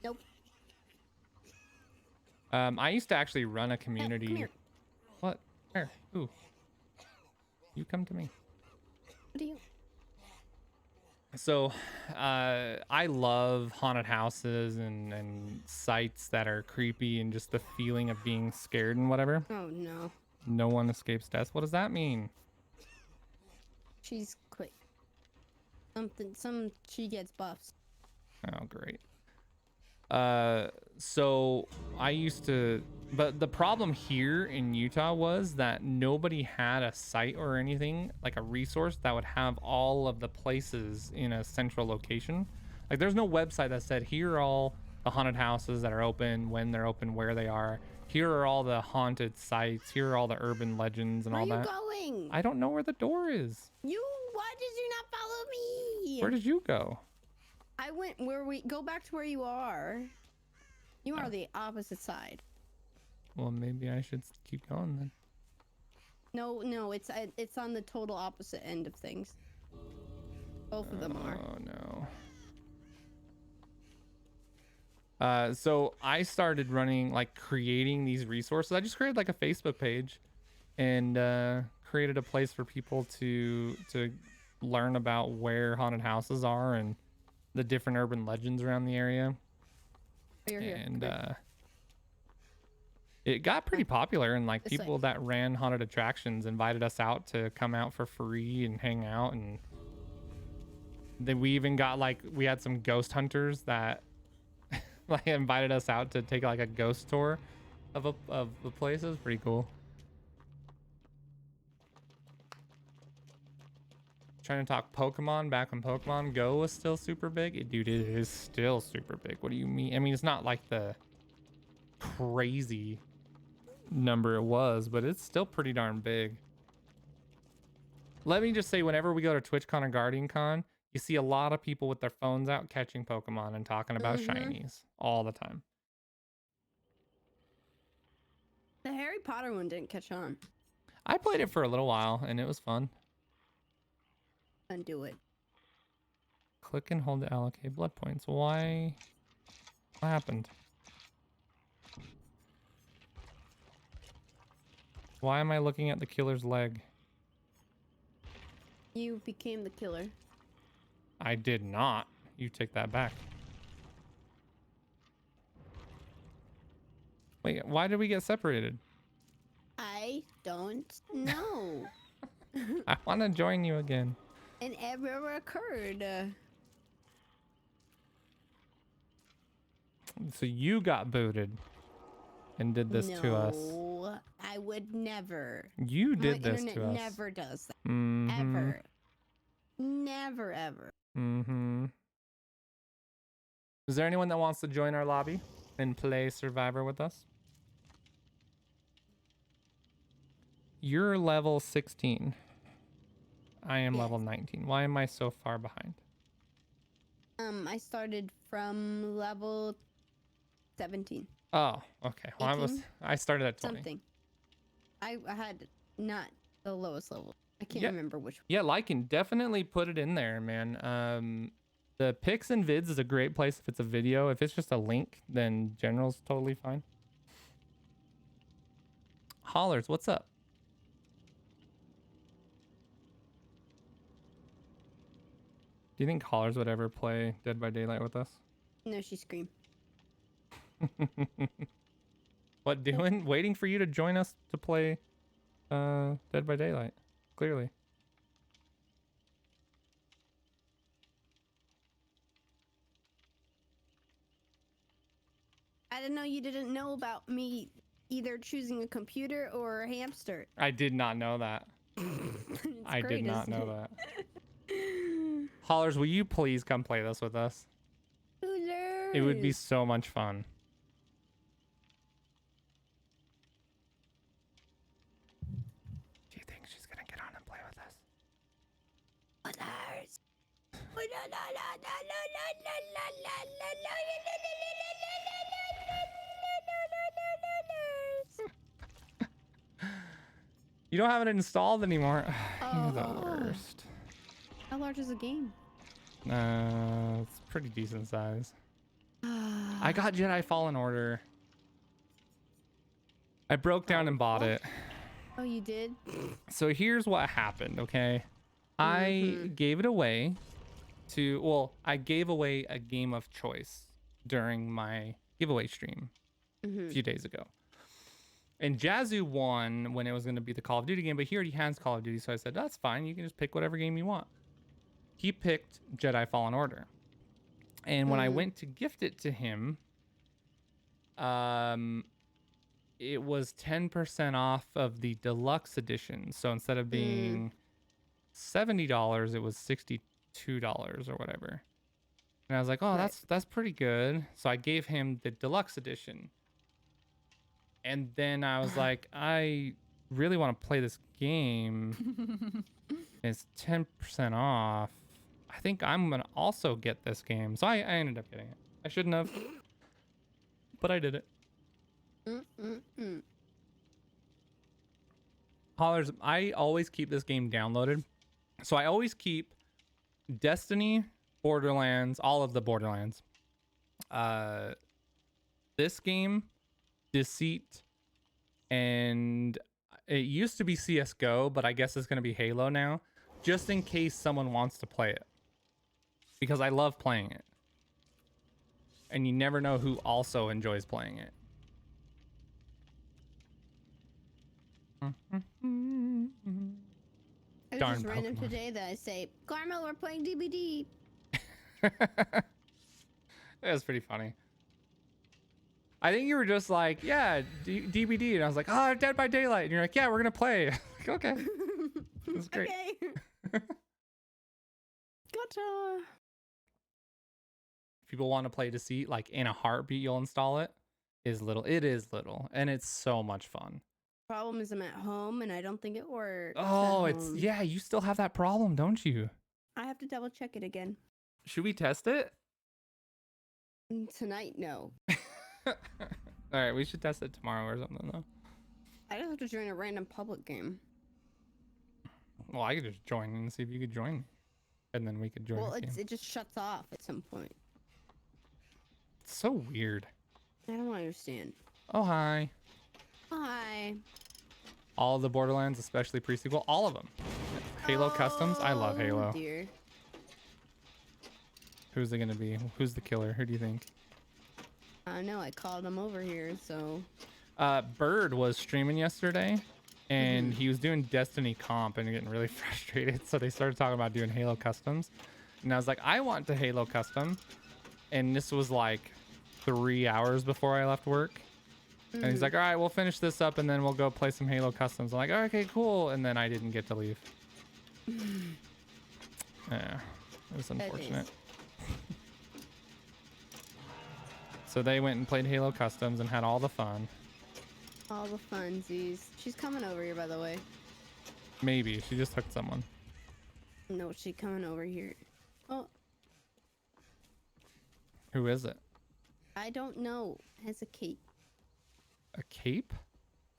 B: Nope.
A: I used to actually run a community.
B: Come here.
A: What? Where? Ooh. You come to me.
B: What do you...
A: So, I love haunted houses and sites that are creepy and just the feeling of being scared and whatever.
B: Oh, no.
A: No one escapes death. What does that mean?
B: She's quick. She gets buffs.
A: Oh, great. So I used to, but the problem here in Utah was that nobody had a site or anything, like a resource that would have all of the places in a central location. Like there's no website that said, here are all the haunted houses that are open, when they're open, where they are. Here are all the haunted sites. Here are all the urban legends and all that.
B: Where are you going?
A: I don't know where the door is.
B: Why did you not follow me?
A: Where did you go?
B: I went go back to where you are. You are the opposite side.
A: Well, maybe I should keep going then.
B: No, it's on the total opposite end of things. Both of them are.
A: Oh no. So I started running, like creating these resources. I just created like a Facebook page and created a place for people to learn about where haunted houses are and the different urban legends around the area.
B: You're here.
A: And it got pretty popular, and like
B: This way.
A: people that ran haunted attractions invited us out to come out for free and hang out. And then we even got we had some ghost hunters that like invited us out to take like a ghost tour of the place. It was pretty cool. Trying to talk Pokemon back when Pokemon Go was still super big. Dude, it is still super big. What do you mean? I mean, it's not like the crazy number it was, but it's still pretty darn big. Let me just say, whenever we go to TwitchCon or GuardianCon, you see a lot of people with their phones out catching Pokemon and talking about shinies all the time.
B: The Harry Potter one didn't catch on.
A: I played it for a little while and it was fun.
B: Undo it.
A: Click and hold to allocate blood points. Why? What happened? Why am I looking at the killer's leg?
B: You became the killer.
A: I did not. You take that back. Wait, why did we get separated?
B: I don't know.
A: I want to join you again.
B: An error occurred.
A: So you got booted and did this to us.
B: No, I would never.
A: You did
B: My
A: this
B: internet
A: to us.
B: never does that.
A: Mm-hmm.
B: Ever. Never, ever.
A: Mm-hmm. Is there anyone that wants to join our lobby and play Survivor with us? You're level 16. I am level 19. Why am I so far behind?
B: I started from level 17.
A: Oh, okay. Well, I started at 20.
B: Something. I had not the lowest level. I can't
A: Yeah.
B: remember which one.
A: Yeah, liking. Definitely put it in there, man. The pics and vids is a great place if it's a video. If it's just a link, then general's totally fine. Hollers, what's up? Do you think Hollers would ever play Dead by Daylight with us?
B: No, she screamed.
A: What doing? Waiting for you to join us to play Dead by Daylight. Clearly.
B: I didn't know you didn't know about me either choosing a computer or a hamster.
A: I did not know that. I did not know that. Hollers, will you please come play this with us?
B: Hollers.
A: It would be so much fun. Do you think she's gonna get on and play with us?
B: Hollers.
A: You don't have it installed anymore. You're the
B: Oh.
A: worst.
B: How large is the game?
A: It's pretty decent size. I got Jedi Fallen Order. I broke down and bought it.
B: Oh, you did?
A: So here's what happened, okay? I gave it away to, well, I gave away a game of choice during my giveaway stream a few days ago. And Jazzu won when it was going to be the Call of Duty game, but he already has Call of Duty, so I said, that's fine. You can just pick whatever game you want. He picked Jedi Fallen Order. And when I went to gift it to him, it was 10% off of the deluxe edition. So instead of being $70, it was $62 or whatever. And I was like, oh, that's pretty good. So I gave him the deluxe edition. And then I was like, I really want to play this game. It's 10% off. I think I'm going to also get this game. So I ended up getting it. I shouldn't have, but I did it. Hollers, I always keep this game downloaded. So I always keep Destiny, Borderlands, all of the Borderlands. This game, Deceit, and it used to be CSGO, but I guess it's going to be Halo now, just in case someone wants to play it. Because I love playing it. And you never know who also enjoys playing it.
B: It was
A: Darn
B: just random
A: Pokemon.
B: today that I say, Carmel, we're playing DBD.
A: It was pretty funny. I think you were just like, yeah, DBD, and I was like, oh, Dead by Daylight, and you're like, yeah, we're gonna play. Like, okay, that's great.
B: Okay. Gotcha.
A: If people want to play Deceit, like in a heartbeat, you'll install it. It is little, and it's so much fun.
B: Problem is I'm at home and I don't think it works.
A: Oh,
B: at
A: it's
B: home.
A: yeah, you still have that problem, don't you?
B: I have to double check it again.
A: Should we test it?
B: Tonight, no.
A: All right, we should test it tomorrow or something though.
B: I just have to join a random public game.
A: Well, I could just join and see if you could join me, and then we could join.
B: Well,
A: the game.
B: it just shuts off at some point.
A: It's so weird.
B: I don't understand.
A: Oh, hi.
B: Hi.
A: All the Borderlands, especially pre-sequel, all of them. Halo Customs, I love Halo.
B: Dear.
A: Who's it gonna be? Who's the killer? Who do you think?
B: I know, I called him over here, so...
A: Bird was streaming yesterday, and he was doing Destiny comp and getting really frustrated, so they started talking about doing Halo Customs. And I was like, I want to Halo Custom. And this was like 3 hours before I left work. And he's like, all right, we'll finish this up and then we'll go play some Halo Customs. I'm like, okay, cool. And then I didn't get to leave. Yeah, it was unfortunate. So they went and played Halo Customs and had all the fun.
B: All the funsies. She's coming over here, by the way.
A: Maybe. She just hooked someone.
B: No, she's coming over here. Oh,
A: Who is it?
B: I don't know. Has a cape.
A: A cape?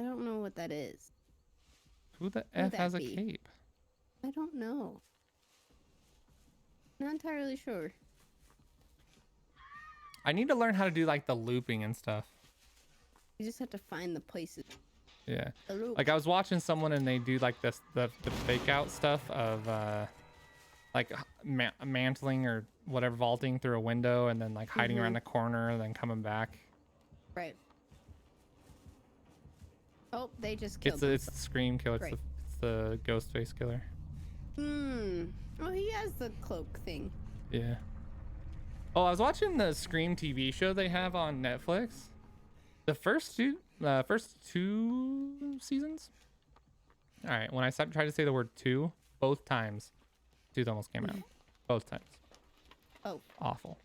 B: I don't know what that is.
A: Who the
B: Who'd
A: F
B: that
A: has a
B: be?
A: cape?
B: I don't know. Not entirely sure.
A: I need to learn how to do like the looping and stuff.
B: You just have to find the places.
A: Yeah.
B: The loop.
A: Like I was watching someone and they do like this the fake out stuff of like mantling or whatever, vaulting through a window and then like hiding around the corner and then coming back.
B: Right. Oh, they just killed
A: It's the Scream killer.
B: Great.
A: It's the ghost face killer.
B: Oh, he has the cloak thing.
A: Yeah. Oh, I was watching the Scream TV show they have on Netflix. The first two seasons. All right, when I tried to say the word two, both times, tooth almost came out. Both times.
B: Oh.
A: Awful.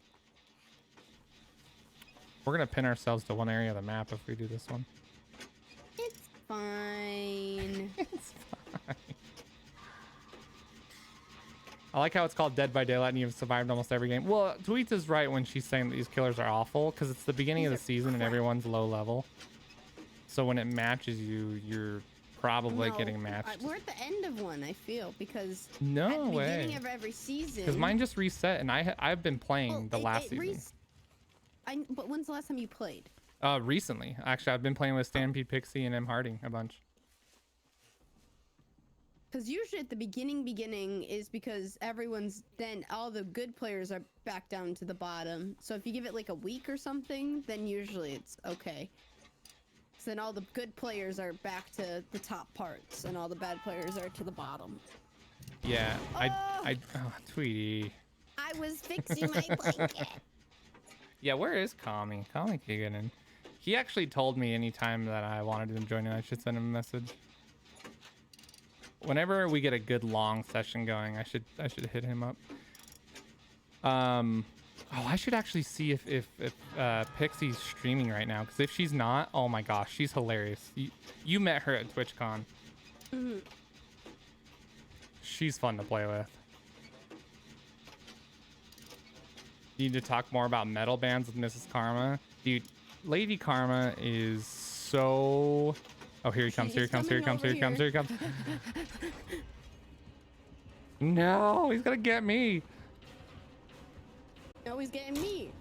A: We're gonna pin ourselves to one area of the map if we do this one.
B: It's fine.
A: It's fine. I like how it's called Dead by Daylight and you've survived almost every game. Well, Tweets is right when she's saying that these killers are awful because it's the beginning of the season and everyone's low level. So when it matches you, you're probably getting matched.
B: We're at the end of one, I feel, because
A: No
B: at the
A: way.
B: beginning of every season.
A: Because mine just reset and I've been playing the last season.
B: But when's the last time you played?
A: Recently. Actually, I've been playing with Stampede Pixie and M Harding a bunch.
B: Because usually at the beginning is because then all the good players are back down to the bottom. So if you give it like a week or something, then usually it's okay. So then all the good players are back to the top parts and all the bad players are to the bottom.
A: Yeah, oh, Tweety.
B: I was fixing my blanket.
A: Yeah, where is Kami? Kami can get in. He actually told me anytime that I wanted him to join in, I should send him a message. Whenever we get a good long session going, I should hit him up. Oh, I should actually see if Pixie's streaming right now, because if she's not, oh my gosh, she's hilarious. You met her at TwitchCon. She's fun to play with. You need to talk more about metal bands with Mrs. Karma. Dude, Lady Karma is so... Oh, here he comes, here he comes, here he comes, here he comes, here he comes. No, he's gonna get me.
B: No, he's getting me.